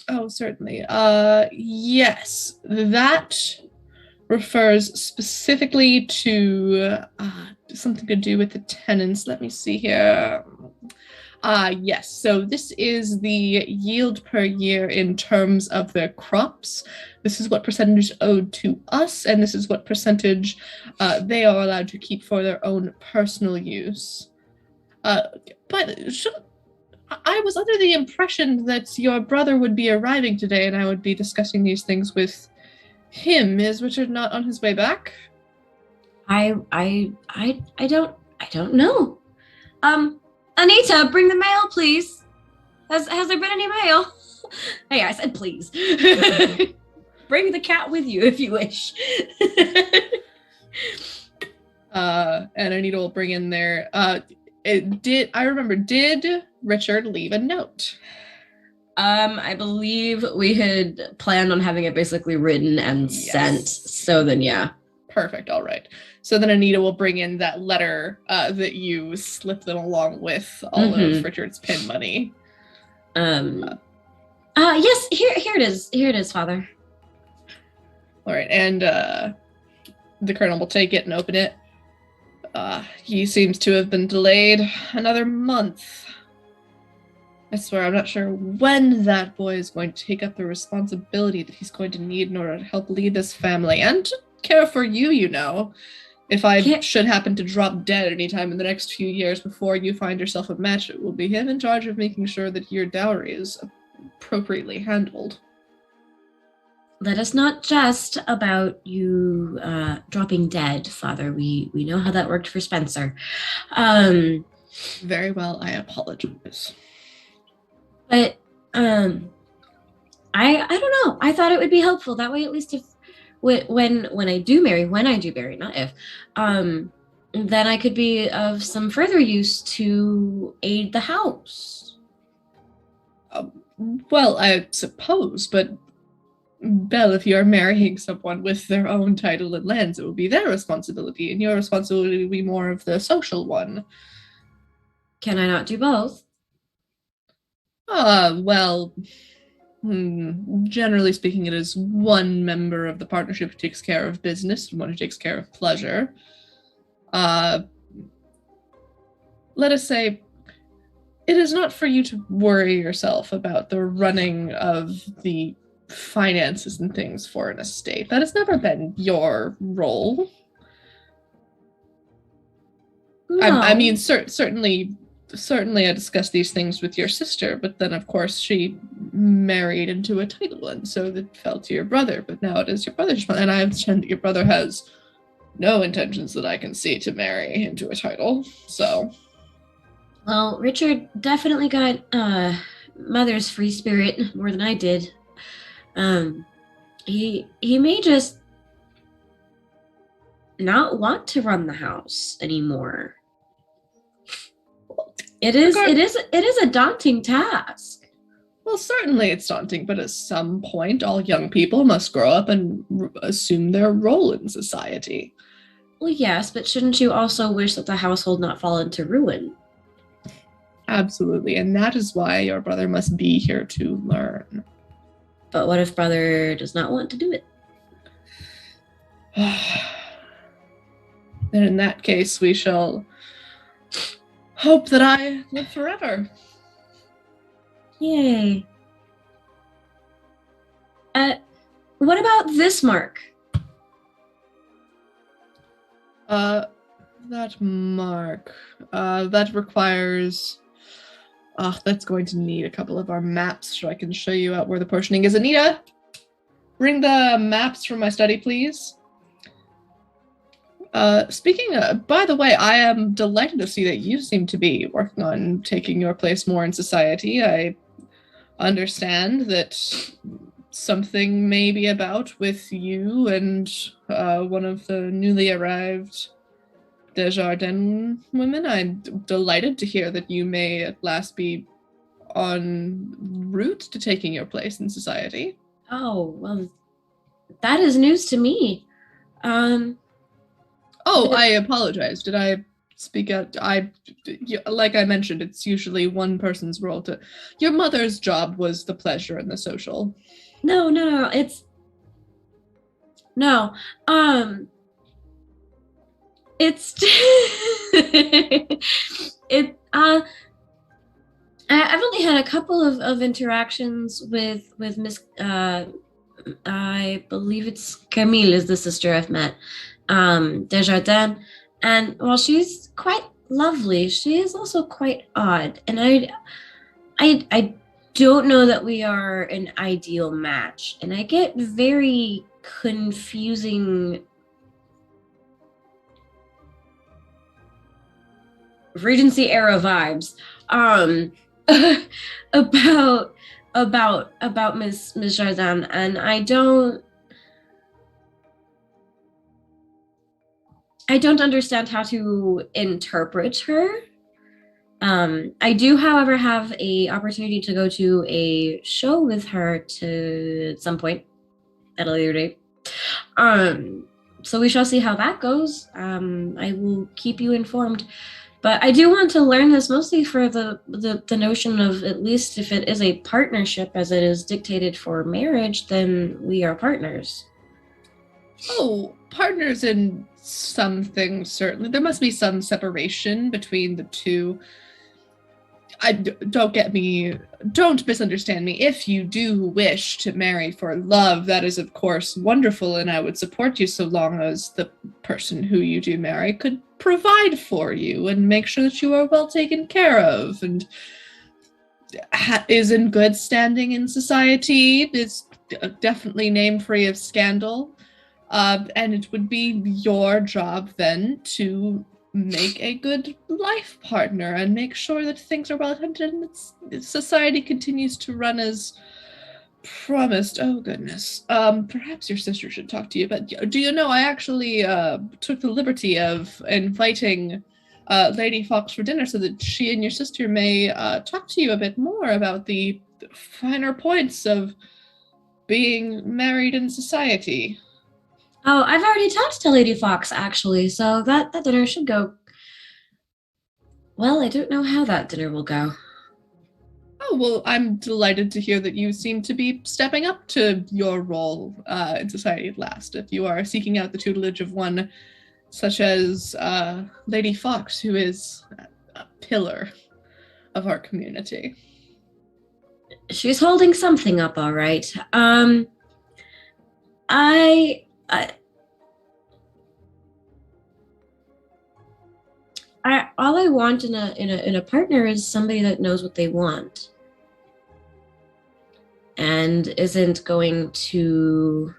Oh, certainly. Yes, that refers specifically to something to do with the tenants. Let me see here. Yes, so this is the yield per year in terms of their crops. This is what percentage owed to us, and this is what percentage they are allowed to keep for their own personal use. But I was under the impression that your brother would be arriving today and I would be discussing these things with him. Is Richard not on his way back? I don't know. Anita, bring the mail, please. Has there been any mail? Hey, I said please. Bring the cat with you if you wish. And Anita will bring in there. Did Richard leave a note? I believe we had planned on having it basically written and sent. So then, yeah. Perfect. All right. So then Anita will bring in that letter that you slipped them along with all of Richard's pin money. Yes, here it is. Here it is, Father. All right, and the colonel will take it and open it. He seems to have been delayed another month. I swear, I'm not sure when that boy is going to take up the responsibility that he's going to need in order to help lead this family and to care for you, you know. If I should happen to drop dead anytime in the next few years before you find yourself a match, it will be him in charge of making sure that your dowry is appropriately handled. Let us not jest about you dropping dead, Father. We know how that worked for Spencer. Very well, I apologize. But I don't know. I thought it would be helpful. That way, at least if when I do marry, not if, then I could be of some further use to aid the house. Well, I suppose, but Belle, if you're marrying someone with their own title and lands, it will be their responsibility, and your responsibility will be more of the social one. Can I not do both? Well, generally speaking, it is one member of the partnership who takes care of business and one who takes care of pleasure. Let us say, it is not for you to worry yourself about the running of the finances and things for an estate. That has never been your role. No. I mean, certainly I discussed these things with your sister, but then of course she married into a title, and so that fell to your brother, but now it is your brother's responsibility, and I understand that your brother has no intentions that I can see to marry into a title, so. Well, Richard definitely got mother's free spirit more than I did. He may just not want to run the house anymore. It is a daunting task. Well, certainly it's daunting, but at some point all young people must grow up and assume their role in society. Well, yes, but shouldn't you also wish that the household not fall into ruin? Absolutely, and that is why your brother must be here to learn. But what if brother does not want to do it? Then in that case, we shall hope that I live forever. Yay. What about this mark? That mark. That requires... that's going to need a couple of our maps so I can show you out where the portioning is. Anita, bring the maps from my study, please. Speaking of, by the way, I am delighted to see that you seem to be working on taking your place more in society. I understand that something may be about with you and one of the newly arrived Desjardins women. I'm delighted to hear that you may at last be en route to taking your place in society. Oh, well, that is news to me. Oh, I apologize. Did I speak out. Like I mentioned, it's usually one person's role to. Your mother's job was the pleasure and the social. No, it's no. It's it. I've only had a couple of interactions with Miss. I believe it's Camille is the sister I've met. Desjardins, and while she's quite lovely, she is also quite odd, and I don't know that we are an ideal match, and I get very confusing Regency era vibes about Miss Jardin, and I don't understand how to interpret her. I do, however, have a opportunity to go to a show with her to at some point at a later date. So we shall see how that goes. I will keep you informed. But I do want to learn this mostly for the notion of, at least if it is a partnership as it is dictated for marriage, then we are partners. Oh, partners in some things, certainly. There must be some separation between the two. Don't misunderstand me. If you do wish to marry for love, that is of course wonderful, and I would support you so long as the person who you do marry could provide for you and make sure that you are well taken care of and is in good standing in society, is definitely name-free of scandal. And it would be your job then to make a good life partner and make sure that things are well attended and society continues to run as promised. Oh goodness. Perhaps your sister should talk to you, but do you know I actually took the liberty of inviting Lady Fox for dinner so that she and your sister may talk to you a bit more about the finer points of being married in society. Oh, I've already talked to Lady Fox, actually, so that dinner should go. Well, I don't know how that dinner will go. Oh, well, I'm delighted to hear that you seem to be stepping up to your role in society at last. If you are seeking out the tutelage of one such as Lady Fox, who is a pillar of our community. She's holding something up, all right. All I want in a partner is somebody that knows what they want and isn't going to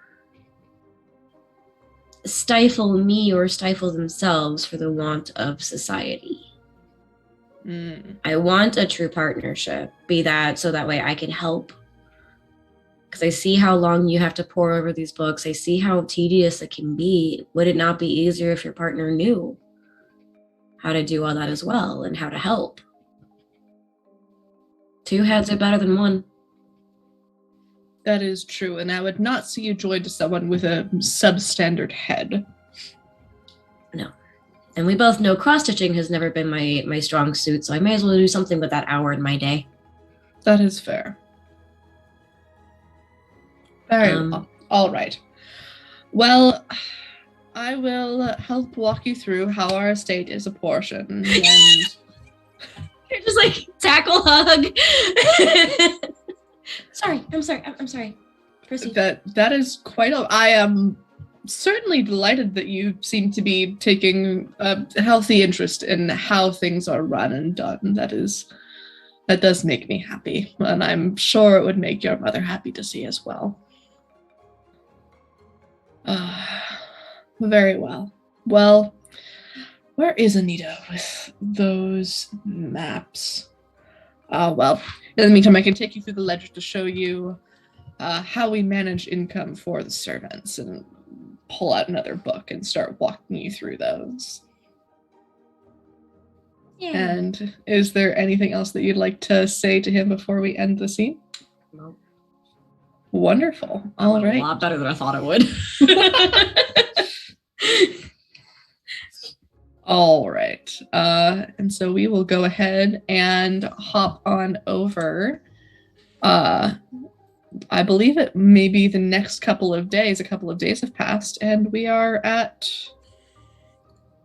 stifle me or stifle themselves for the want of society. I want a true partnership, be that so that way I can help. Because I see how long you have to pore over these books. I see how tedious it can be. Would it not be easier if your partner knew how to do all that as well and how to help? Two heads are better than one. That is true, and I would not see you joined to someone with a substandard head. No. And we both know cross-stitching has never been my strong suit, so I may as well do something with that hour in my day. That is fair. Very well. All right. Well, I will help walk you through how our estate is apportioned. And you're just like tackle hug. I'm sorry. Proceed. That is quite. I am certainly delighted that you seem to be taking a healthy interest in how things are run and done. That does make me happy, and I'm sure it would make your mother happy to see as well. Very well. Well, where is Anita with those maps? Well, in the meantime, I can take you through the ledger to show you how we manage income for the servants and pull out another book and start walking you through those. Yeah. And is there anything else that you'd like to say to him before we end the scene? No. Wonderful. All right. A lot better than I thought it would. All right. And so we will go ahead and hop on over. I believe it may be the next couple of days. A couple of days have passed, and we are at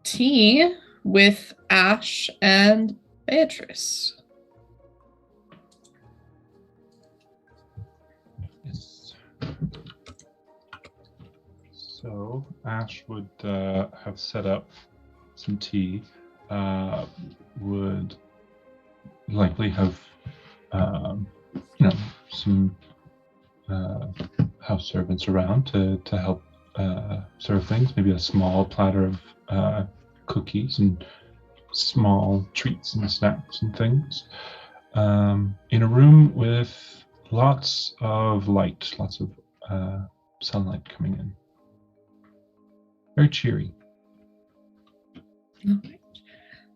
tea with Ash and Beatrice. Yes. So Ash would have set up some tea, would likely have some house servants around to help serve things, maybe a small platter of cookies and small treats and snacks and things, in a room with lots of light, lots of sunlight coming in. Very cheery. Okay.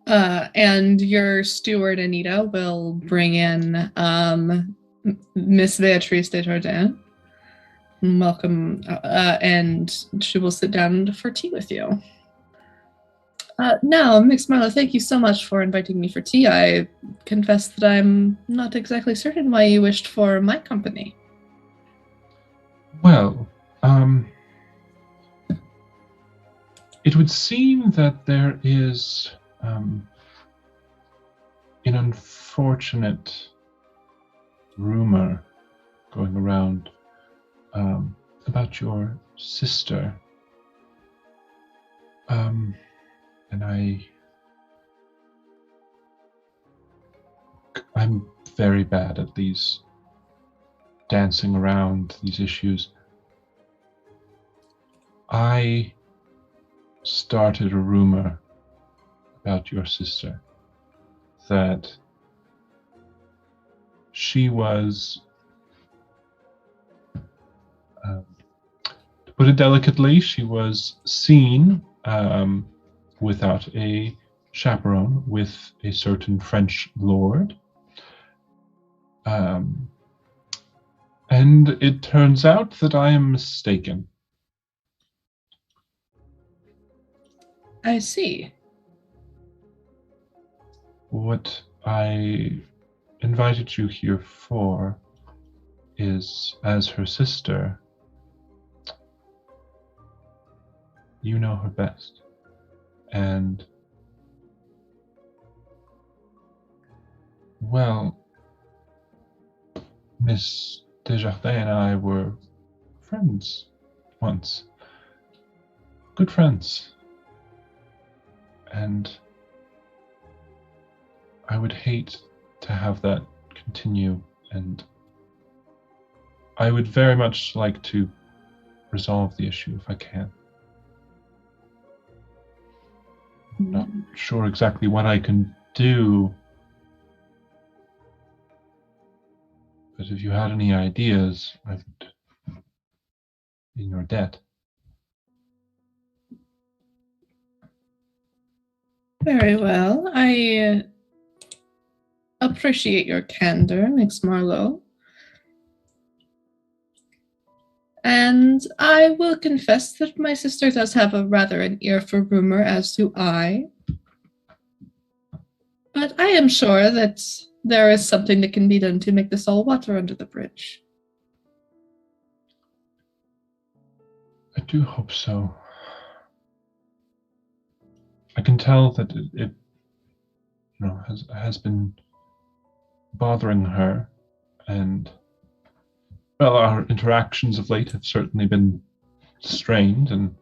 And your steward, Anita, will bring in Miss Beatrice Desjardins. Welcome, and she will sit down for tea with you. Now, Miss Marlowe, thank you so much for inviting me for tea. I confess that I'm not exactly certain why you wished for my company. Well, it would seem that there is an unfortunate rumor going around about your sister. And I'm very bad at these dancing around these issues. I started a rumor about your sister that she was, to put it delicately, she was seen without a chaperone with a certain French lord. And it turns out that I am mistaken. I see. What I invited you here for is, as her sister, you know her best. And, well, Miss Desjardins and I were friends once. Good friends. And I would hate to have that continue, and I would very much like to resolve the issue if I can. I'm not sure exactly what I can do, but if you had any ideas, I would be in your debt. Very well. I appreciate your candor, Miss Marlowe. And I will confess that my sister does have an ear for rumor, as do I. But I am sure that there is something that can be done to make this all water under the bridge. I do hope so. I can tell that it has been bothering her, and well, our interactions of late have certainly been strained, and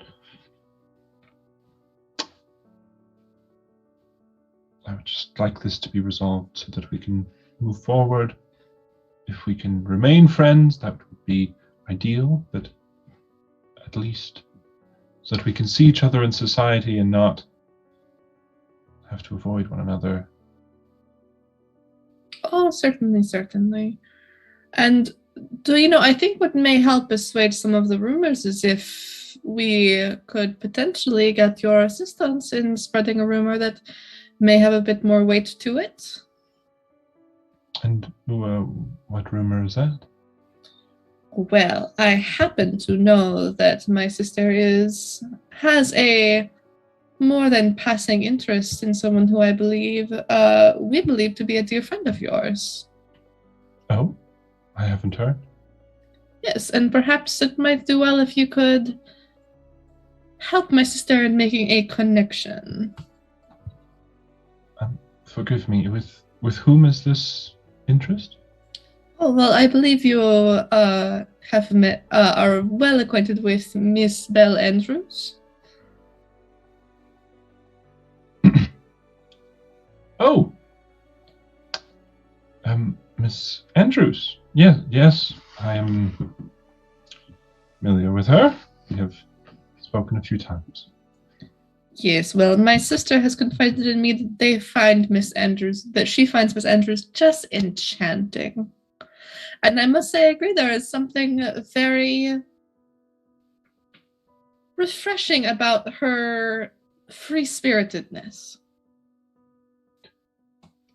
I would just like this to be resolved so that we can move forward. If we can remain friends, that would be ideal, but at least so that we can see each other in society and not have to avoid one another. Oh, certainly, certainly. And I think what may help assuage some of the rumors is if we could potentially get your assistance in spreading a rumor that may have a bit more weight to it. And what rumor is that? Well, I happen to know that my sister has a more than passing interest in someone who we believe to be a dear friend of yours. Oh, I haven't heard. Yes, and perhaps it might do well if you could help my sister in making a connection. Forgive me, with whom is this interest? Oh, well, I believe you have met, are well acquainted with Miss Belle Andrews. Oh, Miss Andrews. Yes, I am familiar with her. We have spoken a few times. Yes, well, my sister has confided in me that she finds Miss Andrews just enchanting. And I must say, I agree, there is something very refreshing about her free-spiritedness.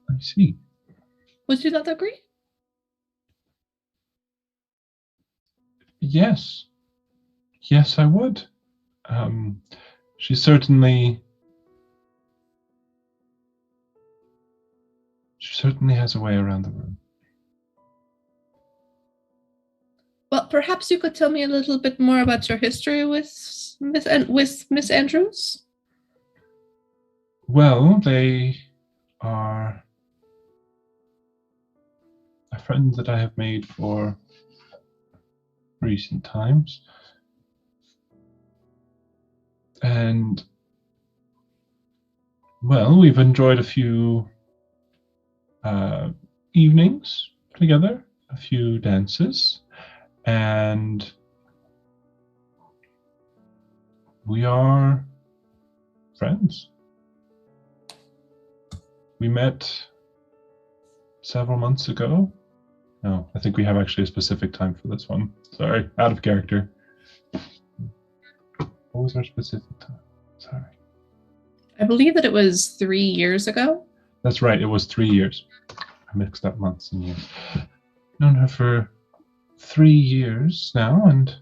I see. Would you not agree? Yes, I would. She certainly has a way around the room. Well, perhaps you could tell me a little bit more about your history with Miss Andrews? Well, they are a friend that I have made for recent times. And, well, we've enjoyed a few evenings together, a few dances, and we are friends. We met several months ago. No, I think we have actually a specific time for this one. Sorry, out of character. What was our specific time? Sorry. I believe that it was 3 years ago. That's right, it was 3 years. I mixed up months and years. Known her for 3 years now, and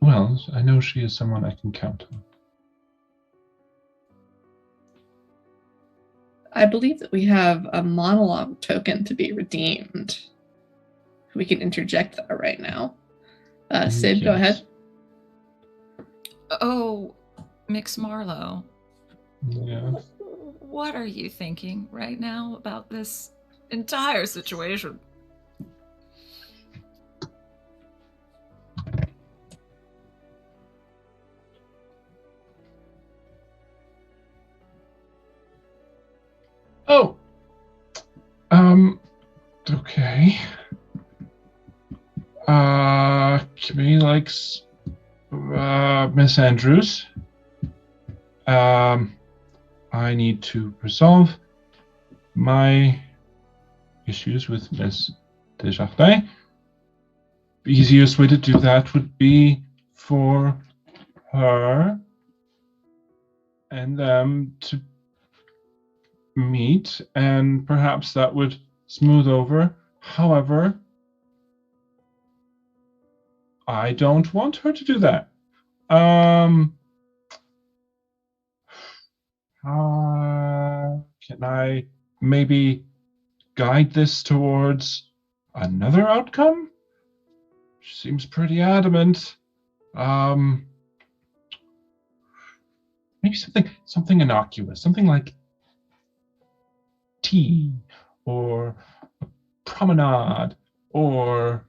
well, I know she is someone I can count on. I believe that we have a monologue token to be redeemed. We can interject that right now. Sid, Yes. go ahead. Oh, Mix Marlowe, Yeah. what are you thinking right now about this entire situation? Oh. Okay. Kimmy likes Miss Andrews. I need to resolve my issues with Miss Desjardins. The easiest way to do that would be for her and them to meet, and perhaps that would smooth over. However, I don't want her to do that. Can I maybe guide this towards another outcome? She seems pretty adamant. Maybe something innocuous, something like tea or a promenade, or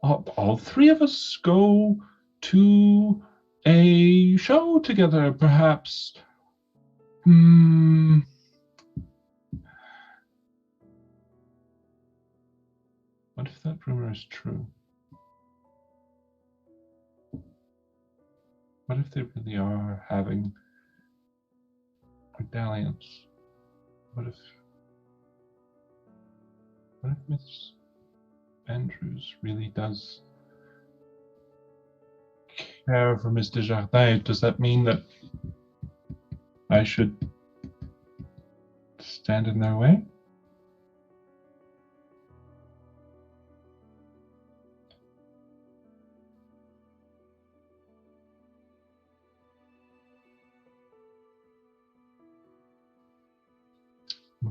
all three of us go to a show together, perhaps. What if that rumor is true? What if they really are having a dalliance? What if Miss Andrews really does care for Miss Desjardins? Does that mean that I should stand in their way?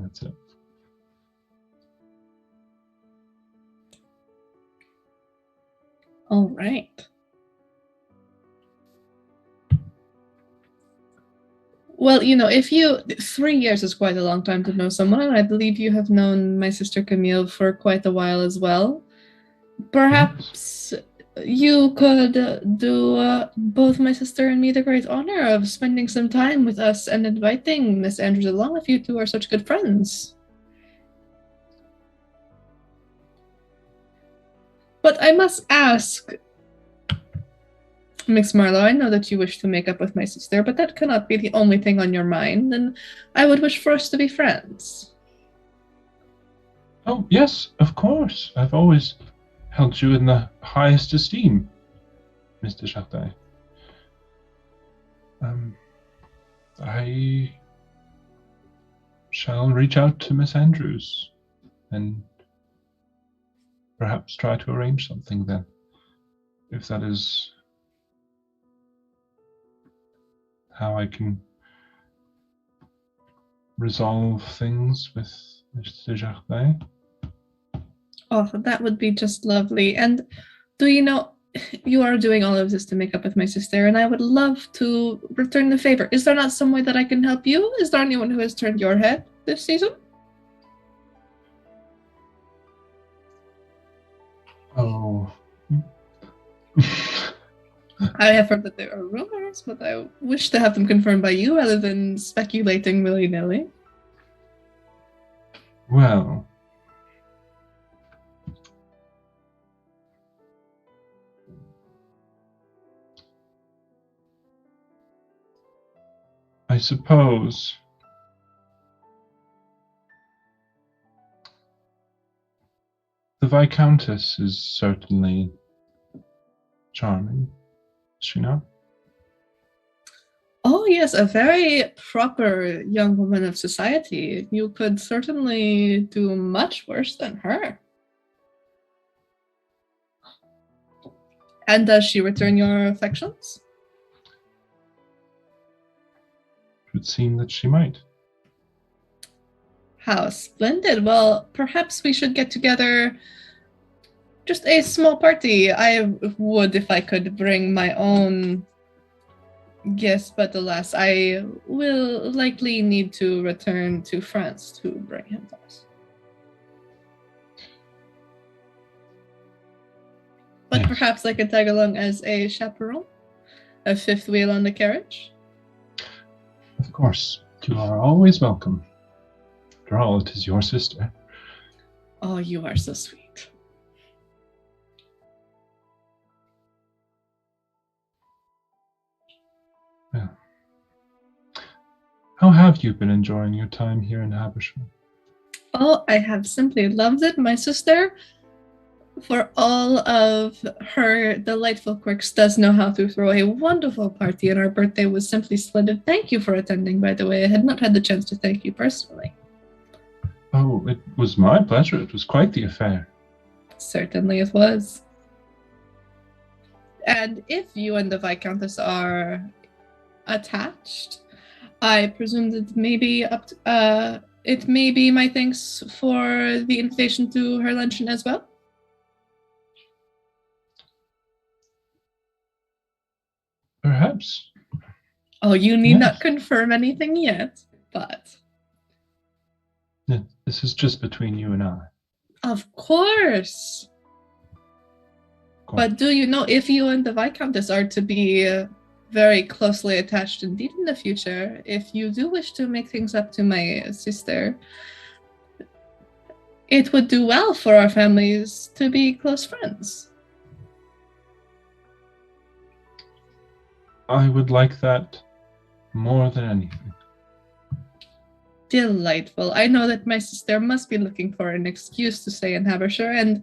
itself. All right. Well, 3 years is quite a long time to know someone, and I believe you have known my sister Camille for quite a while as well. Perhaps you could do both my sister and me the great honor of spending some time with us and inviting Miss Andrews along if you two are such good friends. But I must ask, Miss Marlowe, I know that you wish to make up with my sister, but that cannot be the only thing on your mind, and I would wish for us to be friends. Oh, yes, of course. I've always held you in the highest esteem, Miss Desjardins. I shall reach out to Miss Andrews and perhaps try to arrange something then, if that is how I can resolve things with Miss Desjardins. Oh, that would be just lovely. And do you know, you are doing all of this to make up with my sister, and I would love to return the favor. Is there not some way that I can help you? Is there anyone who has turned your head this season? Oh. I have heard that there are rumors, but I wish to have them confirmed by you rather than speculating willy-nilly. Well, I suppose the Viscountess is certainly charming, is she not? Oh, yes, a very proper young woman of society. You could certainly do much worse than her. And does she return your affections? It would seem that she might. How splendid. Well, perhaps we should get together. Just a small party. I would if I could bring my own guests, but alas, I will likely need to return to France to bring him to us. But Yes. perhaps I could tag along as a chaperone, a fifth wheel on the carriage. Of course, you are always welcome. After all, it is your sister. Oh, you are so sweet. Yeah. How have you been enjoying your time here in Habersham? Oh, I have simply loved it. My sister, for all of her delightful quirks, does know how to throw a wonderful party, and our birthday was simply splendid. Thank you for attending, by the way. I had not had the chance to thank you personally. Oh, it was my pleasure. It was quite the affair. Certainly it was. And if you and the Viscountess are attached, I presume that maybe it may be my thanks for the invitation to her luncheon as well. Perhaps. Oh, you need Yes. not confirm anything yet, but Yeah, this is just between you and I. of course. Cool. But do you know, if you and the Viscountess are to be very closely attached indeed in the future, if you do wish to make things up to my sister, it would do well for our families to be close friends. I would like that more than anything. Delightful. I know that my sister must be looking for an excuse to stay in Habershire, and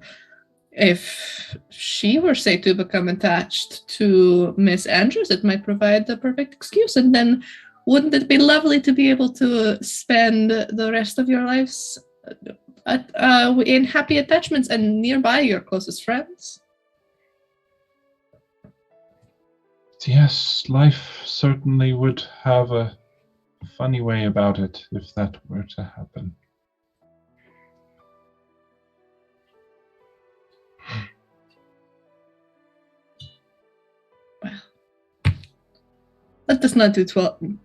if she were, say, to become attached to Miss Andrews, it might provide the perfect excuse. And then wouldn't it be lovely to be able to spend the rest of your lives in happy attachments and nearby your closest friends? Yes, life certainly would have a funny way about it if that were to happen. let us not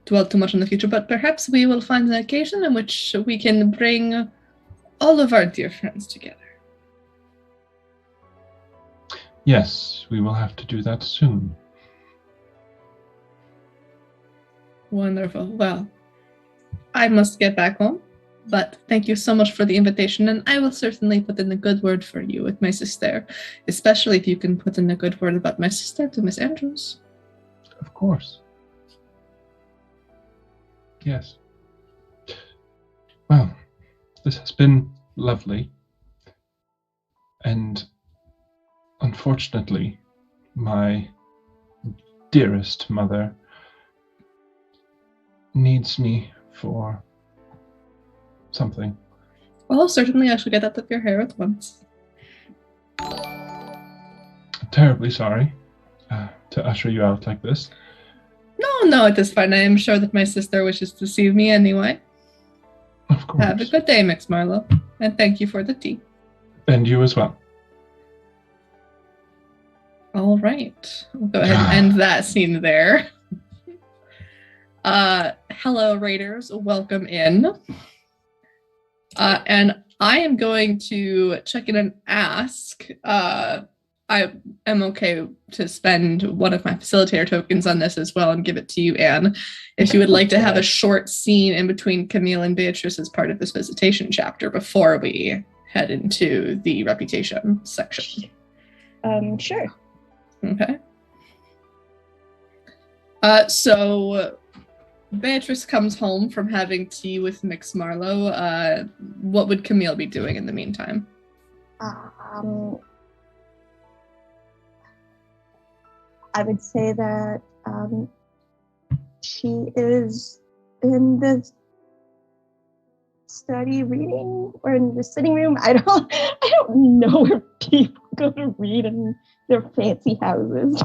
dwell too much on the future, but perhaps we will find an occasion in which we can bring all of our dear friends together. Yes, we will have to do that soon. Wonderful. Well, I must get back home, but thank you so much for the invitation, and I will certainly put in a good word for you with my sister, especially if you can put in a good word about my sister to Miss Andrews. Of course. Yes. Well, this has been lovely. And unfortunately, my dearest mother needs me for something. Well, certainly I shall get out of your hair at once. Terribly sorry to usher you out like this. No, it is fine. I am sure that my sister wishes to see me anyway. Of course. Have a good day, Mix Marlowe, and thank you for the tea. And you as well. All right. We'll go ahead and end that scene there. Hello, Raiders. Welcome in. And I am going to check in and ask. I am okay to spend one of my facilitator tokens on this as well and give it to you, Anne, if you would like to have a short scene in between Camille and Beatrice as part of this visitation chapter before we head into the reputation section. Sure. Okay. So Beatrice comes home from having tea with Mix Marlowe. What would Camille be doing in the meantime? I would say that she is in the study reading or in the sitting room. I don't know where people go to read in their fancy houses.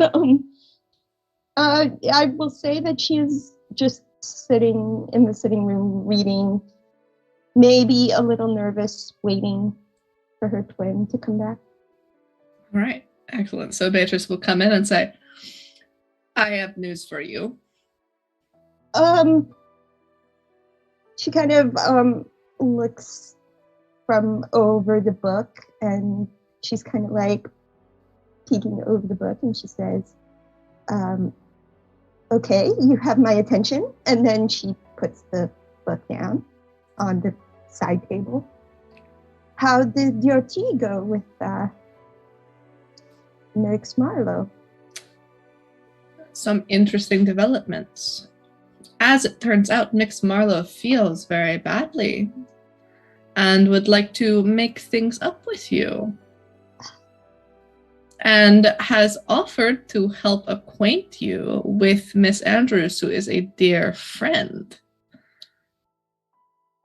I will say that she is just sitting in the sitting room reading, maybe a little nervous, waiting for her twin to come back. All right, excellent. So Beatrice will come in and say, I have news for you. She kind of looks from over the book, and she's kind of like peeking over the book, and she says, okay, you have my attention. And then she puts the book down on the side table. How did your tea go with Mix Marlowe? Some interesting developments. As it turns out, Mix Marlowe feels very badly and would like to make things up with you, and has offered to help acquaint you with Miss Andrews, who is a dear friend.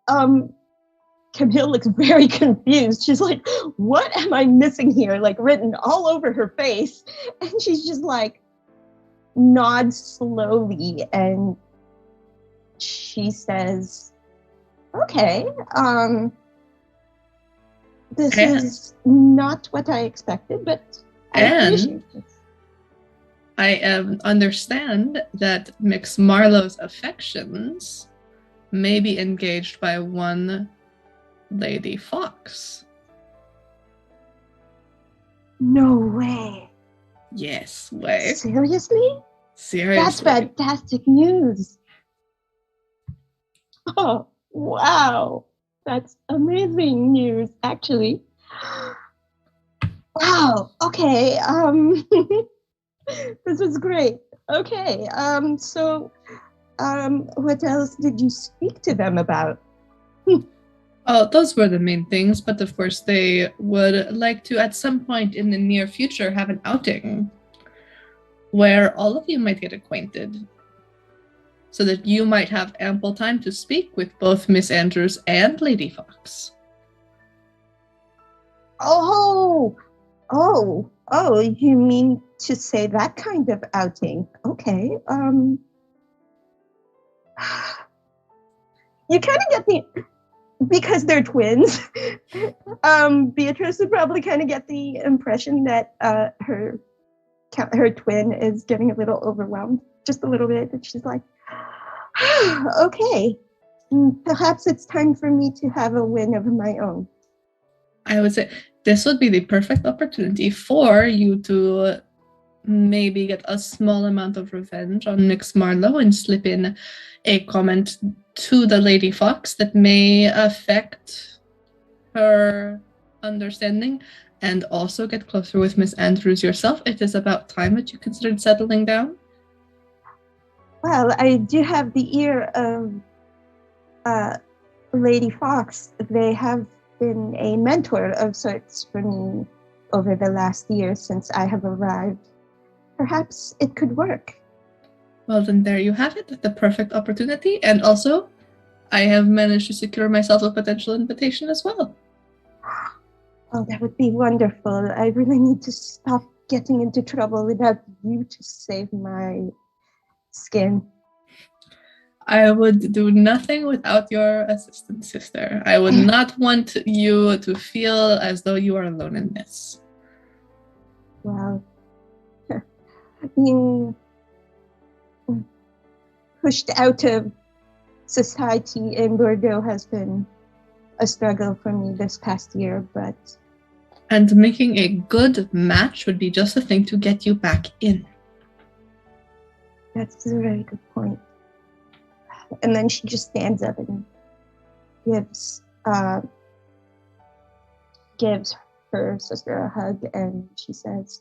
Camille looks very confused. She's like, what am I missing here? Like written all over her face. And she's just like, nods slowly, and she says, okay, this is not what I expected, but I appreciate it. I understand that Mix Marlowe's affections may be engaged by one Lady Fox. No way. Yes, way. Seriously? Seriously. That's fantastic news. Oh, wow. That's amazing news, actually. Wow. Okay. This was great. Okay. So, what else did you speak to them about? Oh, those were the main things, but of course they would like to, at some point in the near future, have an outing where all of you might get acquainted, so that you might have ample time to speak with both Miss Andrews and Lady Fox. Oh, you mean to say that kind of outing? Okay. You kind of get the, because they're twins, Beatrice would probably kind of get the impression that her twin is getting a little overwhelmed. just a little bit, and she's like, okay, perhaps it's time for me to have a win of my own. I would say this would be the perfect opportunity for you to maybe get a small amount of revenge on Mix Marlowe and slip in a comment to the Lady Fox that may affect her understanding, and also get closer with Miss Andrews yourself. It is about time that you considered settling down. Well, I do have the ear of Lady Fox. They have been a mentor of sorts for me over the last year since I have arrived. Perhaps it could work. Well, then there you have it, the perfect opportunity. And also, I have managed to secure myself a potential invitation as well. Oh, that would be wonderful. I really need to stop getting into trouble without you to save my skin. I would do nothing without your assistance, sister. I would not want you to feel as though you are alone in this. Well, being pushed out of society in Bordeaux has been a struggle for me this past year, but... And making a good match would be just the thing to get you back in. That's a very good point. And then she just stands up and gives her sister a hug, and she says,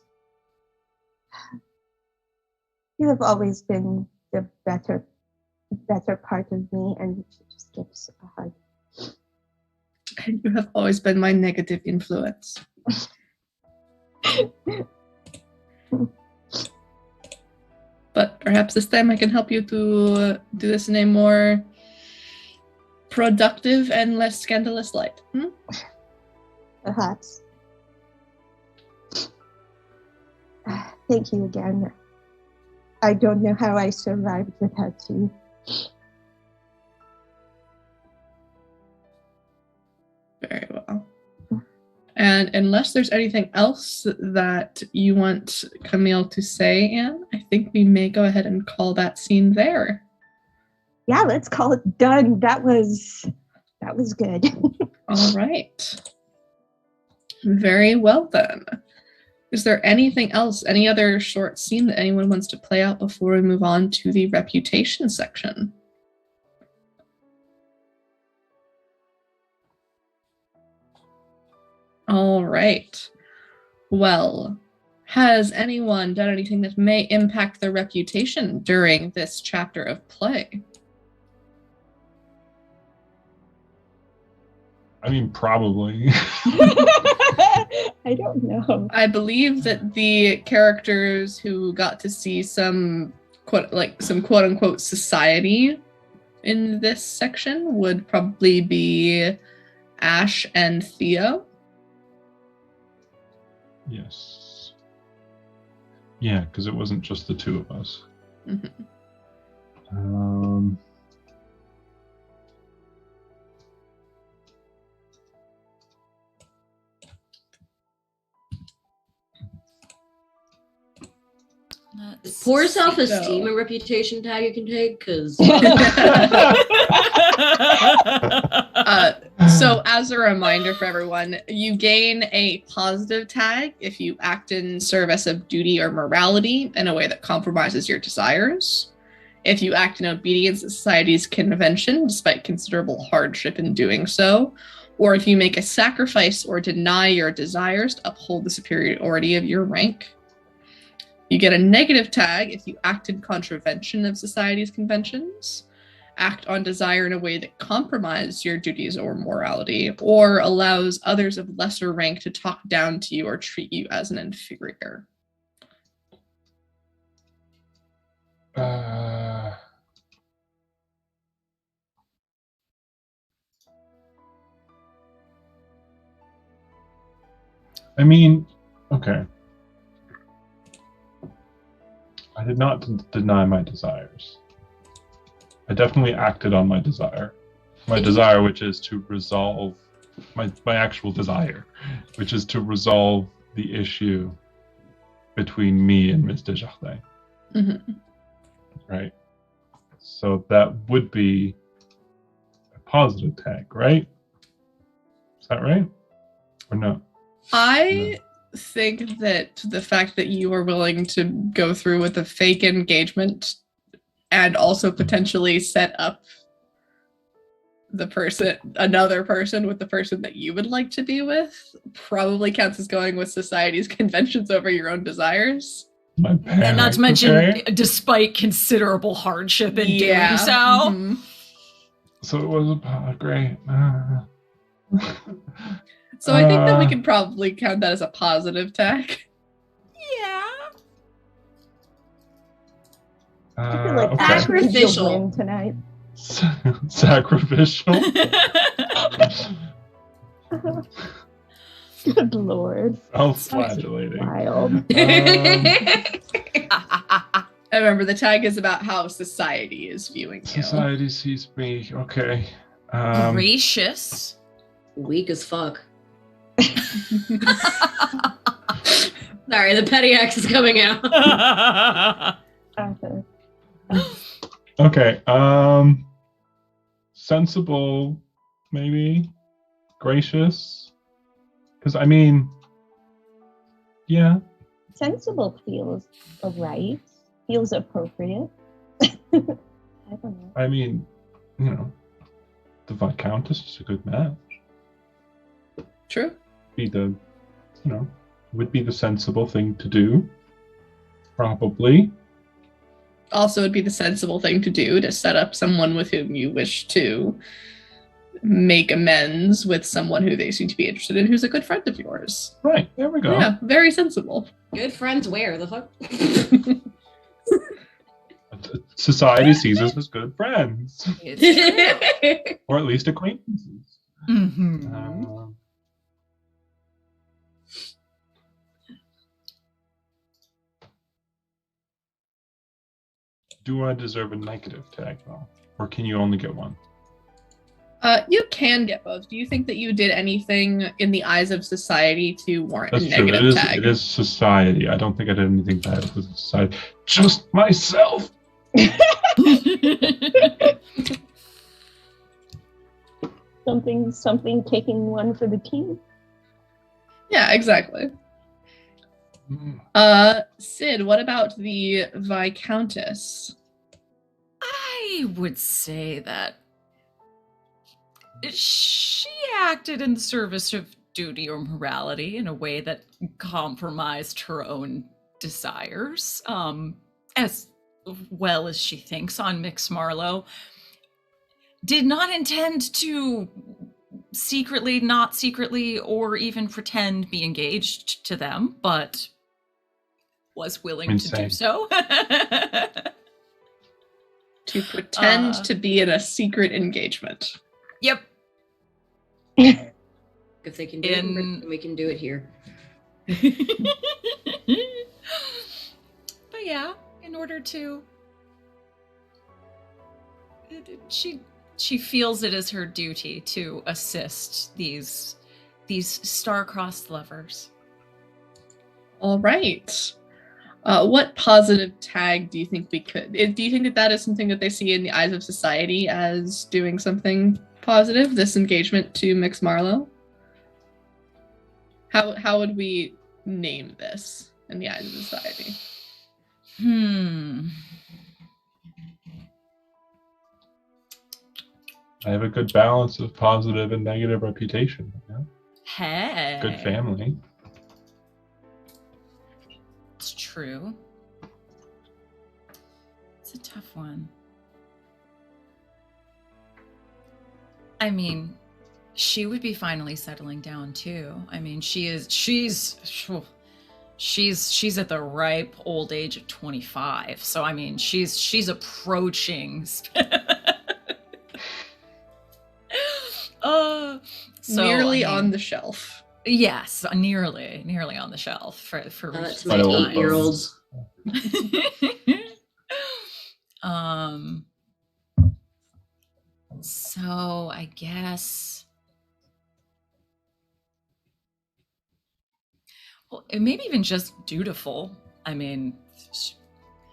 "You have always been the better part of me," and she just gives a hug. And you have always been my negative influence. But perhaps this time I can help you to do this in a more productive and less scandalous light. Perhaps. Thank you again. I don't know how I survived without you. Very well. And unless there's anything else that you want Camille to say, Anne, I think we may go ahead and call that scene there. Yeah, let's call it done. That was good. All right. Very well then. Is there anything else, any other short scene that anyone wants to play out before we move on to the reputation section? All right. Well, has anyone done anything that may impact their reputation during this chapter of play? I mean, probably. I don't know. I believe that the characters who got to see some quote unquote society in this section would probably be Ash and Theo. Yes. Yeah, because it wasn't just the two of us. Mm-hmm. Poor self-esteem and reputation tag you can take, because... So as a reminder for everyone, you gain a positive tag if you act in service of duty or morality in a way that compromises your desires. If you act in obedience to society's convention, despite considerable hardship in doing so, or if you make a sacrifice or deny your desires to uphold the superiority of your rank. You get a negative tag if you act in contravention of society's conventions, act on desire in a way that compromises your duties or morality, or allows others of lesser rank to talk down to you or treat you as an inferior. I mean, okay. I did not deny my desires. I definitely acted on my desire. My desire, which is to resolve my actual desire, which is to resolve the issue between me and Ms. Desjardins. Mm-hmm. right? So that would be a positive tag, right? Is that right? Or no? I think that the fact that you are willing to go through with a fake engagement and also potentially set up another person with the person that you would like to be with probably counts as going with society's conventions over your own desires. My parents, And not to mention, okay? despite considerable hardship in Yeah. doing so. Mhm. So it was great. So I think that we can probably count that as a positive tag. Yeah. I feel like Okay. Ashley needs to Sacrificial. win tonight. Sacrificial. Good lord. Self-flagellating. Wild. I remember the tag is about how society is viewing you. Society sees me. Okay. Gracious. Weak as fuck. Sorry, the petty X is coming out. Okay. Okay. Sensible, maybe. Gracious. Because I mean, yeah. Sensible feels right. Feels appropriate. I don't know. I mean, you know, the Viscountess is a good match. True. Would be the sensible thing to do. Probably. Also, it'd be the sensible thing to do to set up someone with whom you wish to make amends with someone who they seem to be interested in, who's a good friend of yours. Right, there we go. Yeah, very sensible. Good friends where? The fuck? Society sees us as good friends. It's true. Or at least acquaintances. Mm-hmm. Do I deserve a negative tag, though? Or can you only get one? You can get both. Do you think that you did anything in the eyes of society to warrant That's a true. negative tag? It is society. I don't think I did anything bad with society. Just myself. Something taking one for the team. Yeah, exactly. Sid, what about the Viscountess? I would say that she acted in the service of duty or morality in a way that compromised her own desires, as well as she thinks on Mix Marlowe. Did not intend to secretly, not secretly, or even pretend be engaged to them, but was willing to do so. To pretend to be in a secret engagement. Yep. If they can do it in Britain, we can do it here. But yeah, in order to... She feels it is her duty to assist these star-crossed lovers. All right. What positive tag do you think we could? Do you think that is something that they see in the eyes of society as doing something positive? This engagement to Mix Marlowe. How would we name this in the eyes of society? I have a good balance of positive and negative reputation. Yeah? Hey. Good family. It's true. It's a tough one. I mean, she would be finally settling down too. I mean, she's at the ripe old age of 25. So I mean, she's approaching nearly on the shelf. Yes, nearly on the shelf for that's my 8-year-olds. So I guess, well, maybe even just dutiful. I mean,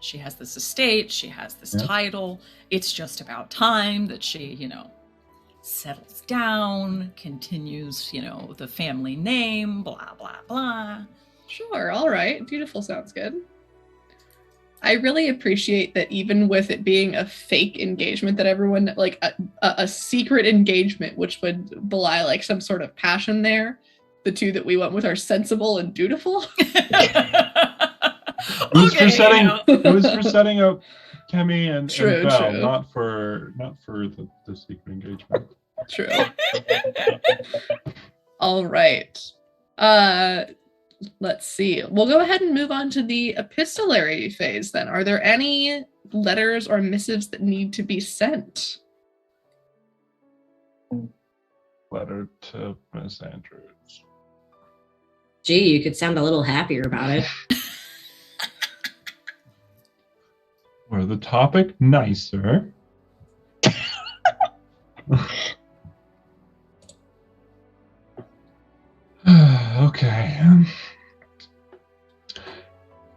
she has this estate, she has this title. It's just about time that she, settles down, continues, the family name, blah, blah, blah. Sure, all right. Dutiful sounds good. I really appreciate that even with it being a fake engagement that everyone, like a secret engagement, which would belie like some sort of passion there, the two that we went with are sensible and dutiful. It was for setting up Kemi and Belle, true. not for the secret engagement. True. All right. Let's see. We'll go ahead and move on to the epistolary phase then. Are there any letters or missives that need to be sent? Letter to Miss Andrews. Gee, you could sound a little happier about it. Were the topic nicer? Okay.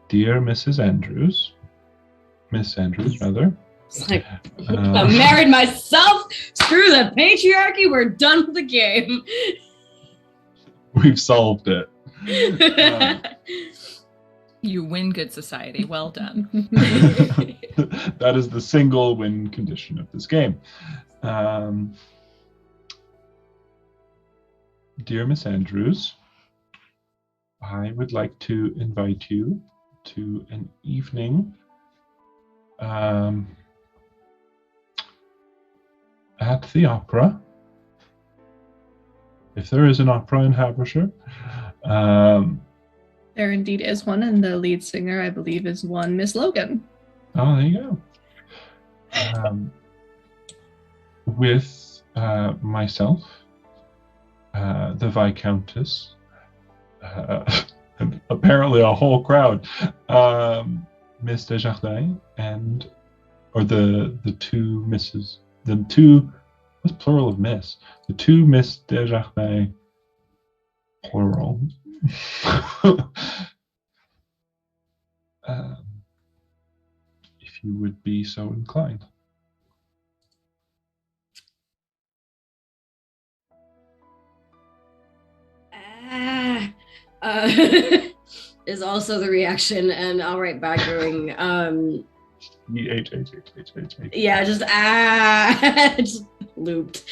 Dear Mrs. Andrews, Miss Andrews, rather. It's like, I married myself. Screw the patriarchy. We're done with the game. We've solved it. You win good society. Well done. That is the single win condition of this game. Dear Miss Andrews, I would like to invite you to an evening at the opera. If there is an opera in Havre. There indeed is one, and the lead singer, I believe, is one Miss Logan. Oh, there you go. With myself, the Viscountess, and apparently a whole crowd, Miss Desjardins, or the two Misses, what's plural of Miss? The two Miss Desjardins, plural. If you would be so inclined. Is also the reaction, and I'll write back going, H. yeah, just just looped.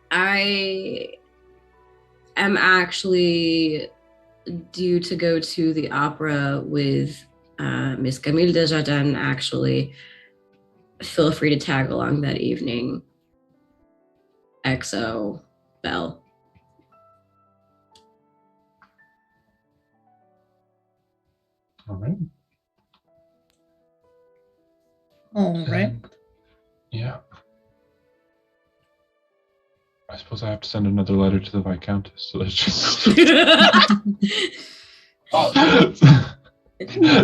I am actually due to go to the opera with Miss Camille Desjardins. Actually, feel free to tag along that evening. XO, Belle. All right. All right. Yeah. I suppose I have to send another letter to the Viscountess, so let's just...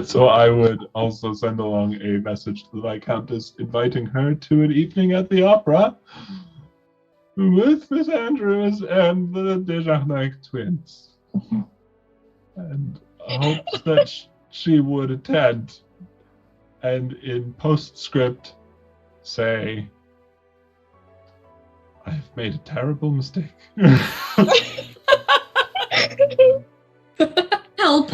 So I would also send along a message to the Viscountess inviting her to an evening at the opera with Miss Andrews and the Desjardins twins. And hopes that she would attend, and in postscript say, I've made a terrible mistake. Help.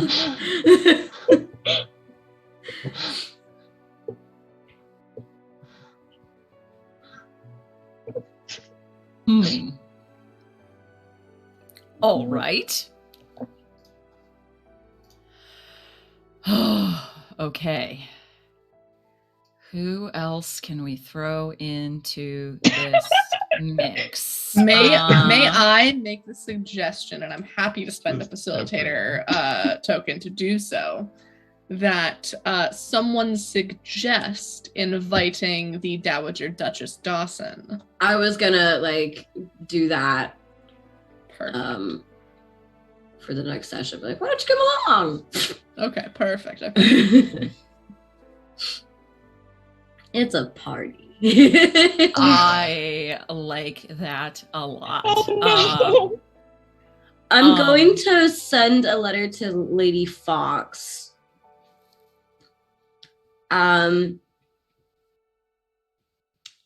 All right. Okay. Who else can we throw into this mix? May I make the suggestion, and I'm happy to spend a Yes, facilitator token to do so, that someone suggest inviting the Dowager Duchess Dawson. I was gonna do that Perfect. for the next session. Like, why don't you come along? Okay, perfect. It's a party. I like that a lot. I'm going to send a letter to Lady Fox. I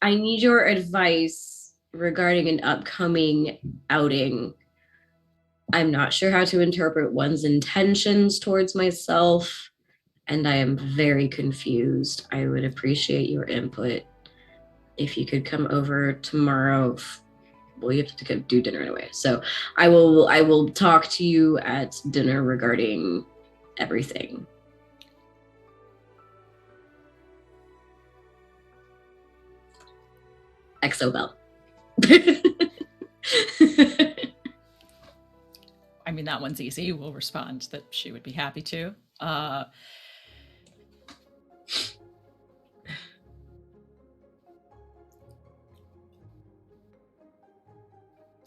need your advice regarding an upcoming outing. I'm not sure how to interpret one's intentions towards myself, and I am very confused. I would appreciate your input. If you could come over tomorrow, well, you have to do dinner anyway. So I will talk to you at dinner regarding everything. XO Belle. I mean, that one's easy. We'll respond that she would be happy to.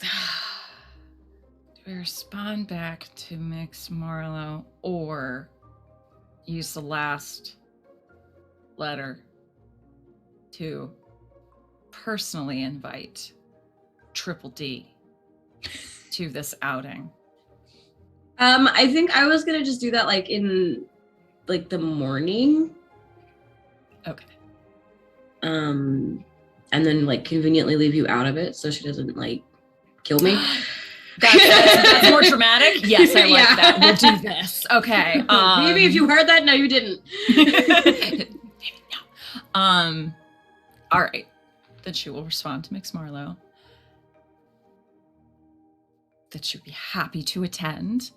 Do we respond back to Mix Marlowe or use the last letter to personally invite Triple D to this outing? I think I was gonna just do that like in like the morning. Okay. And then like conveniently leave you out of it so she doesn't like kill me. That's more dramatic. Yes, I like that. We'll do this. Okay. Maybe if you heard that, no, you didn't. Maybe no. All right. Then she will respond to Mix Marlowe that she'd be happy to attend.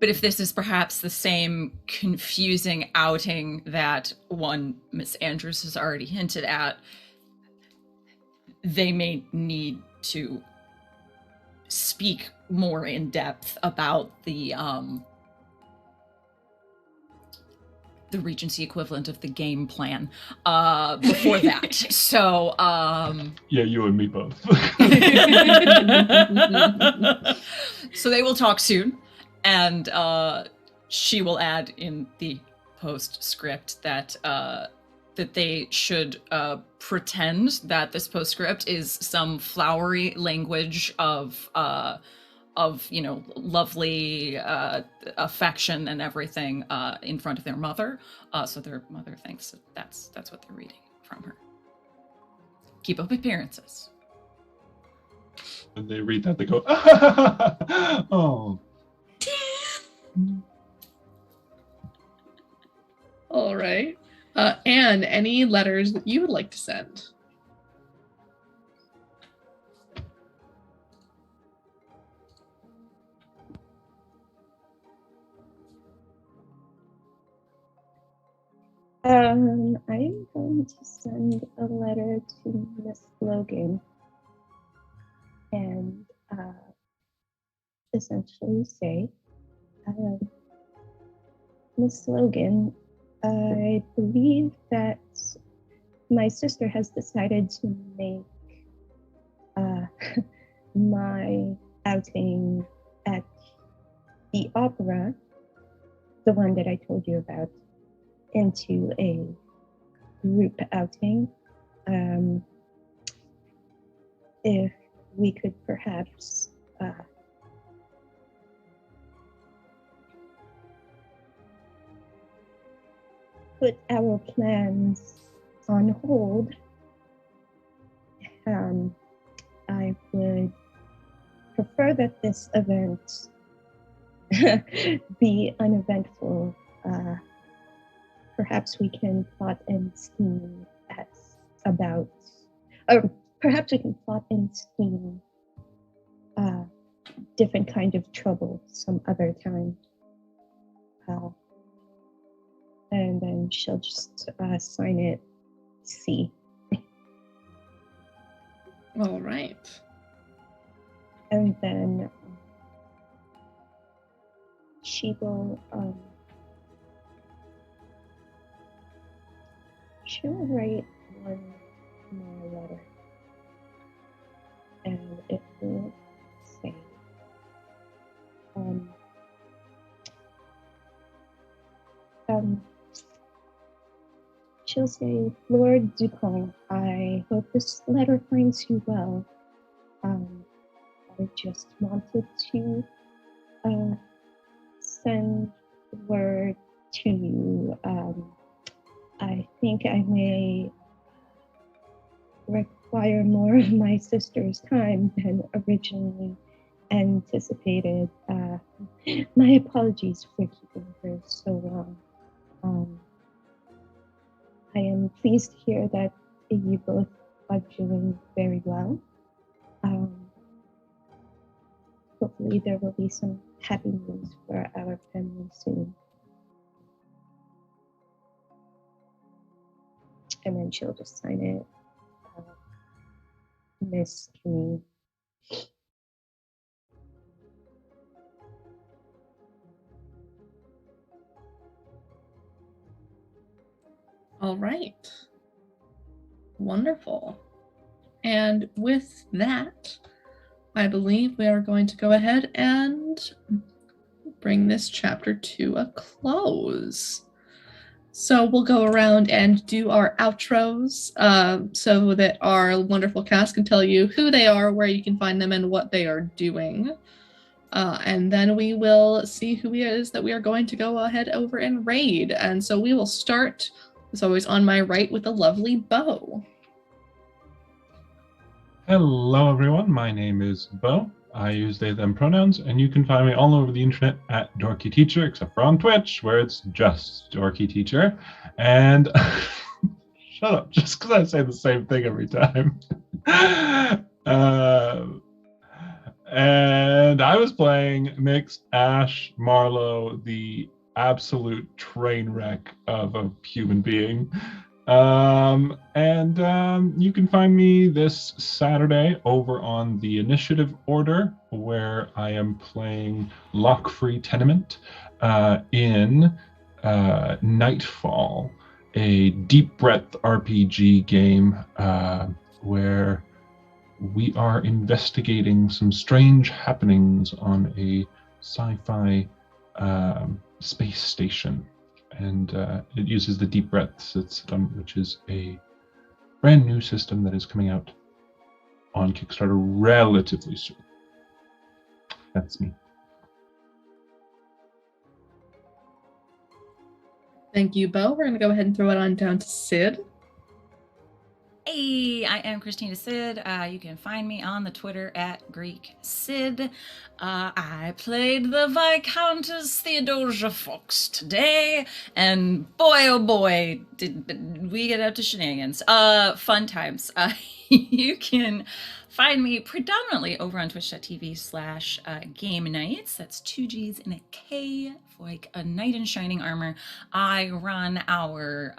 But if this is perhaps the same confusing outing that one Miss Andrews has already hinted at, they may need to speak more in depth about the Regency equivalent of the game plan before that. So yeah, you and me both. So they will talk soon, and she will add in the postscript that that they should pretend that this postscript is some flowery language of lovely affection and everything in front of their mother, so their mother thinks that that's what they're reading from her. Keep up appearances. When they read that, they go, oh. All right. Anne, any letters that you would like to send? I'm going to send a letter to Miss Logan and essentially say, Miss Logan, I believe that my sister has decided to make my outing at the opera, the one that I told you about, into a group outing. If we could perhaps put our plans on hold, I would prefer that this event be uneventful. Perhaps we can plot and scheme different kind of trouble some other time. And then she'll just sign it C. All right. And then she will she'll write one more letter, and it will say, she'll say, Lord Dupont, I hope this letter finds you well. I just wanted to send word to you. I think I may require more of my sister's time than originally anticipated. My apologies for keeping her so long. I am pleased to hear that you both are doing very well. Hopefully there will be some happy news for our family soon. And then she'll just sign it. Miss Kimmy. All right. Wonderful. And with that, I believe we are going to go ahead and bring this chapter to a close. So we'll go around and do our outros so that our wonderful cast can tell you who they are, where you can find them, and what they are doing. And then we will see who it is that we are going to go ahead over and raid. And so we will start, as always, on my right with the lovely Beau. Hello, everyone. My name is Beau. I use they, them pronouns, and you can find me all over the internet at Dorky Teacher, except for on Twitch, where it's just Dorky Teacher. And shut up, just because I say the same thing every time. And I was playing Mix Ash Marlowe, the absolute train wreck of a human being. You can find me this Saturday over on the Initiative Order, where I am playing Lock-Free Tenement in Nightfall, a deep breath RPG game where we are investigating some strange happenings on a sci-fi space station. And it uses the deep breath system, which is a brand new system that is coming out on Kickstarter relatively soon. That's me. Thank you, Beau. We're going to go ahead and throw it on down to Sid. Hey, I am Christina Sid. You can find me on the Twitter at Greek Sid. I played the Viscountess Theodosia Fox today, and boy, oh boy, did we get up to shenanigans. Fun times. You can find me predominantly over on twitch.tv/game nights. That's 2 G's and a K, like a knight in shining armor. I run our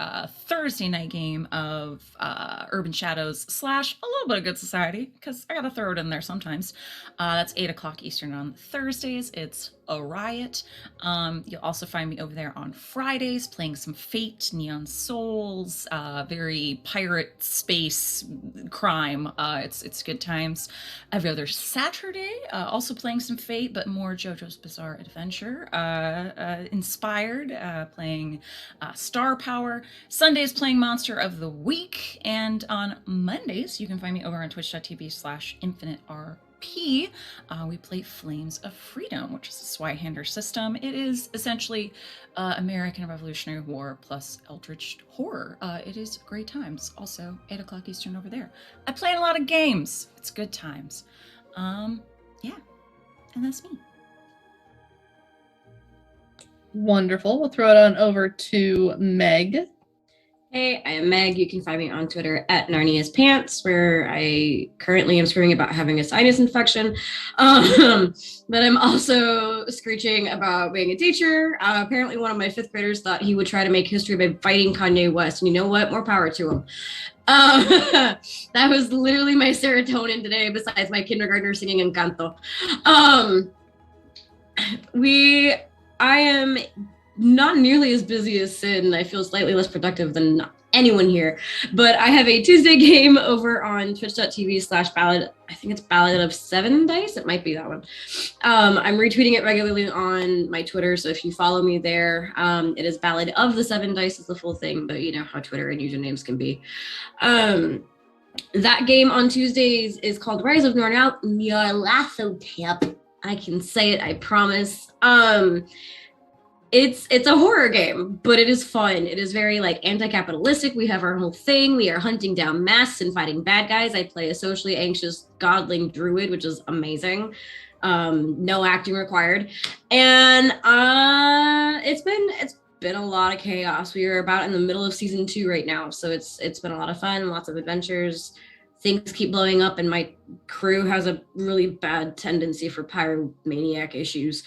Thursday night game of Urban Shadows / a little bit of Good Society, because I gotta throw it in there sometimes. That's 8 o'clock Eastern on Thursdays. It's a riot. You'll also find me over there on Fridays playing some Fate, Neon Souls, very pirate space crime. It's good times. Every other Saturday, also playing some Fate, but more JoJo's Bizarre Adventure inspired, playing Star Power. Sundays playing Monster of the Week, and on Mondays you can find me over on twitch.tv/InfiniteRP. We play Flames of Freedom, which is a Swyhander system. It is essentially American Revolutionary War plus Eldritch Horror. It is great times. Also 8 o'clock Eastern over there. I play a lot of games. It's good times. Yeah, and that's me. Wonderful. We'll throw it on over to Meg. Hey, I am Meg. You can find me on Twitter at Narnia's Pants, where I currently am screaming about having a sinus infection. But I'm also screeching about being a teacher. Apparently one of my 5th graders thought he would try to make history by fighting Kanye West. And you know what? More power to him. That was literally my serotonin today, besides my kindergartner singing Encanto. I am not nearly as busy as Sid, and I feel slightly less productive than anyone here. But I have a Tuesday game over on twitch.tv/ballad. I think it's Ballad of 7 Dice. It might be that one. I'm retweeting it regularly on my Twitter, so if you follow me there, it is Ballad of the 7 Dice is the full thing, but you know how Twitter and usernames can be. That game on Tuesdays is called Rise of Nyarlathotep. I can say it, I promise. It's a horror game, but it is fun. It is very like anti-capitalistic. We have our whole thing. We are hunting down masks and fighting bad guys. I play a socially anxious godling druid, which is amazing. No acting required. And it's been a lot of chaos. We are about in the middle of season 2 right now, so it's been a lot of fun, lots of adventures. Things keep blowing up, and my crew has a really bad tendency for pyromaniac issues.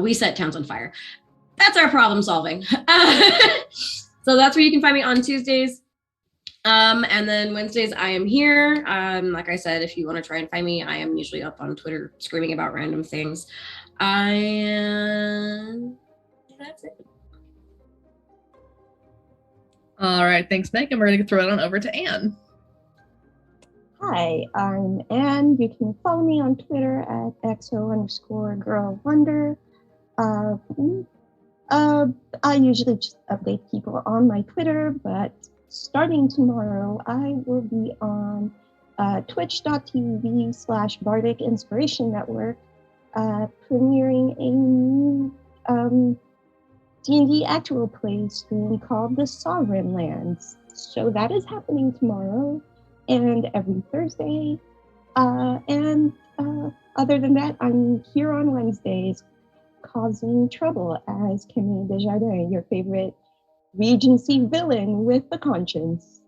We set towns on fire. That's our problem solving. So that's where you can find me on Tuesdays. And then Wednesdays I am here. Like I said, if you want to try and find me, I am usually up on Twitter screaming about random things. That's it. All right, thanks, Meg. And we're going to throw it on over to Anne. Hi, I'm Anne. You can follow me on Twitter at XO_girlwonder. I usually just update people on my Twitter, but starting tomorrow, I will be on twitch.tv/Bardic Inspiration Network, premiering a new D&D actual play stream called The Sovereign Lands. So that is happening tomorrow and every Thursday. Other than that, I'm here on Wednesdays causing trouble as Camille Desjardins, your favorite Regency villain with a conscience.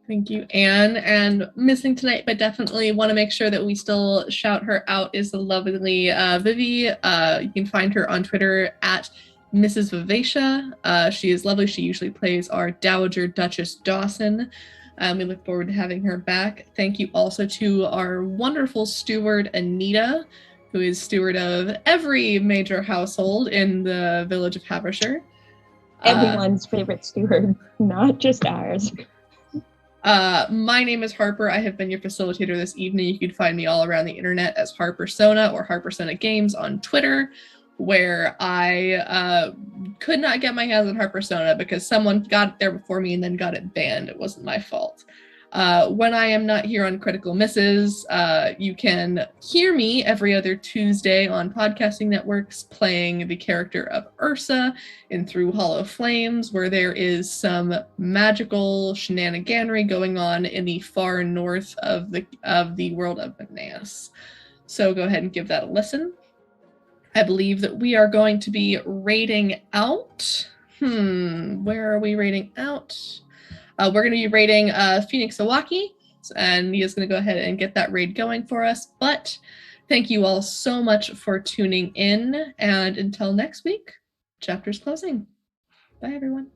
Thank you, Anne. And missing tonight, but definitely want to make sure that we still shout her out, is the lovely Vivi. You can find her on Twitter at Mrs. Vivacia. She is lovely. She usually plays our Dowager Duchess Dawson. We look forward to having her back. Thank you also to our wonderful steward, Anita, who is steward of every major household in the village of Havershire. Everyone's favorite steward, not just ours. My name is Harper. I have been your facilitator this evening. You can find me all around the internet as Harpersona or Harpersona Games on Twitter, where I could not get my hands on Harpersona because someone got it there before me and then got it banned. It wasn't my fault. When I am not here on Critical Misses, you can hear me every other Tuesday on podcasting networks playing the character of Ursa in Through Hollow Flames, where there is some magical shenaniganery going on in the far north of the world of Maneas. So go ahead and give that a listen. I believe that we are going to be raiding out. Where are we raiding out? We're going to be raiding Phoenix Iwaki, and he is going to go ahead and get that raid going for us. But thank you all so much for tuning in, and until next week, chapter's closing. Bye, everyone.